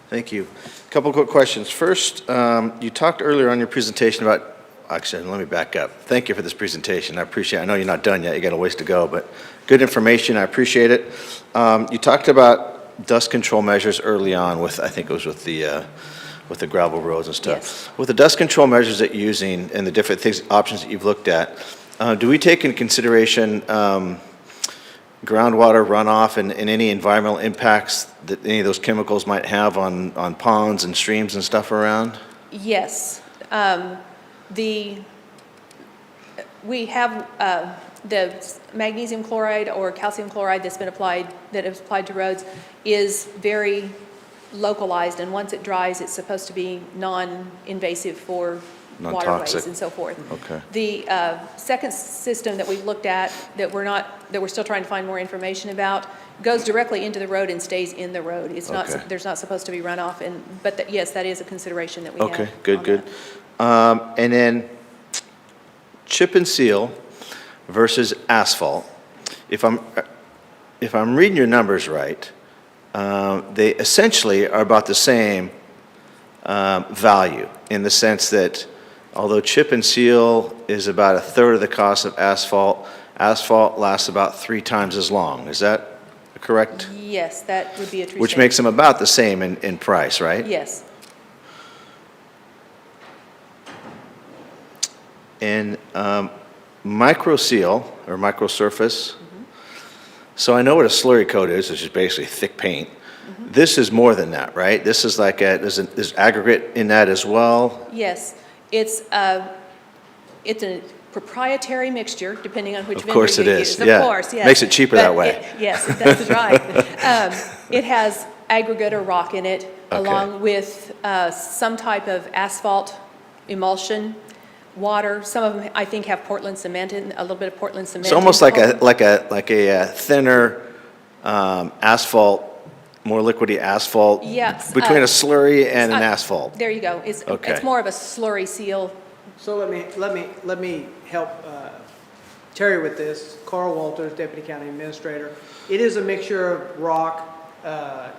B: Thank you. A couple quick questions. First, you talked earlier on your presentation about, actually, let me back up. Thank you for this presentation. I appreciate it. I know you're not done yet. You got a ways to go, but good information. I appreciate it. You talked about dust control measures early on with, I think it was with the gravel roads and stuff.
H: Yes.
B: With the dust control measures that you're using and the different things, options that you've looked at, do we take into consideration groundwater runoff and any environmental impacts that any of those chemicals might have on ponds and streams and stuff around?
H: Yes. We have the magnesium chloride or calcium chloride that is applied to roads is very localized, and once it dries, it's supposed to be non-invasive for waterways
B: Non-toxic.
H: and so forth.
B: Okay.
H: The second system that we've looked at that we're still trying to find more information about goes directly into the road and stays in the road. It's not,
B: Okay.
H: there's not supposed to be runoff, but yes, that is a consideration that we have.
B: Okay, good,
H: on
B: good.
H: that.
B: And then chip and seal versus asphalt. If I'm reading your numbers right, they essentially are about the same value in the sense that although chip and seal is about 1/3 of the cost of asphalt, asphalt lasts about 3 times as long. Is that correct?
H: Yes, that would be a true
B: Which
H: statement.
B: makes them about the same in price, right?
H: Yes.
B: And micro seal or micro surface. So I know what a slurry coat is, which is basically thick paint. This is more than that, right? This is like there's aggregate in that as well.
H: Yes, it's a proprietary mixture, depending on which
B: Of
H: vendor
B: course
H: you
B: it
H: use.
B: is, yeah.
H: Of course, yes.
B: Makes it cheaper that
H: But
B: way.
H: yes, that's right. It has aggregate or rock in it, along with some type of asphalt emulsion, water. Some of them, I think, have Portland cement a little bit of Portland cement.
B: It's almost
H: in
B: like
H: them.
B: a thinner asphalt, more liquidy asphalt.
H: Yes,
B: Between a slurry and an
H: uh,
B: asphalt.
H: There you go. It's
B: Okay.
H: more of a slurry seal.
C: So let me help Terry with this. Carl Walters, Deputy County Administrator. It is a mixture of rock,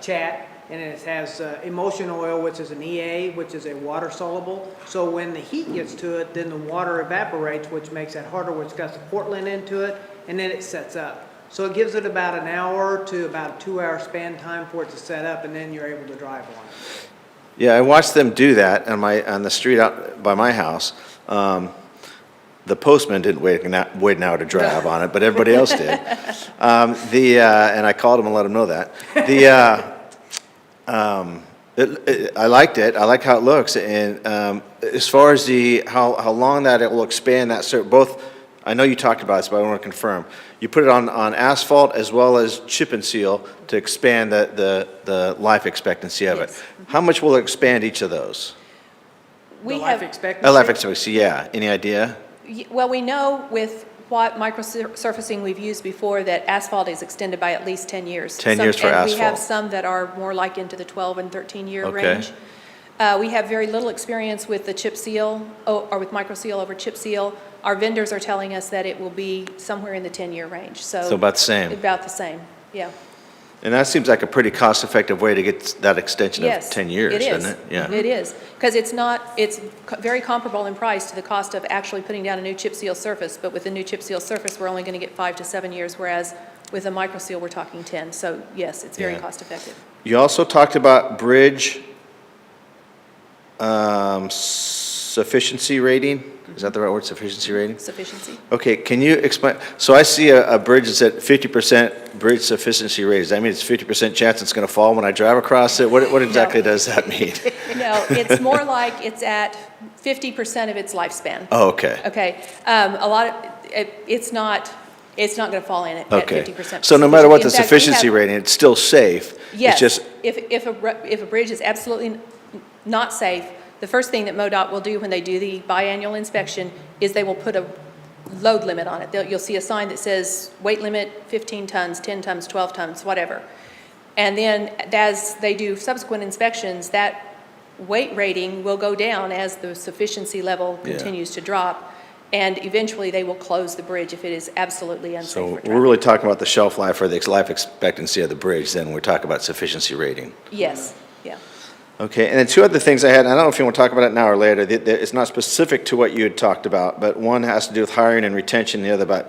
C: chat, and it has emulsion oil, which is an EA, which is a water soluble. So when the heat gets to it, then the water evaporates, which makes it harder, which got the Portland into it, and then it sets up. So it gives it about an hour to about a 2-hour span time for it to set up, and then you're able to drive on it.
B: Yeah, I watched them do that on the street out by my house. The postman didn't wait an hour to drive on it, but everybody else did. And I called him and let him know that. I liked it. I like how it looks. And as far as how long that it will expand that, both, I know you talked about this, but I want to confirm. You put it on asphalt as well as chip and seal to expand the life expectancy of it.
H: Yes.
B: How much will it expand each of those?
H: We
C: The life
H: have,
C: expectancy?
B: Life expectancy, yeah. Any idea?
H: well, we know with what microsurfacing we've used before that asphalt is extended by at least 10 years.
B: 10 years for
H: And we have
B: asphalt.
H: some that are more like into the 12 and 13-year
B: Okay.
H: range. We have very little experience with the chip seal, or with micro seal over chip seal. Our vendors are telling us that it will be somewhere in the 10-year range, so.
B: So about the same.
H: About the same, yeah.
B: And that seems like a pretty cost-effective way to get that extension of
H: Yes.
B: 10 years,
H: it is.
B: doesn't it? Yeah.
H: It is, because it's very comparable in price to the cost of actually putting down a new chip seal surface, but with a new chip seal surface, we're only going to get 5 to 7 years, whereas with a micro seal, we're talking 10. So yes, it's very
B: Yeah.
H: cost effective.
B: You also talked about bridge sufficiency rating. Is that the right word, sufficiency rating?
H: Sufficiency?
B: Okay, can you explain? So I see a bridge that's at 50% bridge sufficiency rate. Does that mean it's 50% chance it's going to fall when I drive across it? What exactly does that mean?
H: No, it's more like it's at 50% of its lifespan.
B: Oh, okay.
H: Okay, it's not going to fall in at
B: Okay.
H: 50%.
B: So no matter what the
H: In fact, we
B: sufficiency
H: have-
B: rating, it's still safe?
H: Yes,
B: It's just,
H: if a bridge is absolutely not safe, the first thing that MoDOT will do when they do the biannual inspection is they will put a load limit on it. You'll see a sign that says weight limit 15 tons, 10 tons, 12 tons, whatever. And then as they do subsequent inspections, that weight rating will go down as the sufficiency level
B: Yeah.
H: continues to drop. And eventually they will close the bridge if it is absolutely unsafe
B: so
H: for
B: we're
H: traffic.
B: really talking about the shelf life or the life expectancy of the bridge, then we're talking about sufficiency rating.
H: Yes, yeah.
B: Okay, and then two other things I had, and I don't know if you want to talk about it now or later. It's not specific to what you had talked about, but one has to do with hiring and retention, the other about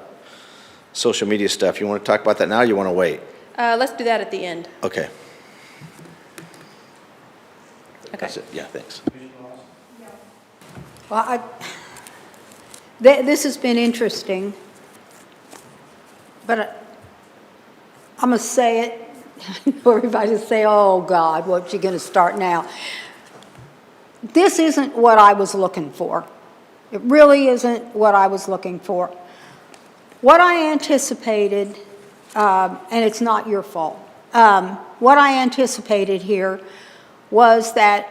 B: social media stuff. You want to talk about that now, or you want to wait?
H: Let's do that at the end.
B: Okay,
H: Okay.
B: that's it. Yeah, thanks.
F: Well, this has been interesting, but I'm going to say it. Everybody will say, oh, God, what you going to start now? This isn't what I was looking for. It really isn't what I was looking for. What I anticipated, and it's not your fault, what I anticipated here was that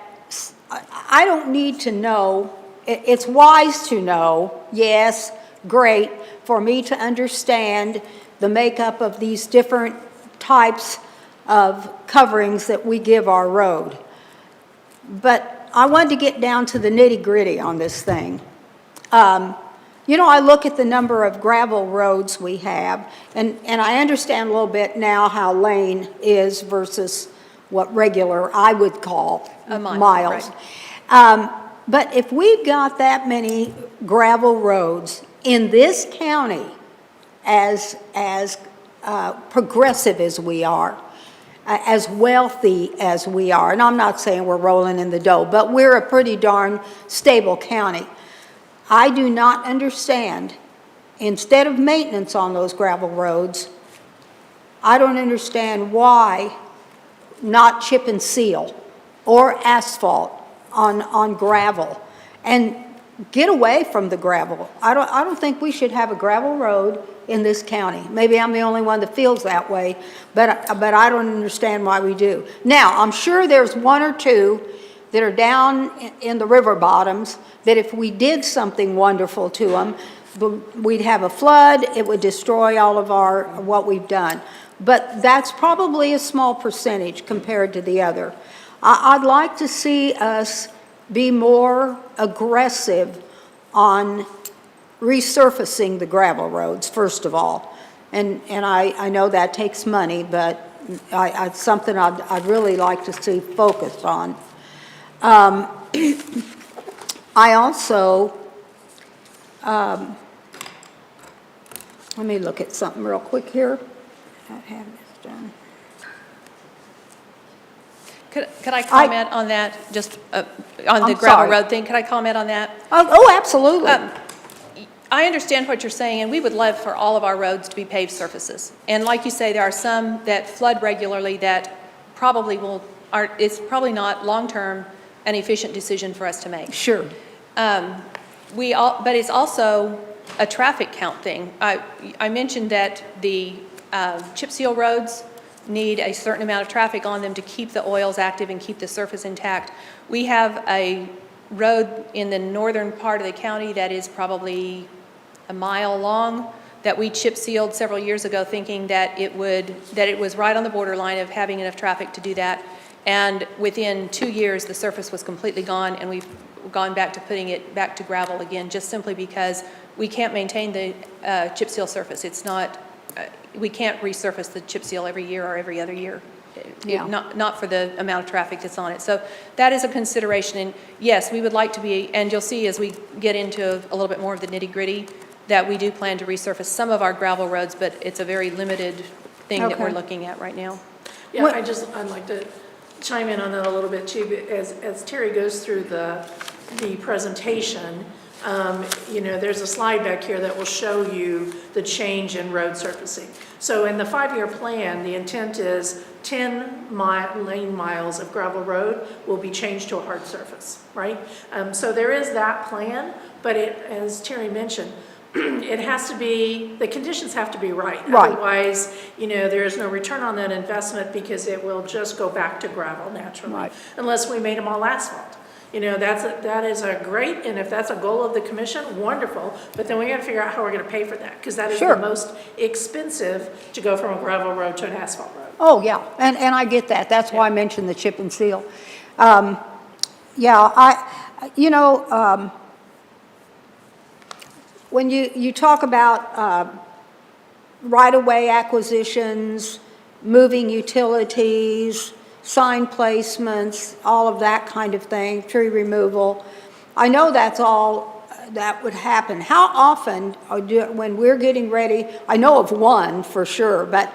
F: I don't need to know. It's wise to know, yes, great, for me to understand the makeup of these different types of coverings that we give our road. But I wanted to get down to the nitty-gritty on this thing. You know, I look at the number of gravel roads we have, and I understand a little bit now how lane is versus what regular I would call
H: A mile,
F: miles.
H: right.
F: But if we've got that many gravel roads in this county as progressive as we are, as wealthy as we are, and I'm not saying we're rolling in the dough, but we're a pretty darn stable county. I do not understand, instead of maintenance on those gravel roads, I don't understand why not chip and seal or asphalt on gravel, and get away from the gravel. I don't think we should have a gravel road in this county. Maybe I'm the only one that feels that way, but I don't understand why we do. Now, I'm sure there's one or two that are down in the river bottoms that if we did something wonderful to them, we'd have a flood, it would destroy all of what we've done. But that's probably a small percentage compared to the other. I'd like to see us be more aggressive on resurfacing the gravel roads, first of all. And I know that takes money, but it's something I'd really like to see focused on. I also, let me look at something real quick here. I have this done.
H: Could I comment on that, just on the
F: I'm
H: gravel
F: sorry.
H: road thing? Could I comment on that?
F: Oh, absolutely.
H: I understand what you're saying, and we would love for all of our roads to be paved surfaces. And like you say, there are some that flood regularly that probably it's probably not long-term an efficient decision for us to make.
F: Sure.
H: But it's also a traffic count thing. I mentioned that the chip seal roads need a certain amount of traffic on them to keep the oils active and keep the surface intact. We have a road in the northern part of the county that is probably a mile long that we chip sealed several years ago, thinking that it was right on the borderline of having enough traffic to do that. And within 2 years, the surface was completely gone, and we've gone back to putting it back to gravel again, just simply because we can't maintain the chip seal surface. It's not, we can't resurface the chip seal every year or every other year.
F: Yeah.
H: Not for the amount of traffic that's on it. So that is a consideration. And yes, we would like to be, and you'll see as we get into a little bit more of the nitty-gritty, that we do plan to resurface some of our gravel roads, but it's a very limited thing that we're
F: Okay.
H: looking at right now.
D: Yeah,
F: What-
D: I'd like to chime in on that a little bit too, but as Terry goes through the presentation, you know, there's a slide back here that will show you the change in road surfacing. So in the 5-year plan, the intent is 10 lane miles of gravel road will be changed to a hard surface, right? So there is that plan, but as Terry mentioned, it has to be, the conditions have to be right.
F: Right.
D: Otherwise, you know, there is no return on that investment because it will just go back to gravel naturally.
F: Right.
D: Unless we made them all asphalt. You know, that is a great, and if that's a goal of the commission, wonderful. But then we gotta figure out how we're gonna pay for that, because that is
F: Sure.
D: the most expensive to go from a gravel road to an asphalt road.
F: Oh, yeah, and I get that. That's why I mentioned the chip and seal. When you talk about right-of-way acquisitions, moving utilities, sign placements, all of that kind of thing, tree removal, I know that's all that would happen. How often, when we're getting ready, I know of one for sure, but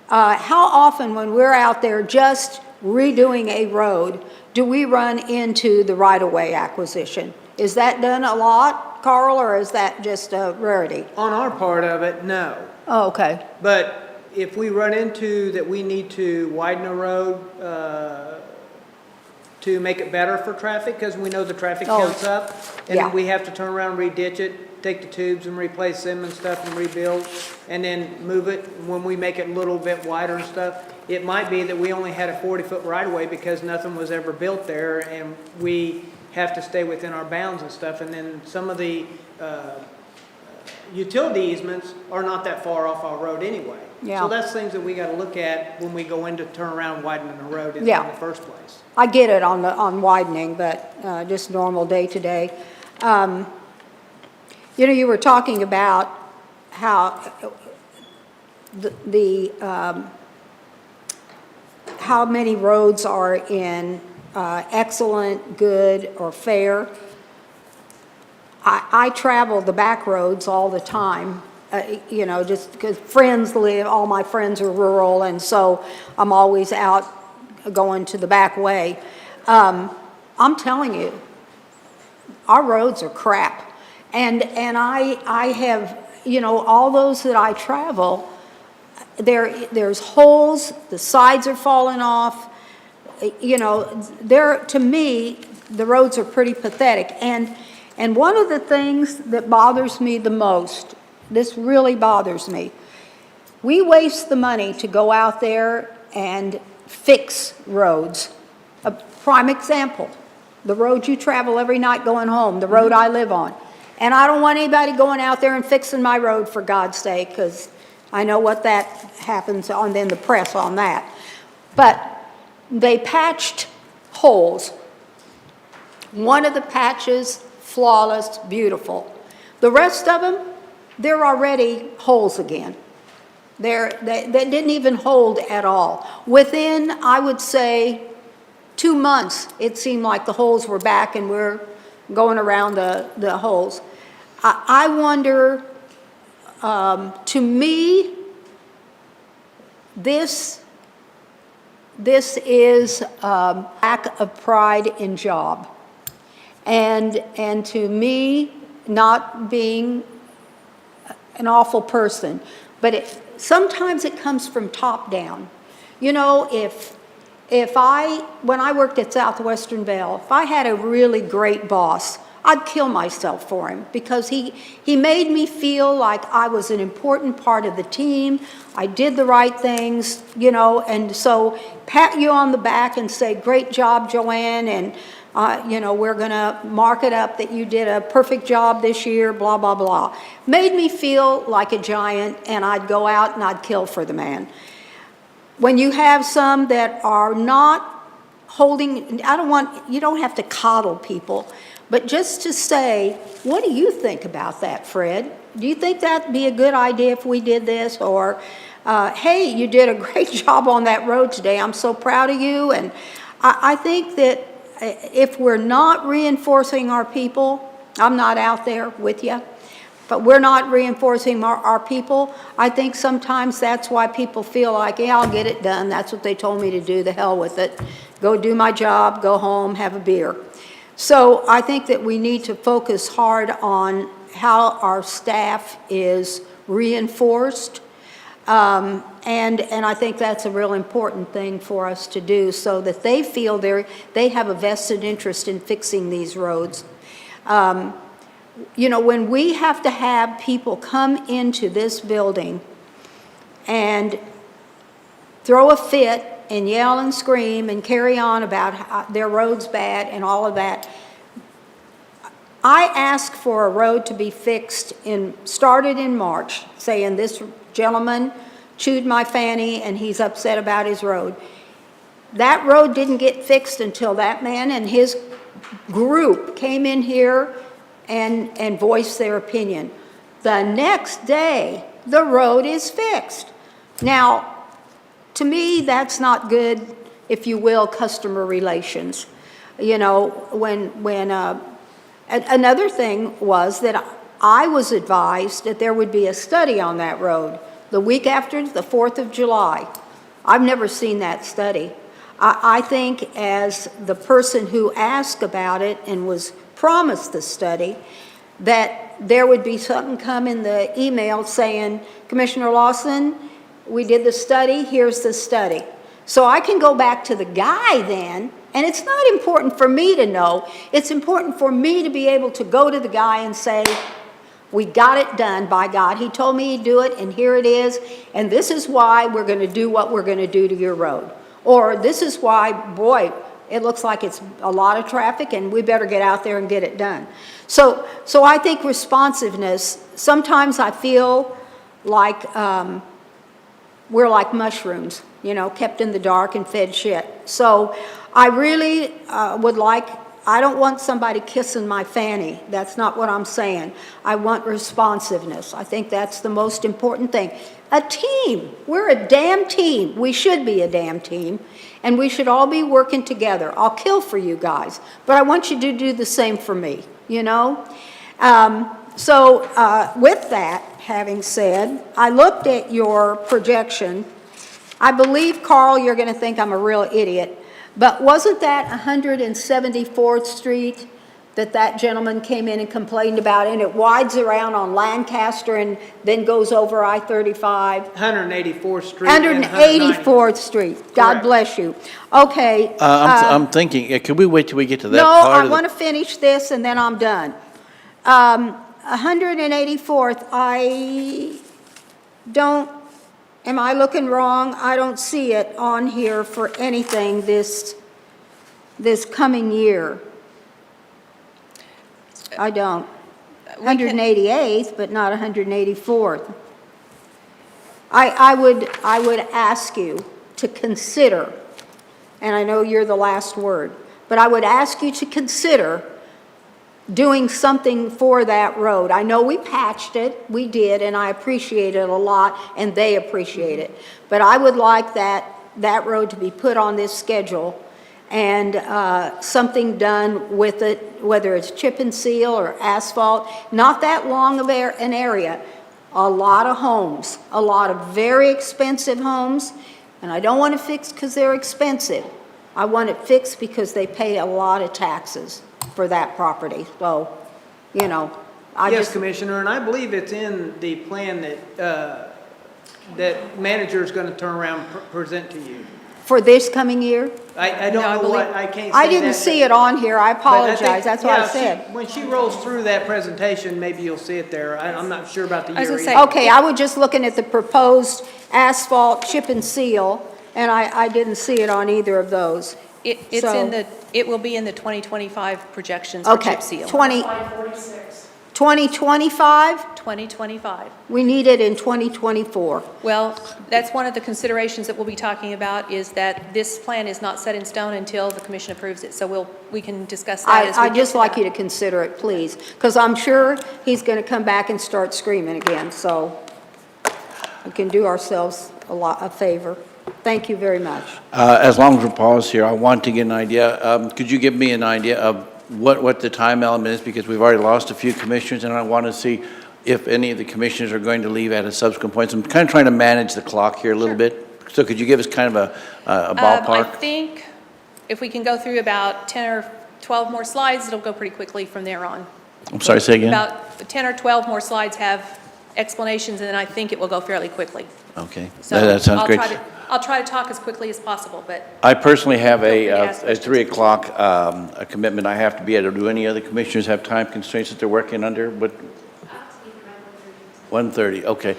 F: how often when we're out there just redoing a road, do we run into the right-of-way acquisition? Is that done a lot, Carl, or is that just a rarity?
I: On our part of it, no.
F: Oh, okay.
I: But if we run into that we need to widen a road to make it better for traffic, because we know the traffic
F: Oh,
I: counts up, and
F: yeah.
I: we have to turn around, re-ditch it, take the tubes and replace them and stuff and rebuild, and then move it when we make it a little bit wider and stuff. It might be that we only had a 40-foot right-of-way because nothing was ever built there, and we have to stay within our bounds and stuff. And then some of the utility easements are not that far off our road anyway.
F: Yeah.
I: So that's things that we got to look at when we go in to turn around widening the road in
F: Yeah.
I: the first place.
F: I get it on widening, but just normal day-to-day. You know, you were talking about how how many roads are in excellent, good, or fair. I travel the back roads all the time, you know, just because friends live, all my friends are rural, and so I'm always out going to the back way. I'm telling you, our roads are crap. And I have, you know, all those that I travel, there's holes, the sides are falling off. You know, to me, the roads are pretty pathetic. And one of the things that bothers me the most, this really bothers me, we waste the money to go out there and fix roads. A prime example, the road you travel every night going home, the road I live on. And I don't want anybody going out there and fixing my road, for God's sake, because I know what that happens on in the press on that. But they patched holes. One of the patches, flawless, beautiful. The rest of them, they're already holes again. They didn't even hold at all. Within, I would say, 2 months, it seemed like the holes were back and we're going around the holes. I wonder, to me, this is lack of pride in job. And to me, not being an awful person, but sometimes it comes from top down. You know, when I worked at Southwestern Bell, if I had a really great boss, I'd kill myself for him, because he made me feel like I was an important part of the team. I did the right things, you know, and so pat you on the back and say, great job, Joanne, and you know, we're going to mark it up that you did a perfect job this year, blah, blah, blah. Made me feel like a giant, and I'd go out and I'd kill for the man. When you have some that are not holding, you don't have to coddle people, but just to say, what do you think about that, Fred? Do you think that'd be a good idea if we did this? Or, hey, you did a great job on that road today. I'm so proud of you. And I think that if we're not reinforcing our people, I'm not out there with you, but we're not reinforcing our people, I think sometimes that's why people feel like, yeah, I'll get it done. That's what they told me to do. The hell with it. Go do my job, go home, have a beer. So I think that we need to focus hard on how our staff is reinforced. And I think that's a real important thing for us to do, so that they feel they have a vested interest in fixing these roads. You know, when we have to have people come into this building and throw a fit and yell and scream and carry on about how their road's bad and all of that. I asked for a road to be fixed started in March, saying this gentleman chewed my fanny and he's upset about his road. That road didn't get fixed until that man and his group came in here and voiced their opinion. The next day, the road is fixed. Now, to me, that's not good, if you will, customer relations. You know, another thing was that I was advised that there would be a study on that road the week after the 4th of July. I've never seen that study. I think, as the person who asked about it and was promised the study, that there would be something come in the email saying, Commissioner Lawson, we did the study, here's the study. So I can go back to the guy then, and it's not important for me to know, it's important for me to be able to go to the guy and say, we got it done, by God. He told me he'd do it, and here it is, and this is why we're going to do what we're going to do to your road. Or this is why, boy, it looks like it's a lot of traffic, and we better get out there and get it done. So I think responsiveness, sometimes I feel like we're like mushrooms, you know, kept in the dark and fed shit. So I really I don't want somebody kissing my fanny. That's not what I'm saying. I want responsiveness. I think that's the most important thing. A team. We're a damn team. We should be a damn team. And we should all be working together. I'll kill for you guys, but I want you to do the same for me, you know? With that, having said, I looked at your projection. I believe, Carl, you're going to think I'm a real idiot, but wasn't that 174th Street that gentleman came in and complained about, and it wides around on Lancaster and then goes over I-35?
I: 184th Street and
F: 184th Street. God
I: Correct.
F: bless you. Okay.
A: I'm thinking, could we wait till we get to that
F: No,
A: part
F: I
A: of
F: want to finish this and then I'm done. 184th, I don't, am I looking wrong? I don't see it on here for anything this coming year. I don't. 188th, but not 184th. I would ask you to consider, and I know you're the last word, but I would ask you to consider doing something for that road. I know we patched it, we did, and I appreciate it a lot, and they appreciate it. But I would like that road to be put on this schedule and something done with it, whether it's chip and seal or asphalt. Not that long of an area. A lot of homes, a lot of very expensive homes, and I don't want it fixed because they're expensive. I want it fixed because they pay a lot of taxes for that property. So, you know,
I: Yes, Commissioner, and I believe it's in the plan that manager is going to turn around and present to you.
F: For this coming year?
I: I don't
H: No, I
I: know
H: believe-
I: what, I can't say
F: I didn't
I: that,
F: see it on here, I
I: but I think-
F: apologize, that's what I
I: yeah,
F: said.
I: when she rolls through that presentation, maybe you'll see it there. I'm not sure about the
H: I was
I: year
H: gonna
I: either.
H: say-
F: Okay, I was just looking at the proposed asphalt chip and seal, and I didn't see it on either of those.
H: It's
F: So-
H: in the, it will be in the 2025 projections for
F: Okay,
H: chip seal.
F: 2025,
H: 2025.
F: we need it in 2024.
H: Well, that's one of the considerations that we'll be talking about, is that this plan is not set in stone until the commission approves it. So we can discuss that as we
F: I'd
H: get
F: just
H: to
F: like
H: that.
F: you to consider it, please, because I'm sure he's going to come back and start screaming again, so we can do ourselves a favor. Thank you very much.
A: As long as we're paused here, I want to get an idea. Could you give me an idea of what the time element is? Because we've already lost a few commissioners, and I want to see if any of the commissioners are going to leave at a subsequent point. So I'm kind of trying to manage the clock here a little bit. So could you give us kind of a
H: I
A: ballpark?
H: think if we can go through about 10 or 12 more slides, it'll go pretty quickly from there on.
A: I'm sorry, say again?
H: About 10 or 12 more slides have explanations, and then I think it will go fairly quickly.
A: Okay,
H: So
A: that sounds
H: I'll
A: great.
H: I'll try to talk as quickly as possible, but
A: I personally have
H: Feel free to ask
A: at
H: questions.
A: 3 o'clock, a commitment I have to be at. Do any other commissioners have time constraints that they're working under? What? 1:30, okay.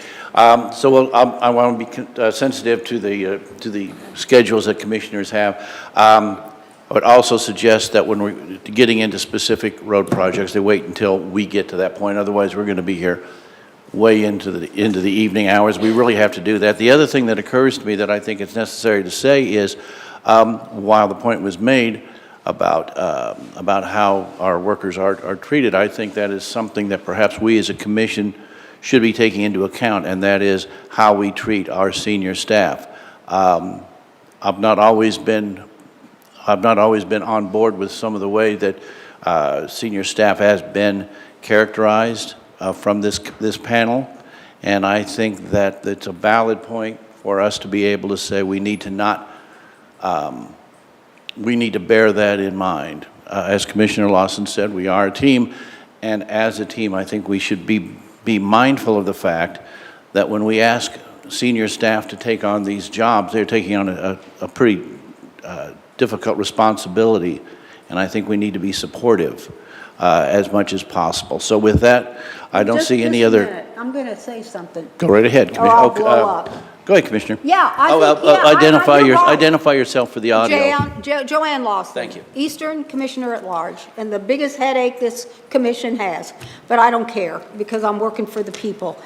A: So I want to be sensitive to the schedules that commissioners have. I would also suggest that when we're getting into specific road projects, they wait until we get to that point. Otherwise, we're going to be here way into the evening hours. We really have to do that. The other thing that occurs to me that I think it's necessary to say is, while the point was made about how our workers are treated, I think that is something that perhaps we as a commission should be taking into account, and that is how we treat our senior staff. I've not always been on board with some of the way that senior staff has been characterized from this panel, and I think that it's a valid point for us to be able to say we need to bear that in mind. As Commissioner Lawson said, we are a team, and as a team, I think we should be mindful of the fact that when we ask senior staff to take on these jobs, they're taking on a pretty difficult responsibility, and I think we need to be supportive as much as possible. So with that, I don't see any
F: Just a
A: other.
F: minute. I'm going to say something.
A: Go right ahead,
F: Or
A: Commissioner.
F: I'll blow up.
A: Go ahead, Commissioner.
F: Yeah, I
A: Oh,
F: think, yeah, you're right.
A: Identify yourself for the audio.
F: Joanne Lawson.
A: Thank you.
F: Eastern Commissioner at Large, and the biggest headache this commission has, but I don't care, because I'm working for the people.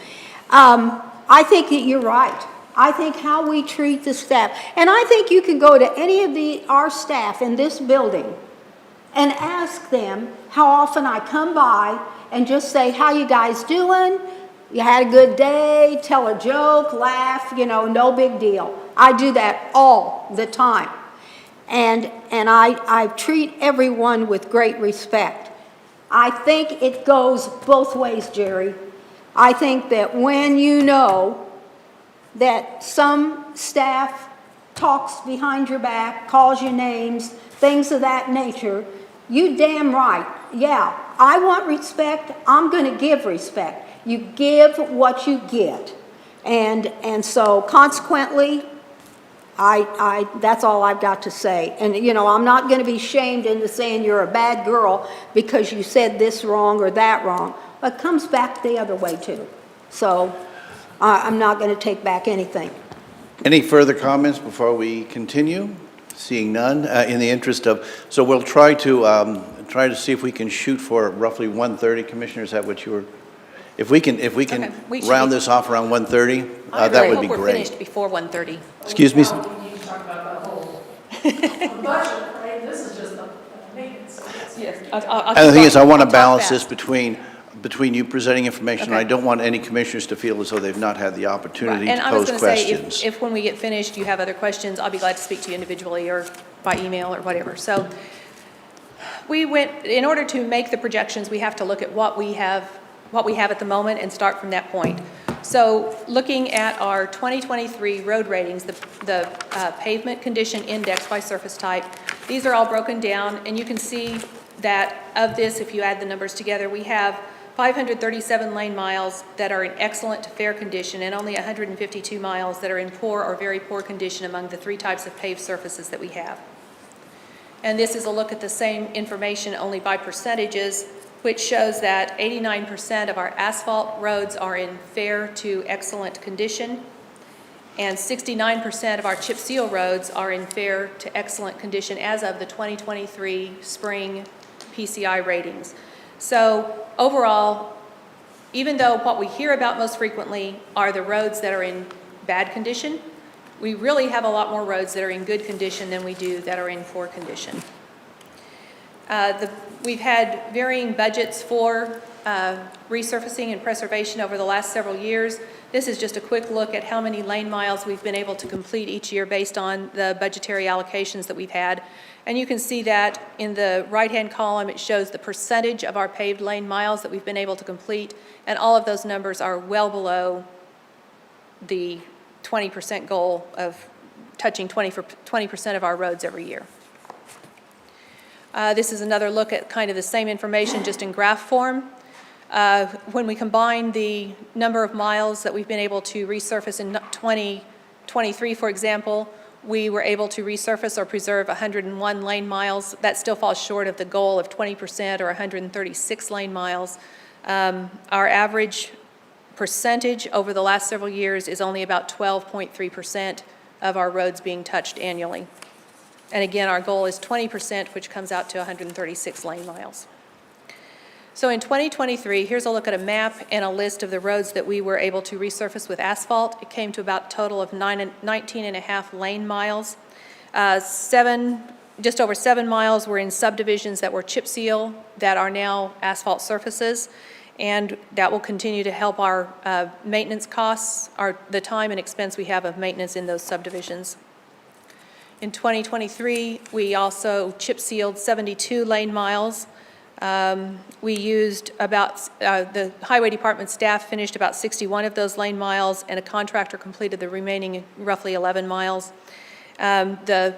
F: I think that you're right. I think how we treat the staff, and I think you can go to any of our staff in this building and ask them how often I come by and just say, how you guys doing? You had a good day, tell a joke, laugh, no big deal. I do that all the time. And I treat everyone with great respect. I think it goes both ways, Jerry. I think that when you know that some staff talks behind your back, calls you names, things of that nature, you damn right, yeah, I want respect, I'm gonna give respect. You give what you get. And so consequently, that's all I've got to say. And, you know, I'm not gonna be shamed into saying you're a bad girl because you said this wrong or that wrong. But it comes back the other way too. So I'm not gonna take back anything.
A: Any further comments before we continue? Seeing none, in the interest of, so we'll try to see if we can shoot for roughly 1:30, Commissioner, is that what you were? If we can
H: Okay, we should
A: round
H: be-
A: this off around 1:30,
H: I
A: that
H: really
A: would be
H: hope we're
A: great.
H: finished before 1:30.
A: Excuse me?
D: We need to talk about the whole budget, right? This is just the maintenance.
H: Yes.
A: And the thing is, I want to balance this between you presenting information, and I
H: Okay.
A: don't want any commissioners to feel as though they've not had the opportunity
H: And
A: to
H: I was
A: pose
H: going to say,
A: questions.
H: if when we get finished, you have other questions, I'll be glad to speak to you individually or by email or whatever. So in order to make the projections, we have to look at what we have at the moment and start from that point. So looking at our 2023 road ratings, the pavement condition index by surface type, these are all broken down, and you can see that of this, if you add the numbers together, we have 537 lane miles that are in excellent to fair condition and only 152 miles that are in poor or very poor condition among the three types of paved surfaces that we have. And this is a look at the same information only by percentages, which shows that 89% of our asphalt roads are in fair to excellent condition, and 69% of our chip seal roads are in fair to excellent condition as of the 2023 spring PCI ratings. So overall, even though what we hear about most frequently are the roads that are in bad condition, we really have a lot more roads that are in good condition than we do that are in poor condition. We've had varying budgets for resurfacing and preservation over the last several years. This is just a quick look at how many lane miles we've been able to complete each year based on the budgetary allocations that we've had. And you can see that in the right-hand column, it shows the percentage of our paved lane miles that we've been able to complete, and all of those numbers are well below the 20% goal of touching 20% of our roads every year. This is another look at kind of the same information, just in graph form. When we combine the number of miles that we've been able to resurface in 2023, for example, we were able to resurface or preserve 101 lane miles. That still falls short of the goal of 20% or 136 lane miles. Our average percentage over the last several years is only about 12.3% of our roads being touched annually. And again, our goal is 20%, which comes out to 136 lane miles. So in 2023, here's a look at a map and a list of the roads that we were able to resurface with asphalt. It came to about a total of 19.5 lane miles. Just over 7 miles were in subdivisions that were chip seal that are now asphalt surfaces. And that will continue to help our maintenance costs, the time and expense we have of maintenance in those subdivisions. In 2023, we also chip sealed 72 lane miles. We used the highway department staff finished about 61 of those lane miles, and a contractor completed the remaining roughly 11 miles. The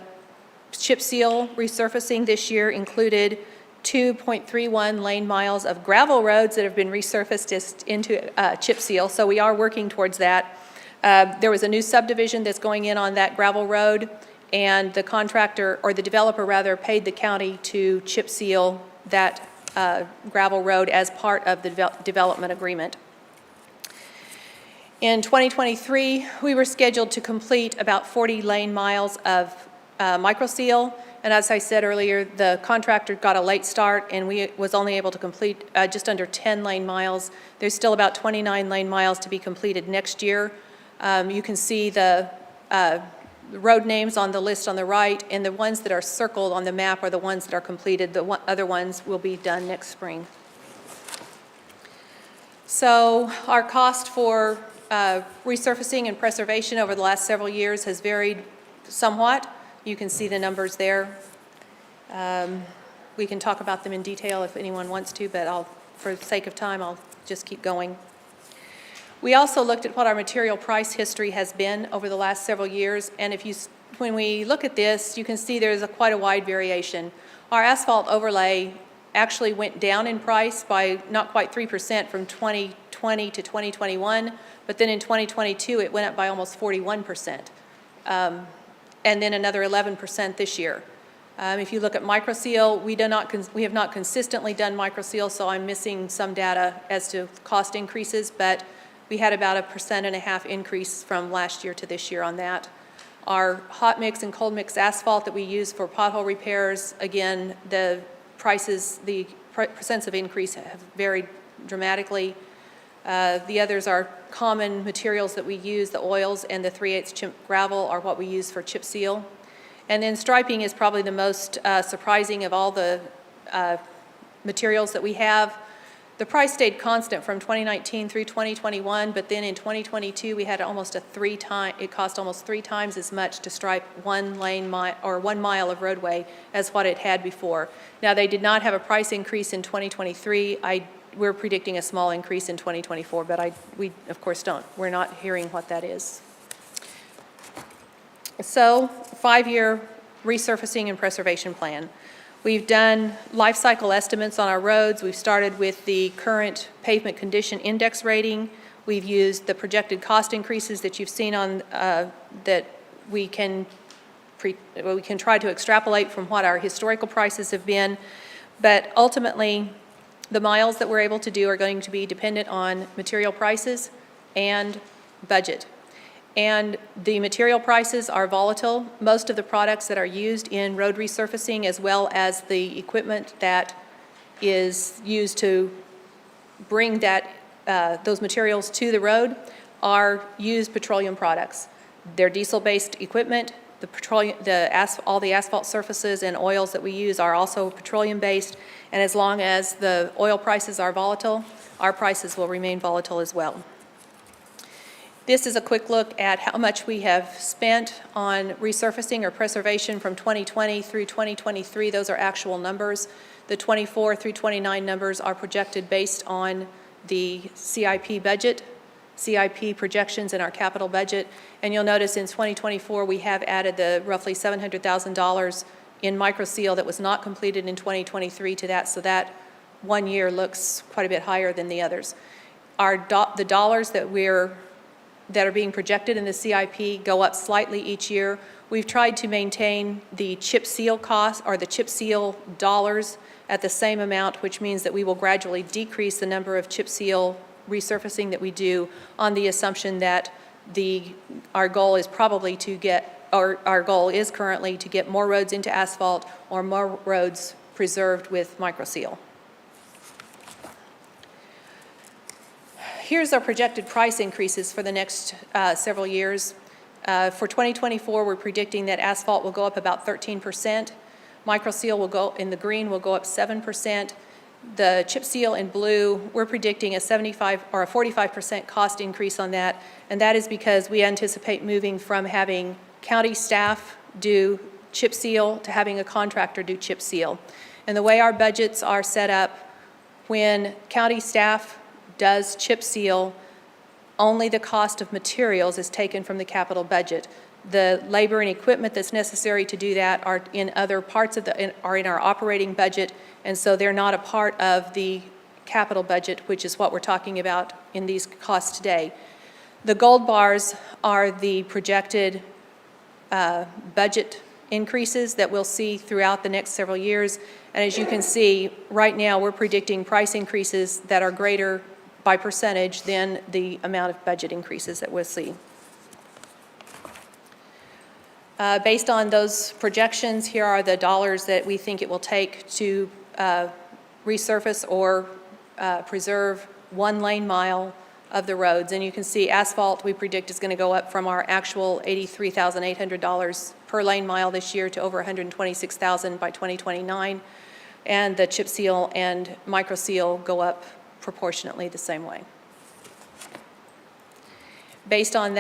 H: chip seal resurfacing this year included 2.31 lane miles of gravel roads that have been resurfaced into chip seal, so we are working towards that. There was a new subdivision that's going in on that gravel road, and the contractor, or the developer rather, paid the county to chip seal that gravel road as part of the development agreement. In 2023, we were scheduled to complete about 40 lane miles of microseal, and as I said earlier, the contractor got a late start and was only able to complete just under 10 lane miles. There's still about 29 lane miles to be completed next year. You can see the road names on the list on the right, and the ones that are circled on the map are the ones that are completed. The other ones will be done next spring. So our cost for resurfacing and preservation over the last several years has varied somewhat. You can see the numbers there. We can talk about them in detail if anyone wants to, but for the sake of time, I'll just keep going. We also looked at what our material price history has been over the last several years, and when we look at this, you can see there's quite a wide variation. Our asphalt overlay actually went down in price by not quite 3% from 2020 to 2021, but then in 2022, it went up by almost 41%, and then another 11% this year. If you look at microseal, we have not consistently done microseal, so I'm missing some data as to cost increases, but we had about 1.5% increase from last year to this year on that. Our hot mix and cold mix asphalt that we use for pothole repairs, again, the percents of increase have varied dramatically. The others are common materials that we use, the oils and the 3/8 chip gravel are what we use for chip seal. And then striping is probably the most surprising of all the materials that we have. The price stayed constant from 2019 through 2021, but then in 2022, we had almost it cost almost 3 times as much to stripe 1 mile of roadway as what it had before. Now, they did not have a price increase in 2023. We're predicting a small increase in 2024, but we of course don't. We're not hearing what that is. So, 5-year resurfacing and preservation plan. We've done life cycle estimates on our roads. We've started with the current pavement condition index rating. We've used the projected cost increases that you've seen on that we can try to extrapolate from what our historical prices have been. But ultimately, the miles that we're able to do are going to be dependent on material prices and budget. And the material prices are volatile. Most of the products that are used in road resurfacing, as well as the equipment that is used to bring those materials to the road, are used petroleum products. They're diesel-based equipment. All the asphalt surfaces and oils that we use are also petroleum-based. And as long as the oil prices are volatile, our prices will remain volatile as well. This is a quick look at how much we have spent on resurfacing or preservation from 2020 through 2023. Those are actual numbers. The 24 through 29 numbers are projected based on the CIP budget, CIP projections in our capital budget. And you'll notice in 2024, we have added the roughly $700,000 in microseal that was not completed in 2023 to that, so that 1 year looks quite a bit higher than the others. The dollars that are being projected in the CIP go up slightly each year. We've tried to maintain the chip seal cost or the chip seal dollars at the same amount, which means that we will gradually decrease the number of chip seal resurfacing that we do on the assumption that our goal is currently to get more roads into asphalt or more roads preserved with microseal. Here's our projected price increases for the next several years. For 2024, we're predicting that asphalt will go up about 13%. Microseal in the green will go up 7%. The chip seal in blue, we're predicting a 75 or a 45% cost increase on that, and that is because we anticipate moving from having county staff do chip seal to having a contractor do chip seal. And the way our budgets are set up, when county staff does chip seal, only the cost of materials is taken from the capital budget. The labor and equipment that's necessary to do that are in other parts are in our operating budget, and so they're not a part of the capital budget, which is what we're talking about in these costs today. The gold bars are the projected budget increases that we'll see throughout the next several years. And as you can see, right now we're predicting price increases that are greater by percentage than the amount of budget increases that we'll see. Based on those projections, here are the dollars that we think it will take to resurface or preserve 1 lane mile of the roads. And you can see asphalt we predict is going to go up from our actual $83,800 per lane mile this year to over $126,000 by 2029. And the chip seal and microseal go up proportionately the same way. Based on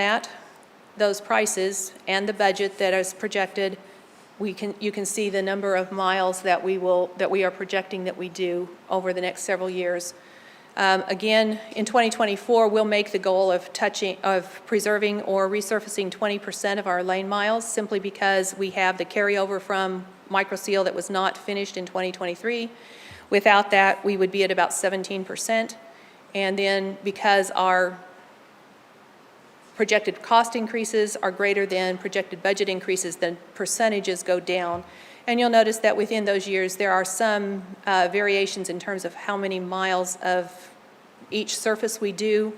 H: those prices and the budget that is projected, you can see the number of miles that we are projecting that we do over the next several years. Again, in 2024, we'll make the goal of preserving or resurfacing 20% of our lane miles, simply because we have the carryover from microseal that was not finished in 2023. Without that, we would be at about 17%. And then because our projected cost increases are greater than projected budget increases, then percentages go down. And you'll notice that within those years, there are some variations in terms of how many miles of each surface we do.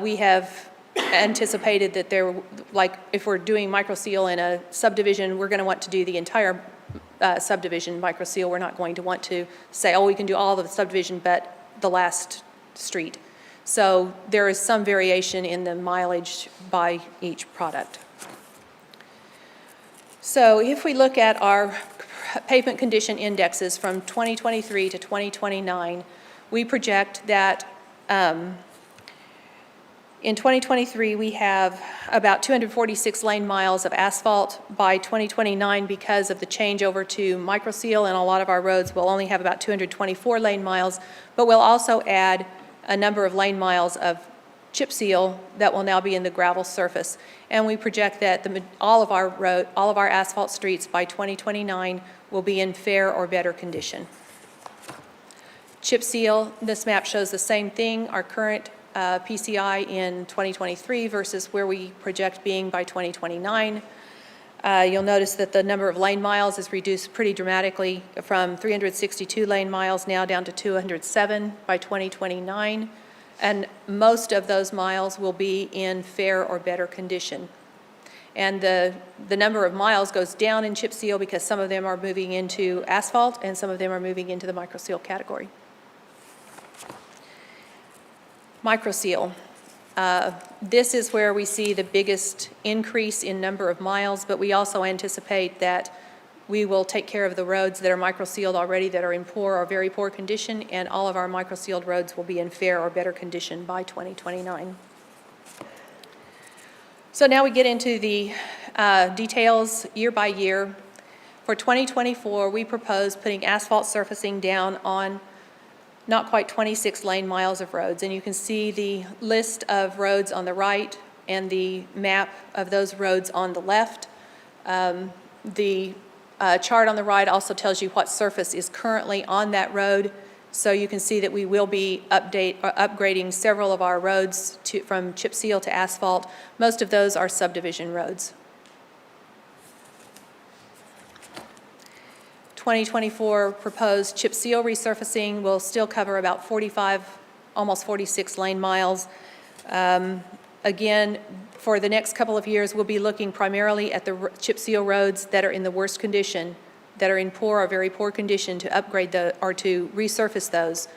H: We have anticipated that there, like if we're doing microseal in a subdivision, we're going to want to do the entire subdivision microseal. We're not going to want to say, oh, we can do all of the subdivision but the last street. So there is some variation in the mileage by each product. So if we look at our pavement condition indexes from 2023 to 2029, we project that in 2023 we have about 246 lane miles of asphalt. By 2029, because of the changeover to microseal, and a lot of our roads will only have about 224 lane miles, but we'll also add a number of lane miles of chip seal that will now be in the gravel surface. And we project that all of our asphalt streets by 2029 will be in fair or better condition. Chip seal, this map shows the same thing, our current PCI in 2023 versus where we project being by 2029. You'll notice that the number of lane miles is reduced pretty dramatically from 362 lane miles now down to 207 by 2029. And most of those miles will be in fair or better condition. And the number of miles goes down in chip seal because some of them are moving into asphalt and some of them are moving into the microseal category. Microseal. This is where we see the biggest increase in number of miles, but we also anticipate that we will take care of the roads that are microsealed already that are in poor or very poor condition, and all of our microsealed roads will be in fair or better condition by 2029. So now we get into the details year by year. For 2024, we propose putting asphalt surfacing down on not quite 26 lane miles of roads. And you can see the list of roads on the right and the map of those roads on the left. The chart on the right also tells you what surface is currently on that road. So you can see that we will be upgrading several of our roads from chip seal to asphalt. Most of those are subdivision roads. 2024 proposed chip seal resurfacing will still cover about 45, almost 46 lane miles. Again, for the next couple of years, we'll be looking primarily at the chip seal roads that are in the worst condition, that are in poor or very poor condition, to upgrade or to resurface those.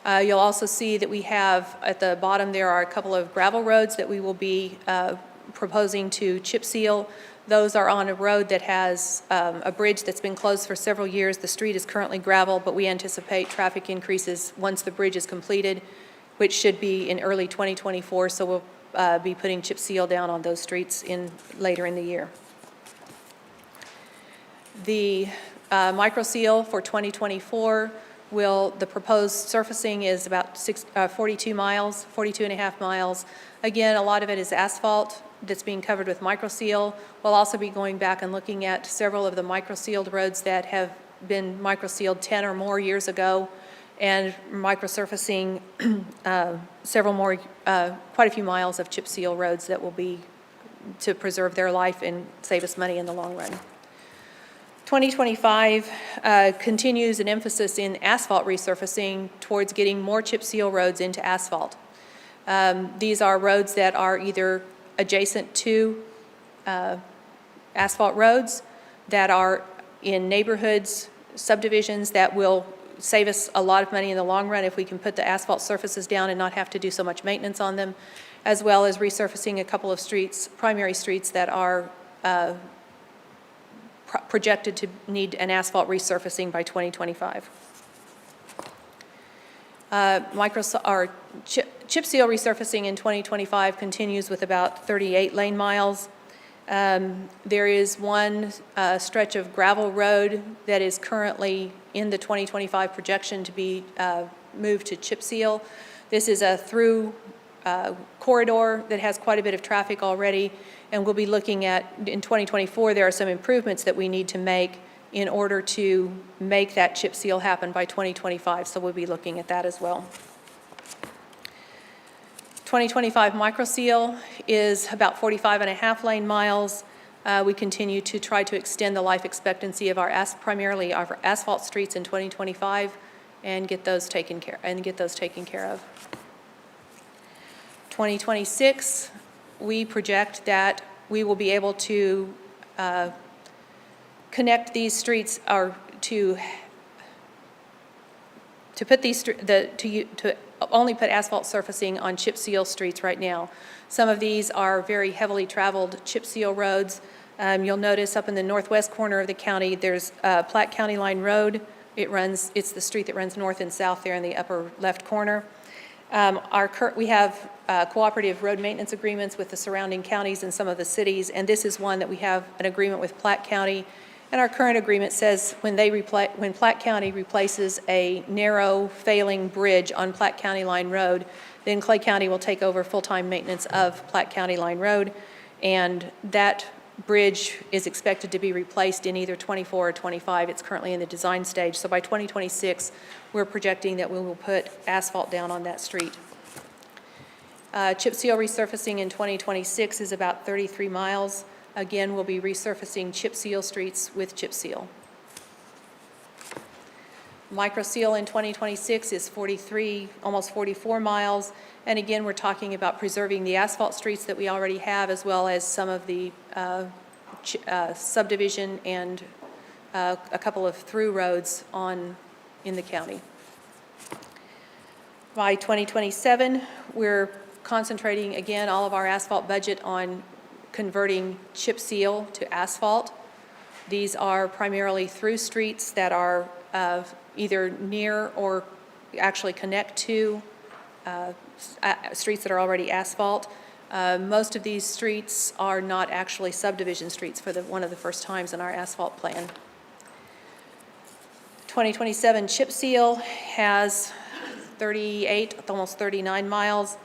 H: You'll also see that we have at the bottom there are a couple of gravel roads that we will be proposing to chip seal. Those are on a road that has a bridge that's been closed for several years. The street is currently gravel, but we anticipate traffic increases once the bridge is completed, which should be in early 2024. So we'll be putting chip seal down on those streets later in the year. The microseal for 2024 the proposed surfacing is about 42 miles, 42 and a half miles. Again, a lot of it is asphalt that's being covered with microseal. We'll also be going back and looking at several of the microsealed roads that have been microsealed 10 or more years ago, and microsurfacing several more, quite a few miles of chip seal roads that will be to preserve their life and save us money in the long run. 2025 continues an emphasis in asphalt resurfacing towards getting more chip seal roads into asphalt. These are roads that are either adjacent to asphalt roads, that are in neighborhoods, subdivisions, that will save us a lot of money in the long run if we can put the asphalt surfaces down and not have to do so much maintenance on them, as well as resurfacing a couple of streets, primary streets that are projected to need an asphalt resurfacing by 2025. Chip seal resurfacing in 2025 continues with about 38 lane miles. There is one stretch of gravel road that is currently in the 2025 projection to be moved to chip seal. This is a through corridor that has quite a bit of traffic already, and we'll be looking at, in 2024, there are some improvements that we need to make in order to make that chip seal happen by 2025, so we'll be looking at that as well. 2025 micro seal is about 45.5 lane miles. We continue to try to extend the life expectancy of our primarily our asphalt streets in 2025 and get those taken care of. 2026, we project that we will be able to connect these streets, or to put these to only put asphalt surfacing on chip seal streets right now. Some of these are very heavily traveled chip seal roads. You'll notice up in the northwest corner of the county, there's Platte County Line Road. It's the street that runs north and south there in the upper left corner. We have cooperative road maintenance agreements with the surrounding counties and some of the cities, and this is one that we have an agreement with Platte County. And our current agreement says when Platte County replaces a narrow failing bridge on Platte County Line Road, then Clay County will take over full-time maintenance of Platte County Line Road, and that bridge is expected to be replaced in either 24 or 25. It's currently in the design stage. So by 2026, we're projecting that we will put asphalt down on that street. Chip seal resurfacing in 2026 is about 33 miles. Again, we'll be resurfacing chip seal streets with chip seal. Micro seal in 2026 is 43, almost 44 miles. And again, we're talking about preserving the asphalt streets that we already have, as well as some of the subdivision and a couple of through roads in the county. By 2027, we're concentrating, again, all of our asphalt budget on converting chip seal to asphalt. These are primarily through streets that are either near or actually connect to streets that are already asphalt. Most of these streets are not actually subdivision streets for one of the first times in our asphalt plan. 2027 chip seal has 38, almost 39 miles,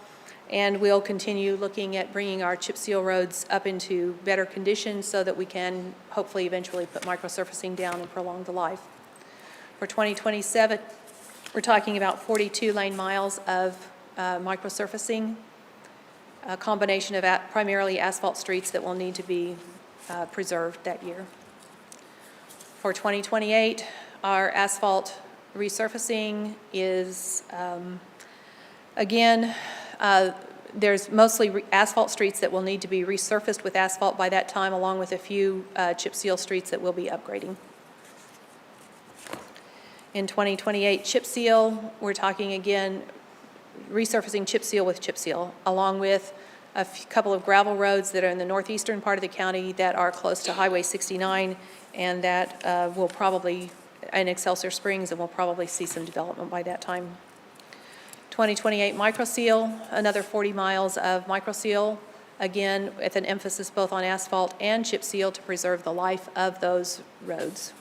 H: and we'll continue looking at bringing our chip seal roads up into better condition so that we can hopefully eventually put microsurfacing down and prolong the life. For 2027, we're talking about 42 lane miles of microsurfacing, a combination of primarily asphalt streets that will need to be preserved that year. For 2028, our asphalt resurfacing is, again, there's mostly asphalt streets that will need to be resurfaced with asphalt by that time, along with a few chip seal streets that we'll be upgrading. In 2028 chip seal, we're talking again resurfacing chip seal with chip seal, along with a couple of gravel roads that are in the northeastern part of the county that are close to Highway 69, and that will probably, in Excelsior Springs, and we'll probably see some development by that time. 2028 micro seal, another 40 miles of micro seal, again with an emphasis both on asphalt and chip seal to preserve the life of those roads.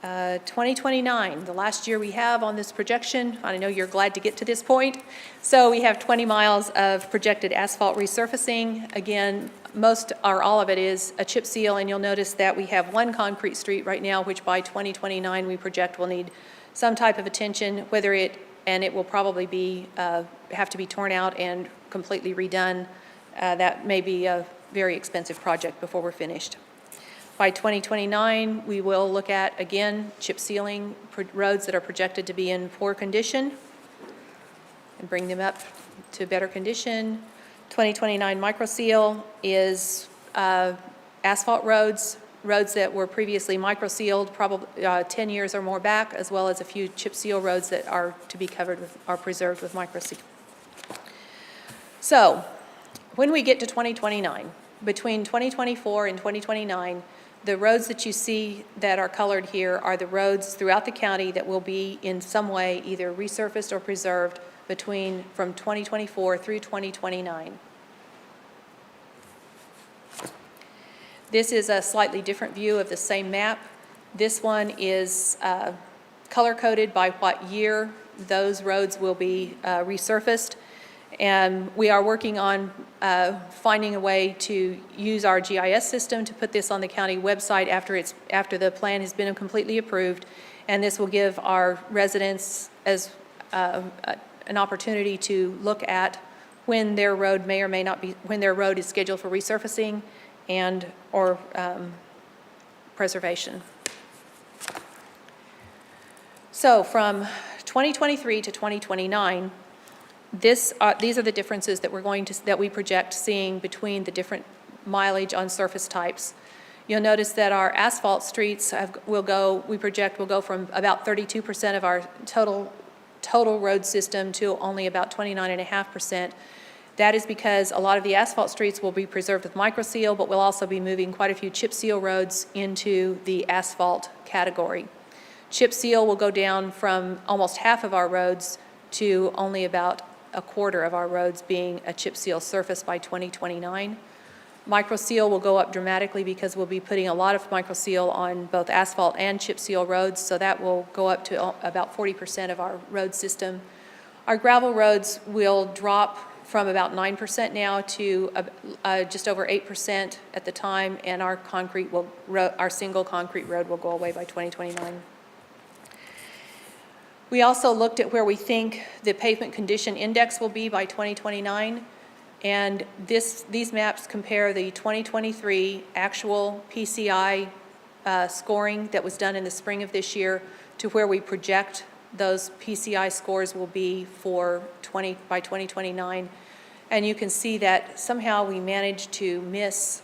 H: 2029, the last year we have on this projection. I know you're glad to get to this point. So we have 20 miles of projected asphalt resurfacing. Again, most or all of it is a chip seal, and you'll notice that we have one concrete street right now, which by 2029 we project will need some type of attention, and it will probably be have to be torn out and completely redone. That may be a very expensive project before we're finished. By 2029, we will look at, again, chip sealing roads that are projected to be in poor condition and bring them up to better condition. 2029 micro seal is asphalt roads that were previously micro sealed, probably 10 years or more back, as well as a few chip seal roads that are to be preserved with micro seal. So, when we get to 2029, between 2024 and 2029, the roads that you see that are colored here are the roads throughout the county that will be in some way either resurfaced or preserved from 2024 through 2029. This is a slightly different view of the same map. This one is color-coded by what year those roads will be resurfaced. And we are working on finding a way to use our GIS system to put this on the county website after the plan has been completely approved. And this will give our residents as an opportunity to look at when their road may or may not be, when their road is scheduled for resurfacing and or preservation. So from 2023 to 2029, these are the differences that that we project seeing between the different mileage on surface types. You'll notice that our asphalt streets we project will go from about 32% of our total road system to only about 29.5%. That is because a lot of the asphalt streets will be preserved with microseal, but we'll also be moving quite a few chip seal roads into the asphalt category. Chip seal will go down from almost half of our roads to only about a quarter of our roads being a chip seal surface by 2029. Microseal will go up dramatically because we'll be putting a lot of microseal on both asphalt and chip seal roads, so that will go up to about 40% of our road system. Our gravel roads will drop from about 9% now to just over 8% at the time, and our single concrete road will go away by 2029. We also looked at where we think the pavement condition index will be by 2029, and these maps compare the 2023 actual PCI scoring that was done in the spring of this year to where we project those PCI scores will be by 2029. And you can see that somehow we managed to miss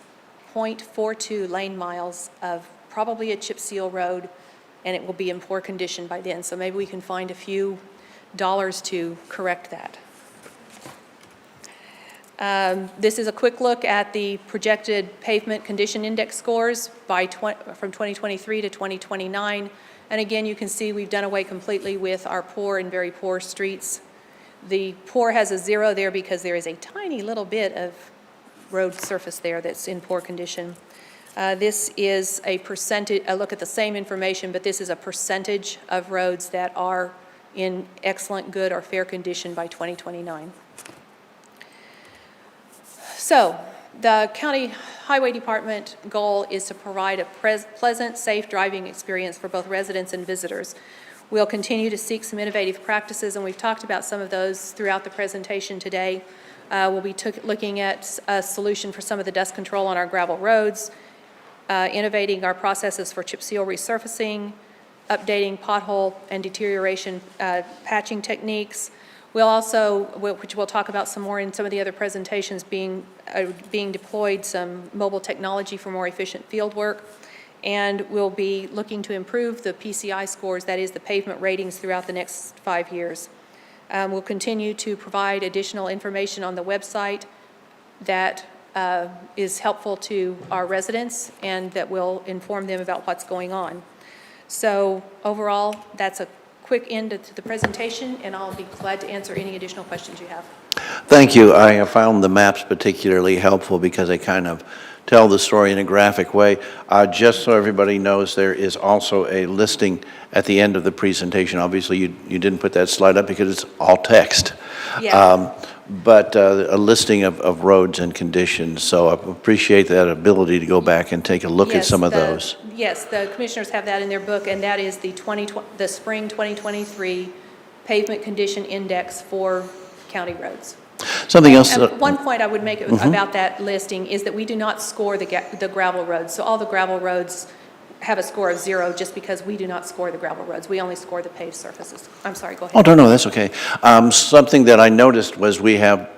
H: 0.42 lane miles of probably a chip seal road, and it will be in poor condition by then. So maybe we can find a few dollars to correct that. This is a quick look at the projected pavement condition index scores from 2023 to 2029. And again, you can see we've done away completely with our poor and very poor streets. The poor has a 0 there because there is a tiny little bit of road surface there that's in poor condition. This is a percentage, a look at the same information, but this is a percentage of roads that are in excellent, good, or fair condition by 2029. So the County Highway Department goal is to provide a pleasant, safe driving experience for both residents and visitors. We'll continue to seek some innovative practices, and we've talked about some of those throughout the presentation today. We'll be looking at a solution for some of the dust control on our gravel roads, innovating our processes for chip seal resurfacing, updating pothole and deterioration patching techniques. We'll also, which we'll talk about some more in some of the other presentations, being deployed some mobile technology for more efficient field work. And we'll be looking to improve the PCI scores, that is the pavement ratings, throughout the next 5 years. We'll continue to provide additional information on the website that is helpful to our residents and that will inform them about what's going on. So overall, that's a quick end to the presentation, and I'll be glad to answer any additional questions you have.
A: Thank you. I have found the maps particularly helpful because they kind of tell the story in a graphic way. Just so everybody knows, there is also a listing at the end of the presentation. Obviously, you didn't put that slide up because it's all text.
H: Yeah.
A: But a listing of roads and conditions. So I appreciate that ability to go back and take a look at some of those.
H: Yes, the commissioners have that in their book, and that is the spring 2023 pavement condition index for county roads.
A: Something else.
H: And one point I would make about that listing is that we do not score the gravel roads. So all the gravel roads have a score of 0 just because we do not score the gravel roads. We only score the paved surfaces. I'm sorry, go ahead.
A: Oh, no, that's okay. Something that I noticed was we have,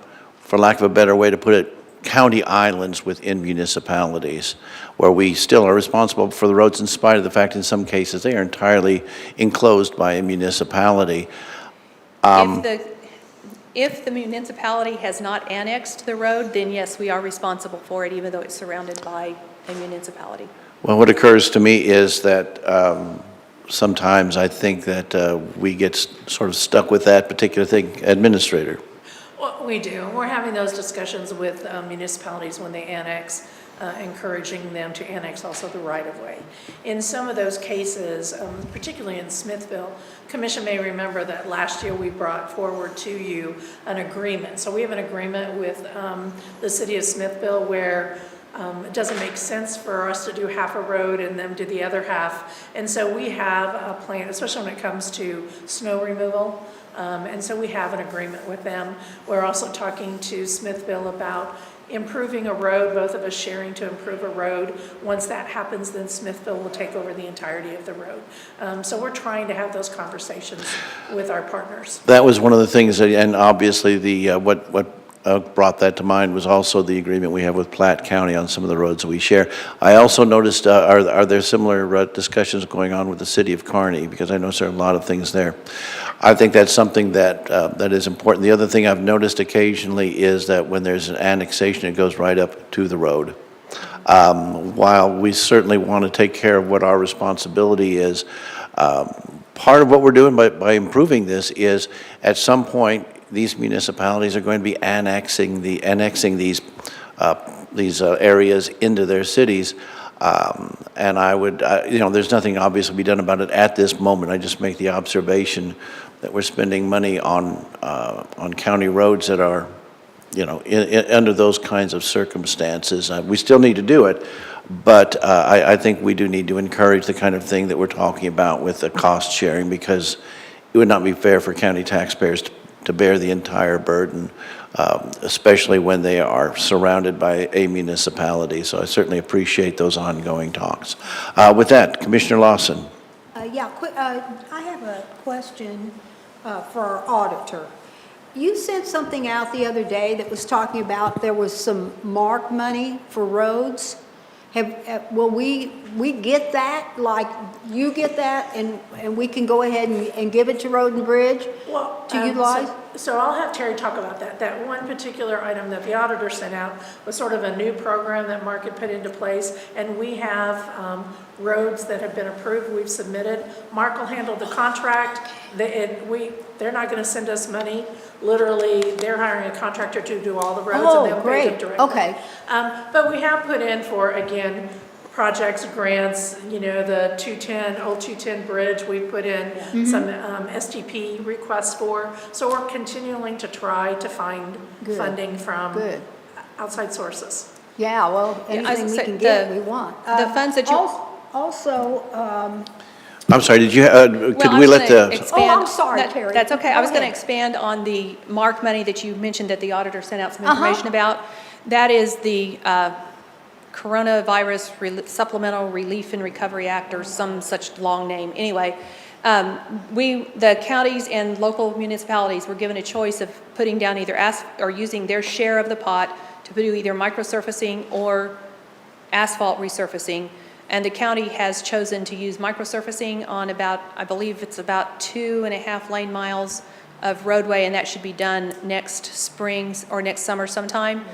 A: for lack of a better way to put it, county islands within municipalities where we still are responsible for the roads in spite of the fact in some cases they are entirely enclosed by a municipality.
H: If the municipality has not annexed the road, then yes, we are responsible for it, even though it's surrounded by a municipality.
A: Well, what occurs to me is that sometimes I think that we get sort of stuck with that particular thing, administrator.
D: Well, we do. We're having those discussions with municipalities when they annex. encouraging them to annex also the right-of-way. In some of those cases, particularly in Smithville, Commission may remember that last year we brought forward to you an agreement. So we have an agreement with the city of Smithville where it doesn't make sense for us to do half a road and them do the other half. And so we have a plan, especially when it comes to snow removal. And so we have an agreement with them. We're also talking to Smithville about improving a road, both of us sharing to improve a road. Once that happens, then Smithville will take over the entirety of the road. So we're trying to have those conversations with our partners.
A: That was one of the things, and obviously what brought that to mind was also the agreement we have with Platte County on some of the roads that we share. I also noticed, are there similar discussions going on with the city of Kearney? Because I know there are a lot of things there. I think that's something that is important. The other thing I've noticed occasionally is that when there's an annexation, it goes right up to the road. While we certainly want to take care of what our responsibility is, part of what we're doing by improving this is at some point these municipalities are going to be annexing these areas into their cities. And I would, there's nothing obvious to be done about it at this moment. I just make the observation that we're spending money on county roads that are, under those kinds of circumstances. We still need to do it, but I think we do need to encourage the kind of thing that we're talking about with the cost sharing, because it would not be fair for county taxpayers to bear the entire burden, especially when they are surrounded by a municipality. So I certainly appreciate those ongoing talks. With that, Commissioner Lawson.
F: I have a question for our auditor. You sent something out the other day that was talking about there was some MARC money for roads. Will we get that, like you get that, and we can go ahead and give it to Road and Bridge to utilize?
D: So I'll have Terry talk about that. That one particular item that the auditor sent out was sort of a new program that Mark had put into place, and we have roads that have been approved, we've submitted. Mark will handle the contract. They're not going to send us money. Literally, they're hiring a contractor to do all the roads, and they'll pay them directly.
F: Okay.
D: But we have put in for, again, projects, grants, the 210, old 210 bridge, we put in some STP requests for. So we're continuing to try to find funding from outside sources.
F: Yeah, well, anything we can get, we want.
H: The funds that you...
F: Also,
A: I'm sorry, could we let the...
F: I'm sorry, Terry.
H: That's okay. I was going to
F: Go ahead.
H: expand on the MARC money that you mentioned that the auditor sent out some information about. That is the Coronavirus Supplemental Relief and Recovery Act, or some such long name. Anyway, the counties and local municipalities were given a choice of putting down either or using their share of the pot to do either microsurfacing or asphalt resurfacing. And the county has chosen to use microsurfacing on I believe it's about 2.5 lane miles of roadway, and that should be done next spring or next summer sometime.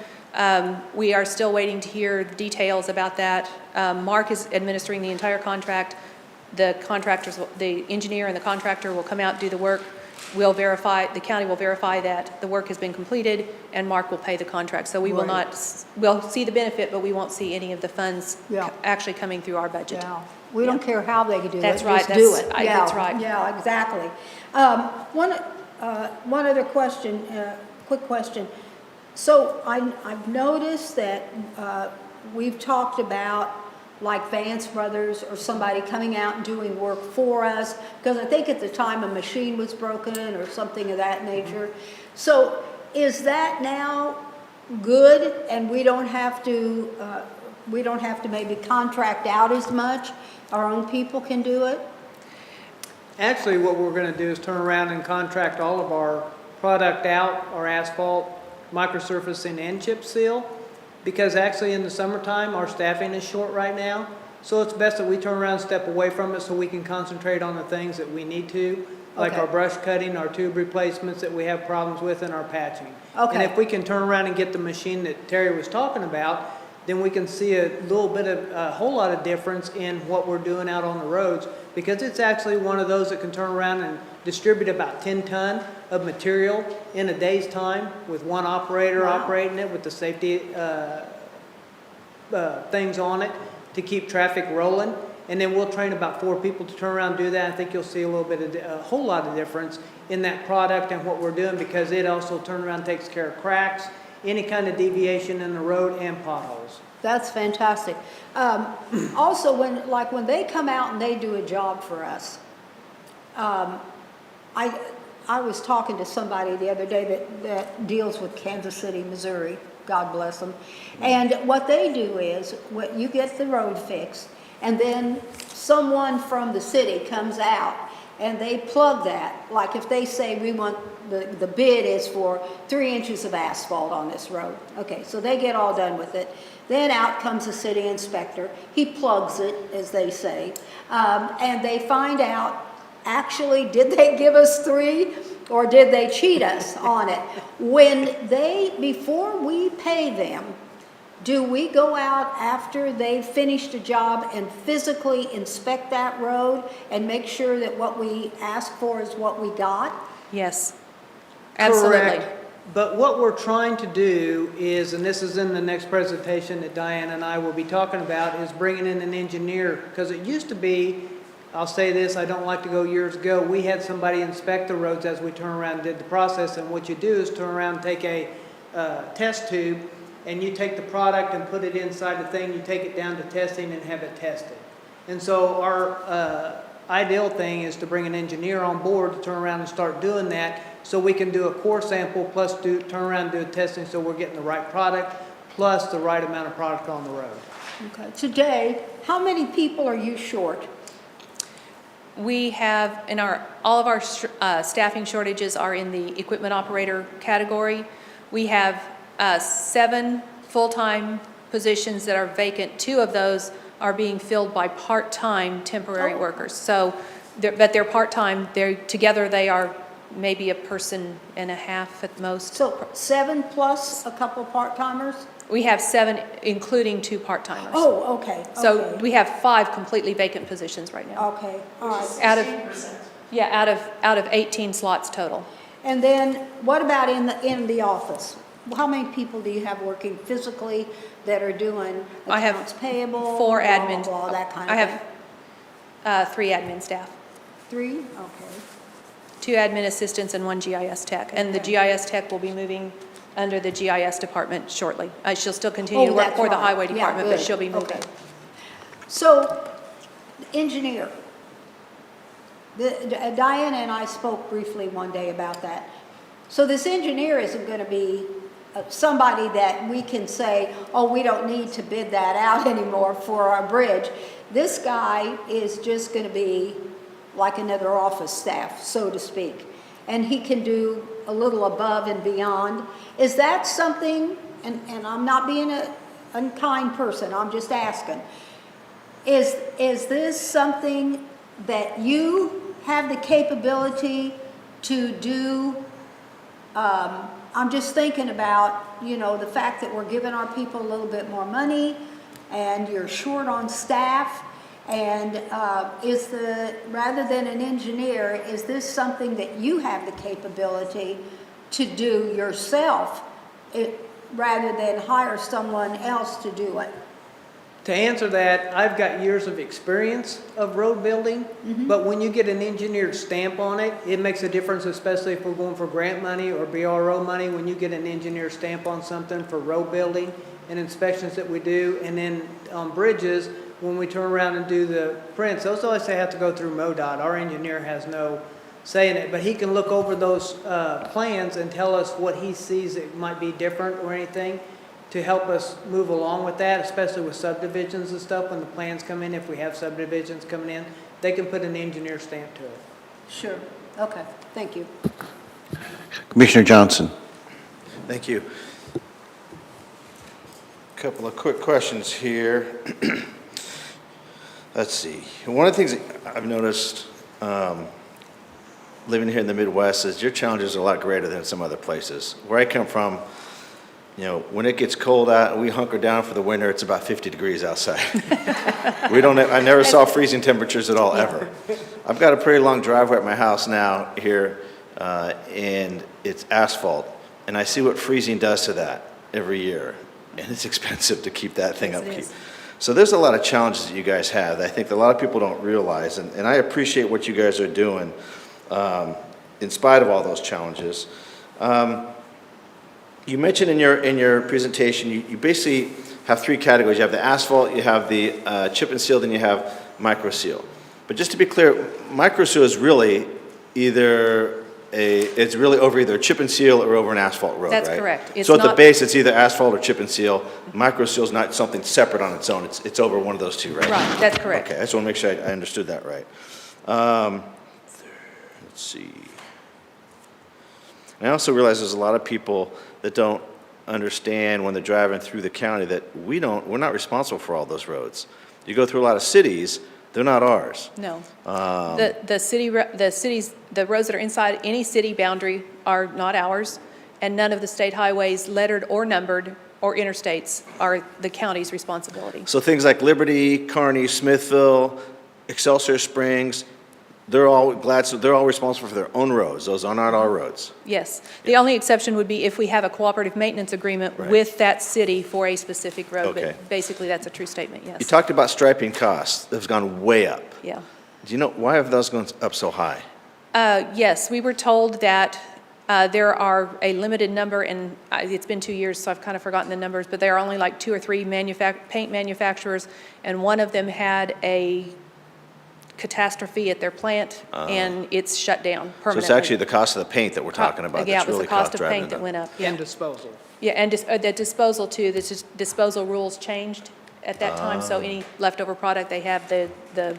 H: We are still waiting to hear the details about that. Mark is administering the entire contract. The engineer and the contractor will come out, do the work. The county will verify that the work has been completed, and Mark will pay the contract. So we'll see the benefit, but we won't see any of the funds actually coming through our budget.
F: Yeah. We don't care how they do it.
H: That's right.
F: Just do it.
H: That's right.
F: Yeah, exactly. One other question, quick question. So I've noticed that we've talked about like Vance Brothers or somebody coming out and doing work for us, because I think at the time a machine was broken or something of that nature. So is that now good, and we don't have to maybe contract out as much? Our own people can do it?
I: Actually, what we're going to do is turn around and contract all of our product out, our asphalt, microsurfacing, and chip seal, because actually in the summertime, our staffing is short right now. So it's best that we turn around and step away from it so we can concentrate on the things that we need to, like our brush cutting, our tube replacements that we have problems with, and our patching.
F: Okay.
I: And if we can turn around and get the machine that Terry was talking about, then we can see a whole lot of difference in what we're doing out on the roads, because it's actually one of those that can turn around and distribute about 10 ton of material in a day's time with one operator operating it with the safety things on it to keep traffic rolling. And then we'll train about 4 people to turn around and do that. I think you'll see a little bit of, a whole lot of difference in that product and what we're doing, because it also turns around and takes care of cracks, any kind of deviation in the road, and potholes.
F: That's fantastic. Also, when they come out and they do a job for us, I was talking to somebody the other day that deals with Kansas City, Missouri, God bless them. And what they do is, you get the road fixed, and then someone from the city comes out and they plug that. Like if they say we want, the bid is for 3 inches of asphalt on this road. Okay, so they get all done with it. Then out comes the city inspector. He plugs it, as they say, and they find out, actually, did they give us 3 or did they cheat us on it? Before we pay them, do we go out after they've finished a job and physically inspect that road and make sure that what we asked for is what we got?
H: Yes, absolutely.
I: Correct. But what we're trying to do is, and this is in the next presentation that Diane and I will be talking about, is bringing in an engineer. Because it used to be, I'll say this, I don't like to go years ago, we had somebody inspect the roads as we turn around and did the process. And what you do is turn around and take a test tube, and you take the product and put it inside the thing, you take it down to testing and have it tested. And so our ideal thing is to bring an engineer on board to turn around and start doing that, so we can do a core sample plus turn around and do a testing, so we're getting the right product plus the right amount of product on the road.
F: Okay. Today, how many people are you short?
H: We have, all of our staffing shortages are in the equipment operator category. We have 7 full-time positions that are vacant. 2 of those are being filled by part-time temporary workers. So, but they're part-time. Together they are maybe a person and a half at most.
F: So 7 plus a couple part-timers?
H: We have 7, including 2 part-timers.
F: Oh, okay.
H: So
F: Okay.
H: we have 5 completely vacant positions right now.
F: Okay, all right.
H: Out of 18 slots total.
F: And then what about in the office? How many people do you have working physically that are doing
H: I have
F: accounts payable?
H: 4
F: blah,
H: admin.
F: blah, blah, that kind of
H: I
F: thing?
H: have 3 admin staff,
F: 3? Okay.
H: 2 admin assistants and 1 GIS tech. And the GIS tech will be moving under the GIS department shortly. She'll still continue to work
F: that's
H: for the
F: right.
H: highway
F: Yeah,
H: department, but
F: good.
H: she'll be moving.
F: Okay. So, engineer. Diane and I spoke briefly one day about that. So this engineer isn't going to be somebody that we can say, oh, we don't need to bid that out anymore for our bridge. This guy is just going to be like another office staff, so to speak. And he can do a little above and beyond. Is that something, and I'm not being an unkind person, I'm just asking, is this something that you have the capability to do? I'm just thinking about, the fact that we're giving our people a little bit more money and you're short on staff. And rather than an engineer, is this something that you have the capability to do yourself rather than hire someone else to do it?
I: To answer that, I've got years of experience of road building, but when you get an engineered stamp on it, it makes a difference, especially if we're going for grant money or BRO money. When you get an engineered stamp on something for road building and inspections that we do, and then on bridges, when we turn around and do the prints, those always have to go through MoDOT. Our engineer has no say in it, but he can look over those plans and tell us what he sees that might be different or anything to help us move along with that, especially with subdivisions and stuff. When the plans come in, if we have subdivisions coming in, they can put an engineer stamp to it.
F: Sure. Okay. Thank you.
A: Commissioner Johnson.
B: Thank you. Couple of quick questions here. Let's see. One of the things that I've noticed living here in the Midwest is your challenges are a lot greater than some other places. Where I come from, when it gets cold out and we hunker down for the winter, it's about 50 degrees outside. I never saw freezing temperatures at all, ever. I've got a pretty long driveway at my house now here, and it's asphalt. And I see what freezing does to that every year. and it's expensive to keep that thing
H: Yes,
B: upkeep.
H: it is.
B: So there's a lot of challenges that you guys have that I think a lot of people don't realize, and I appreciate what you guys are doing in spite of all those challenges. You mentioned in your presentation, you basically have three categories. You have the asphalt, you have the chip and seal, then you have micro seal. But just to be clear, micro seal is really it's really over either a chip and seal or over an asphalt road, right?
H: That's correct. It's
B: So at the
H: not-
B: base, it's either asphalt or chip and seal. Micro seal is not something separate on its own. It's over one of those two, right?
H: Right, that's correct.
B: Okay, I just want to make sure I understood that right. Let's see. I also realize there's a lot of people that don't understand when they're driving through the county that we're not responsible for all those roads. You go through a lot of cities, they're not ours.
H: No. The roads that are inside any city boundary are not ours, and none of the state highways, lettered or numbered, or interstates are the county's responsibility.
B: So things like Liberty, Kearney, Smithville, Excelsior Springs, they're all responsible for their own roads. Those are not our roads.
H: Yes. The only exception would be if we have a cooperative maintenance agreement
B: Right.
H: with that city for a specific road.
B: Okay.
H: But basically, that's a true statement, yes.
B: You talked about striping costs. They've gone way up.
H: Yeah.
B: Do you know, why have those gone up so high?
H: Yes, we were told that there are a limited number, and it's been 2 years, so I've kind of forgotten the numbers, but there are only like 2 or 3 paint manufacturers, and one of them had a catastrophe at their plant, and it's shut down
B: So
H: permanently.
B: it's actually the cost of the paint that we're talking about
H: Yeah,
B: that's
H: it was
B: really
H: the cost of
B: driving
H: paint
B: it
H: that
B: up.
H: went up, yeah.
C: And disposal.
H: Yeah, and the disposal too, the disposal rules changed at that time, so any leftover product, they have the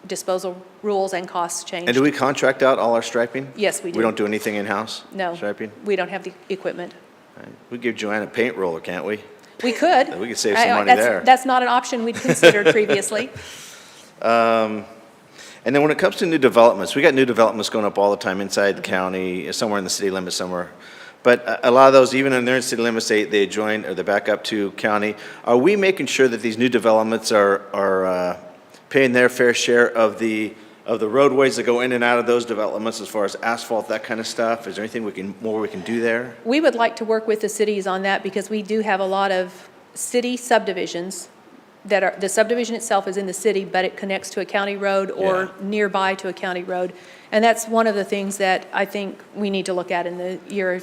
H: disposal rules and costs changed.
B: And do we contract out all our striping?
H: Yes, we do.
B: We don't do anything in-house?
H: No.
B: Striping?
H: We don't have the equipment.
B: We give Joanne a paint roller, can't we?
H: We could.
B: We could save some money
H: That's-
B: there.
H: That's not an option we'd considered previously.
B: And then when it comes to new developments, we got new developments going up all the time inside the county, somewhere in the city limits somewhere. But a lot of those, even in their city limits, they adjoin or they back up to county. Are we making sure that these new developments are paying their fair share of the roadways that go in and out of those developments as far as asphalt, that kind of stuff? Is there anything more we can do there?
H: We would like to work with the cities on that because we do have a lot of city subdivisions that are, the subdivision itself is in the city, but it connects to a county road or nearby to a county road. And that's one of the things that I think we need to look at in the year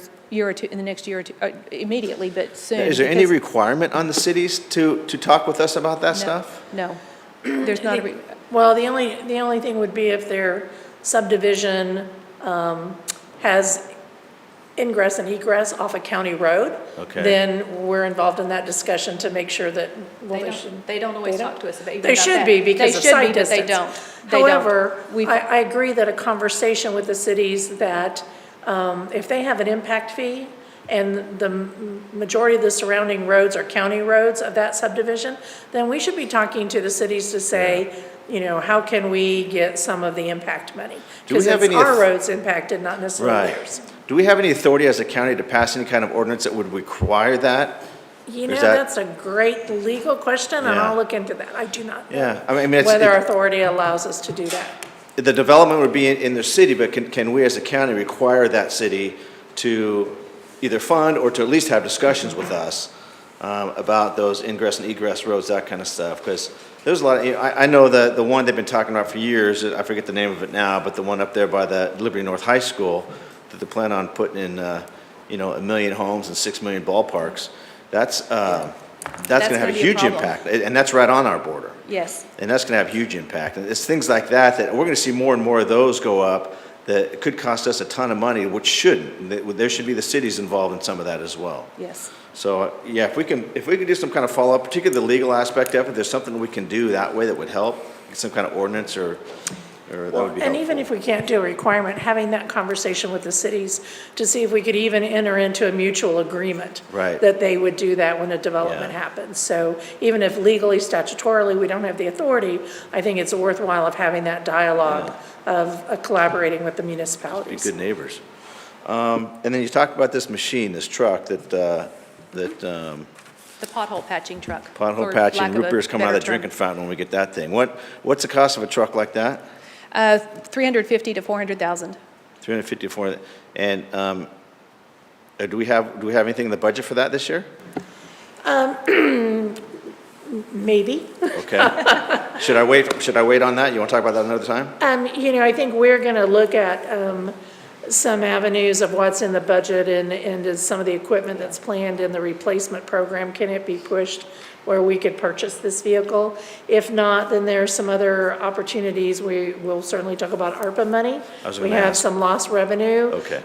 H: or two, in the next year or two, immediately, but soon.
B: Is there any
H: because-
B: requirement on the cities to talk with us about that stuff?
H: No, there's not a,
D: Well, the only thing would be if their subdivision has ingress and egress off a county road.
B: Okay.
D: Then we're involved in that discussion to make sure that, well,
H: they don't always
D: they
H: talk
D: don't.
H: to us about even
D: They
H: about
D: should
H: that.
D: be because of
H: They should
D: site
H: be, but they
D: distance.
H: don't. They don't.
D: However,
H: We've-
D: I agree that a conversation with the cities that if they have an impact fee and the majority of the surrounding roads are county roads of that subdivision, then we should be talking to the cities to say, you know, how can we get some of the impact money?
B: Do we
D: Because
B: have
D: it's
B: any
D: our
B: auth-
D: roads impacted, not necessarily
B: Right.
D: theirs.
B: Do we have any authority as a county to pass any kind of ordinance that would require that?
D: You know,
B: Is that-
D: that's a great legal question, and
B: Yeah.
D: I'll look into that. I do not know.
B: Yeah, I mean, it's.
D: Whether authority allows us to do that.
B: The development would be in their city, but can we as a county require that city to either fund or to at least have discussions with us about those ingress and egress roads, that kind of stuff? Because there's a lot of, I know the one they've been talking about for years, I forget the name of it now, but the one up there by the Liberty North High School that they plan on putting in, 1 million homes and 6 million ballparks. That's going to have a
H: gonna be a
B: huge
H: problem.
B: impact, and that's right on our border.
H: Yes.
B: And that's going to have huge impact. And it's things like that we're going to see more and more of those go up that could cost us a ton of money, which shouldn't. There should be the cities involved in some of that as well.
H: Yes.
B: So, yeah, if we can do some kind of follow-up, particularly the legal aspect of it, there's something we can do that way that would help, some kind of ordinance or that would be helpful.
D: And even if we can't do a requirement, having that conversation with the cities to see if we could even enter into a mutual agreement.
B: Right.
D: That they would do that when a development
B: Yeah.
D: happens. So even if legally, statutorily, we don't have the authority, I think it's worthwhile of having that dialogue of collaborating with the
B: Be
D: municipalities.
B: good neighbors. And then you talked about this machine, this truck that
H: The pothole patching truck.
B: pothole
H: for
B: patching,
H: lack of
B: root
H: a
B: beers come out of
H: better
B: the
H: term.
B: drinking fountain when we get that thing. What's the cost of a truck like that?
H: 350 to 400,000.
B: 350 for, and do we have anything in the budget for that this year?
D: Maybe.
B: Okay. Should I wait on that? You want to talk about that another time?
D: I think we're going to look at some avenues of what's in the budget and is some of the equipment that's planned in the replacement program, can it be pushed where we could purchase this vehicle? If not, then there are some other opportunities. We will certainly talk about ARPA money.
B: I was
D: We
B: gonna
D: have
B: ask.
D: some lost revenue.
B: Okay.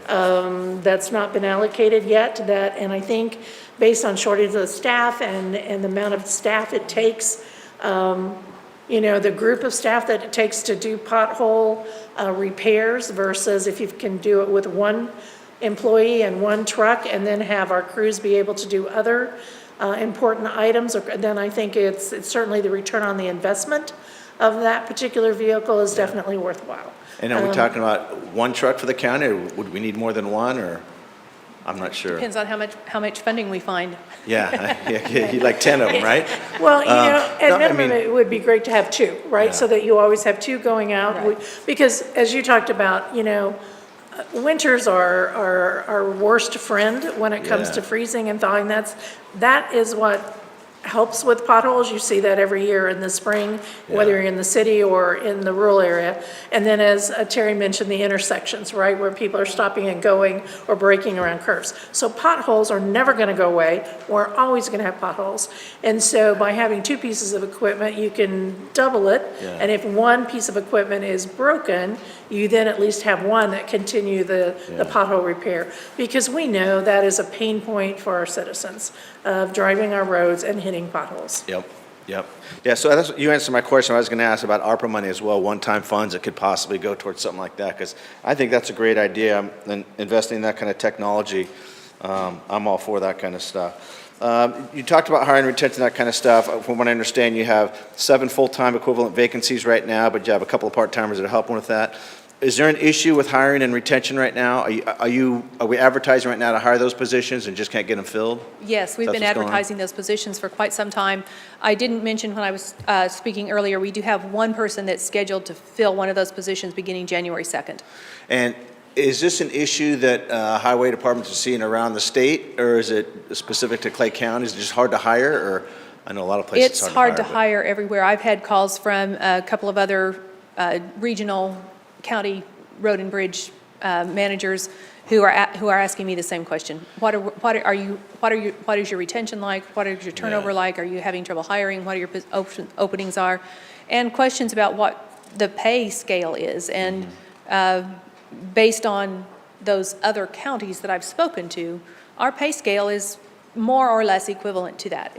D: That's not been allocated yet, and I think based on shortage of staff and the amount of staff it takes, the group of staff that it takes to do pothole repairs versus if you can do it with one employee and one truck and then have our crews be able to do other important items, then I think it's certainly the return on the investment of that particular vehicle is definitely worthwhile.
B: And are we talking about one truck for the county, or would we need more than one, or? I'm not sure.
H: Depends on how much funding we find.
B: Yeah, you'd like 10 of them, right?
D: Well, at
B: no, I
D: minimum,
B: mean-
D: it would be great to have two, right? So that you always have two going out.
H: Right.
D: Because as you talked about, winters are our worst friend when it comes
B: Yeah.
D: to freezing and thawing. That is what helps with potholes. You see that every year in the spring, whether you're in the city or in the rural area. And then as Terry mentioned, the intersections, right, where people are stopping and going or braking around curves. So potholes are never going to go away. We're always going to have potholes. And so by having two pieces of equipment, you can double it.
B: Yeah.
D: And if one piece of equipment is broken, you then at least have one that continue the pothole repair. Because we know that is a pain point for our citizens of driving our roads and hitting potholes.
B: Yep. Yeah, so you answered my question. I was going to ask about ARPA money as well, one-time funds that could possibly go towards something like that, because I think that's a great idea, and investing in that kind of technology, I'm all for that kind of stuff. You talked about hiring, retention, that kind of stuff. From what I understand, you have 7 full-time equivalent vacancies right now, but you have a couple of part-timers that are helping with that. Is there an issue with hiring and retention right now? Are we advertising right now to hire those positions and just can't get them filled?
H: Yes, we've
B: That's
H: been
B: what's going on?
H: advertising those positions for quite some time. I didn't mention when I was speaking earlier, we do have one person that's scheduled to fill one of those positions beginning January 2nd.
B: And is this an issue that highway departments are seeing around the state, or is it specific to Clay County? Is it just hard to hire, or I know a lot of places
H: It's hard to
B: but-
H: hire everywhere. I've had calls from a couple of other regional county road and bridge managers who are asking me the same question. What is your retention like? What is your turnover like? Are you having trouble hiring? What are your openings are? And questions about what the pay scale is. And based on those other counties that I've spoken to, our pay scale is more or less equivalent to that.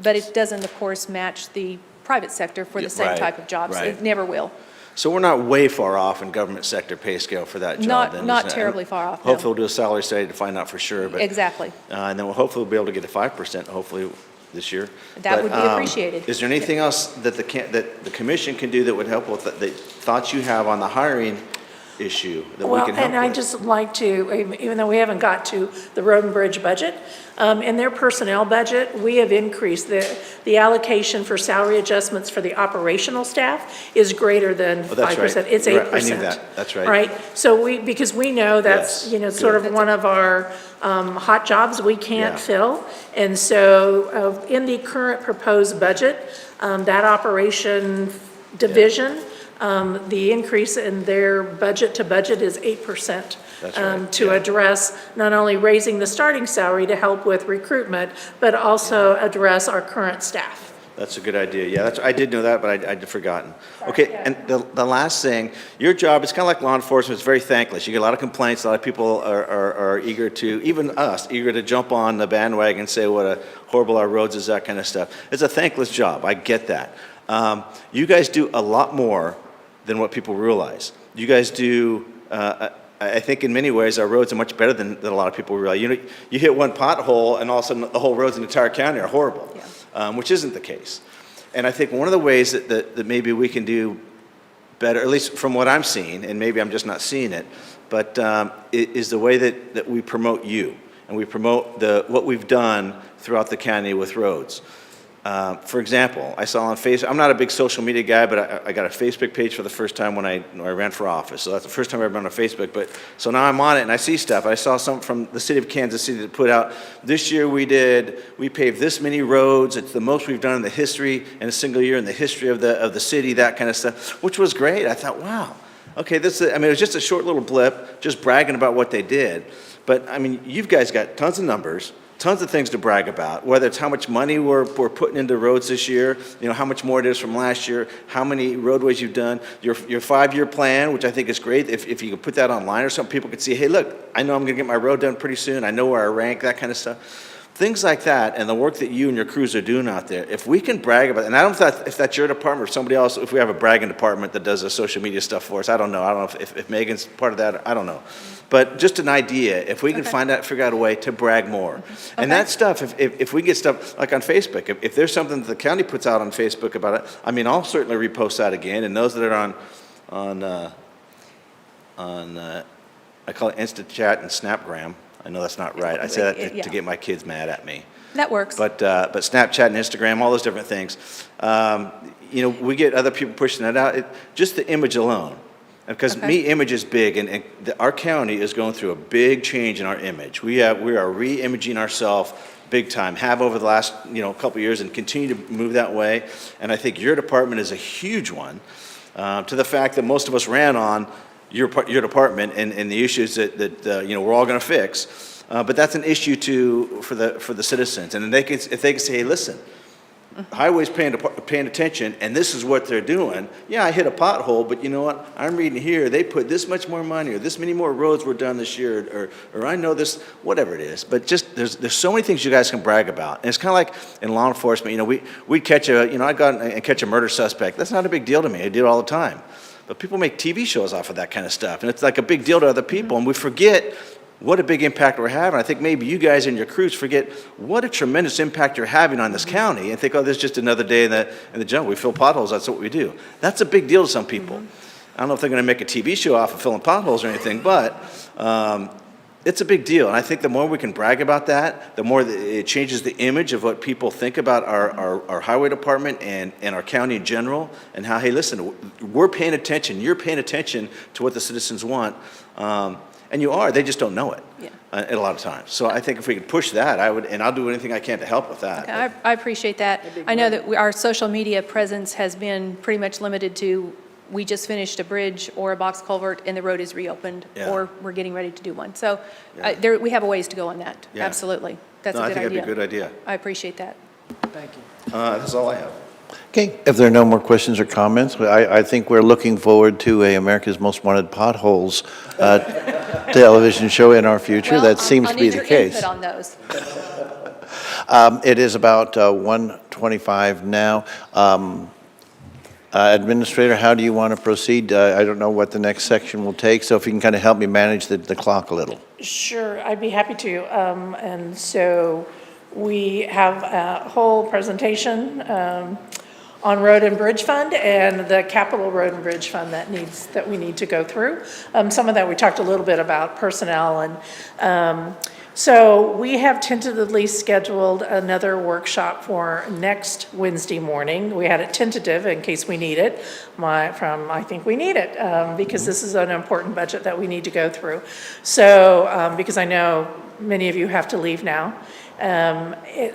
H: But it doesn't, of course, match the private sector for the same
B: right,
H: type of jobs.
B: right.
H: It never will.
B: So we're not way far off in government sector pay scale for that job then?
H: Not
B: isn't it?
H: terribly far off, no.
B: Hopefully we'll do a salary study to find out for sure, but.
H: Exactly.
B: And then we'll hopefully be able to get to 5%, hopefully this year.
H: That
B: But,
H: would be appreciated.
B: Is there anything else that the commission can do that would help with the thoughts you have on the hiring issue that we
D: Well,
B: can help
D: and I'd
B: with?
D: just like to, even though we haven't got to the road and bridge budget, in their personnel budget, we have increased the allocation for salary adjustments for the operational staff is greater than
B: Oh, that's
D: 5%.
B: right.
D: It's
B: You're
D: 8%.
B: right. I knew that. That's right.
D: Right? So because we know that's,
B: Yes.
D: sort
B: Good.
D: of one of our hot jobs we can't
B: Yeah.
D: fill. And so in the current proposed budget, that operation division, the increase in their budget to budget is 8%.
B: That's right,
D: To
B: yeah.
D: address not only raising the starting salary to help with recruitment, but also address our current staff.
B: That's a good idea. Yeah, I did know that, but I'd forgotten. Okay, and the last thing, your job, it's kind of like law enforcement, it's very thankless. You get a lot of complaints, a lot of people are eager to, even us, eager to jump on the bandwagon and say what a horrible our roads is, that kind of stuff. It's a thankless job, I get that. You guys do a lot more than what people realize. You guys do, I think in many ways, our roads are much better than a lot of people realize. You hit one pothole and all of a sudden the whole roads in the entire county are horrible. Which isn't the case. And I think one of the ways that maybe we can do better, at least from what I'm seeing, and maybe I'm just not seeing it, but is the way that we promote you, and we promote what we've done throughout the county with roads. For example, I saw on Facebook, I'm not a big social media guy, but I got a Facebook page for the first time when I ran for office. So that's the first time I've ever been on Facebook. But so now I'm on it and I see stuff. I saw some from the city of Kansas City that put out, this year we paved this many roads. It's the most we've done in the history, in a single year in the history of the city, that kind of stuff, which was great. I thought, wow, okay, it was just a short little blip, just bragging about what they did. But I mean, you guys got tons of numbers, tons of things to brag about, whether it's how much money we're putting into roads this year, how much more it is from last year, how many roadways you've done, your 5-year plan, which I think is great. If you could put that online or something, people could see, hey, look, I know I'm gonna get my road done pretty soon. I know where I rank, that kind of stuff. Things like that, and the work that you and your crews are doing out there, if we can brag about it, and I don't know if that's your department or somebody else, if we have a bragging department that does the social media stuff for us, I don't know. I don't know if Megan's part of that, I don't know. But just an idea, if we can figure out a way to brag more. And that stuff, if we get stuff, like on Facebook, if there's something that the county puts out on Facebook about it, I mean, I'll certainly repost that again, and those that are on I call it Instant Chat and Snapgram. I know that's not right. I say that to get my kids mad at me.
H: That works.
B: But Snapchat and Instagram, all those different things. We get other people pushing that out. Just the image alone. Because image is big, and our county is going through a big change in our image. We are re-imaging ourselves big time, have over the last couple of years, and continue to move that way. And I think your department is a huge one, to the fact that most of us ran on your department and the issues that we're all going to fix. But that's an issue for the citizens, and if they can say, hey, listen, highway's paying attention, and this is what they're doing. Yeah, I hit a pothole, but you know what? I'm reading here, they put this much more money, or this many more roads were done this year, or I know this, whatever it is. But just, there's so many things you guys can brag about. And it's kind of like in law enforcement, we'd catch I'd go out and catch a murder suspect. That's not a big deal to me. I do it all the time. But people make TV shows off of that kind of stuff, and it's like a big deal to other people, and we forget what a big impact we're having. I think maybe you guys and your crews forget what a tremendous impact you're having on this county and think, oh, this is just another day in the jungle. We fill potholes, that's what we do. That's a big deal to some people. I don't know if they're gonna make a TV show off of filling potholes or anything, but it's a big deal. And I think the more we can brag about that, the more it changes the image of what people think about our highway department and our county in general, and how, hey, listen, we're paying attention, you're paying attention to what the citizens want. And you are, they just don't know it a lot of times. So I think if we could push that, and I'll do anything I can to help with that.
H: Okay, I appreciate that. I know that our social media presence has been pretty much limited to, we just finished a bridge or a box culvert and the road is reopened, or we're getting ready to do one. So we have a ways to go on that, absolutely. That's a good idea.
B: I think that'd be a good idea.
H: I appreciate that.
I: Thank you.
B: That's all I have.
A: Okay, if there are no more questions or comments, I think we're looking forward to a America's Most Wanted Potholes television show in our future. That seems to be the case.
H: I'll need your input on those.
A: It is about 1:25 now. Administrator, how do you want to proceed? I don't know what the next section will take, so if you can kind of help me manage the clock a little.
D: Sure, I'd be happy to. And so we have a whole presentation on Road and Bridge Fund and the Capital Road and Bridge Fund that we need to go through. Some of that we talked a little bit about personnel, and so we have tentatively scheduled another workshop for next Wednesday morning. We had it tentative in case we need it. I think we need it because this is an important budget that we need to go through. So because I know many of you have to leave now.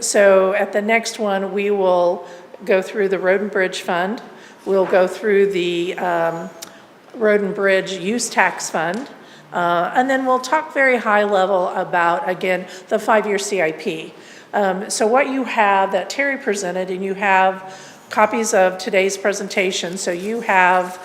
D: So at the next one, we will go through the Road and Bridge Fund. We'll go through the Road and Bridge Use Tax Fund. And then we'll talk very high level about, again, the 5-year CIP. So what you have that Terry presented, and you have copies of today's presentation. So you have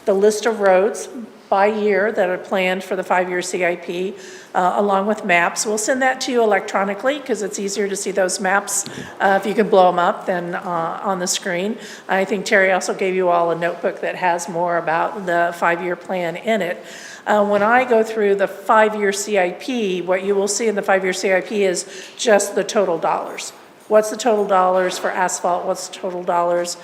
D: the list of roads by year that are planned for the 5-year CIP, along with maps. We'll send that to you electronically because it's easier to see those maps if you can blow them up than on the screen. I think Terry also gave you all a notebook that has more about the 5-year plan in it. When I go through the 5-year CIP, what you will see in the 5-year CIP is just the total dollars. What's the total dollars for asphalt? What's the total dollars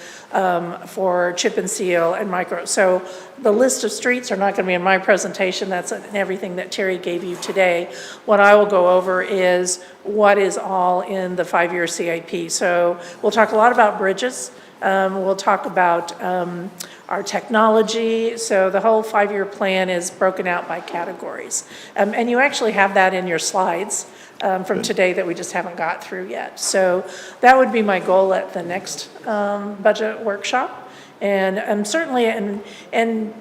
D: for chip and seal and micro? So the list of streets are not going to be in my presentation. That's in everything that Terry gave you today. What I will go over is what is all in the 5-year CIP. So we'll talk a lot about bridges. We'll talk about our technology. So the whole 5-year plan is broken out by categories. And you actually have that in your slides from today that we just haven't got through yet. So that would be my goal at the next budget workshop. And certainly, and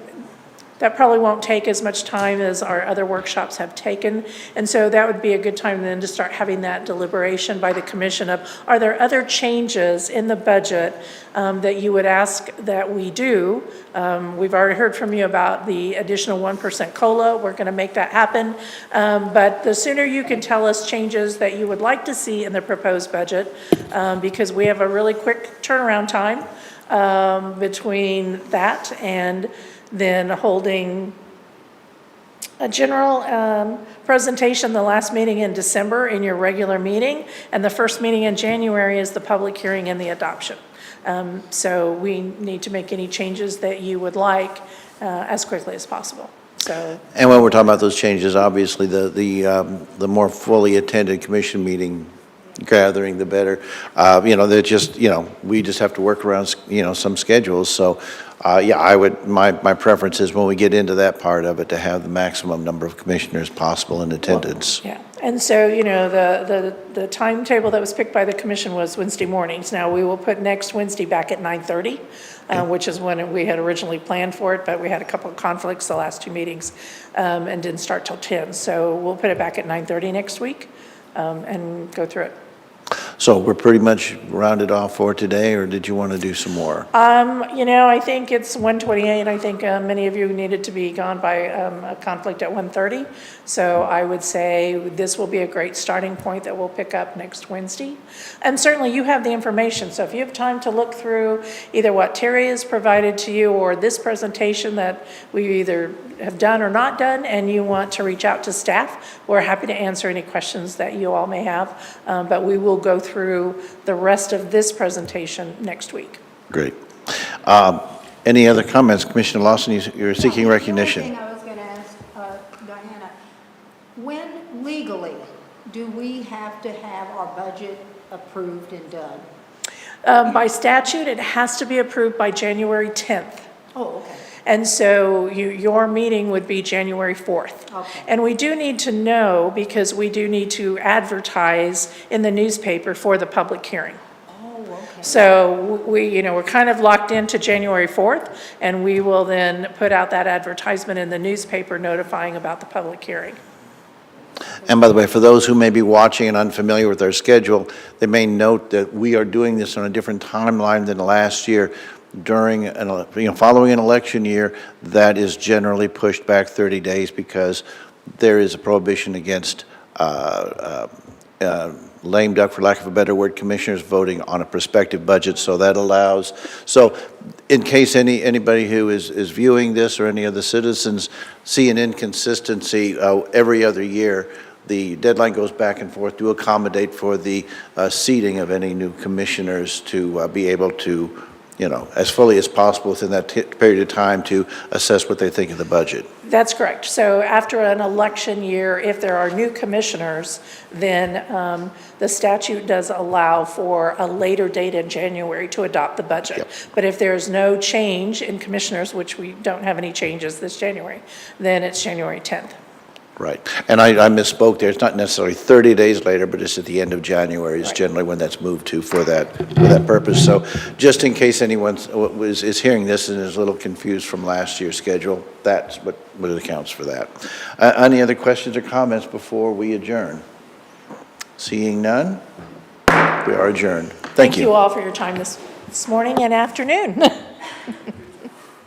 D: that probably won't take as much time as our other workshops have taken. And so that would be a good time then to start having that deliberation by the commission of, are there other changes in the budget that you would ask that we do? We've already heard from you about the additional 1% COLA. We're going to make that happen. But the sooner you can tell us changes that you would like to see in the proposed budget, because we have a really quick turnaround time between that and then holding a general presentation, the last meeting in December in your regular meeting, and the first meeting in January is the public hearing and the adoption. So we need to make any changes that you would like as quickly as possible. So.
A: And when we're talking about those changes, obviously, the more fully attended commission meeting gathering, the better. They're just, we just have to work around, some schedules. So, my preference is when we get into that part of it to have the maximum number of commissioners possible in attendance.
D: Yeah, and so, the timetable that was picked by the commission was Wednesday mornings. Now, we will put next Wednesday back at 9:30, which is when we had originally planned for it, but we had a couple of conflicts the last 2 meetings and didn't start till 10. So we'll put it back at 9:30 next week and go through it.
A: So we're pretty much rounded off for today, or did you want to do some more?
D: I think it's 1:28. I think many of you needed to be gone by a conflict at 1:30. So I would say this will be a great starting point that we'll pick up next Wednesday. And certainly you have the information. So if you have time to look through either what Terry has provided to you or this presentation that we either have done or not done, and you want to reach out to staff, we're happy to answer any questions that you all may have. But we will go through the rest of this presentation next week.
A: Great. Any other comments? Commissioner Lawson, you're seeking recognition.
F: The only thing I was going to ask Diana, when legally do we have to have our budget approved and done?
D: By statute, it has to be approved by January 10th.
F: Oh, okay.
D: And so your meeting would be January 4th.
F: Okay.
D: And we do need to know, because we do need to advertise in the newspaper for the public hearing.
F: Oh, okay.
D: So we're kind of locked into January 4th, and we will then put out that advertisement in the newspaper notifying about the public hearing.
A: And by the way, for those who may be watching and unfamiliar with our schedule, they may note that we are doing this on a different timeline than last year. Following an election year, that is generally pushed back 30 days because there is a prohibition against lame duck, for lack of a better word, commissioners voting on a prospective budget. So that allows, in case anybody who is viewing this or any of the citizens see an inconsistency every other year, the deadline goes back and forth to accommodate for the seating of any new commissioners to be able to, as fully as possible within that period of time to assess what they think of the budget.
D: That's correct. So after an election year, if there are new commissioners, then the statute does allow for a later date in January to adopt the budget.
A: Yep.
D: But if there's no change in commissioners, which we don't have any changes this January, then it's January 10th.
A: Right. And I misspoke there. It's not necessarily 30 days later, but it's at the end of January is
D: Right.
A: generally when that's moved to for that purpose. So just in case anyone is hearing this and is a little confused from last year's schedule, that's what accounts for that. Any other questions or comments before we adjourn? Seeing none, we are adjourned. Thank you.
D: Thank you all for your time this morning and afternoon.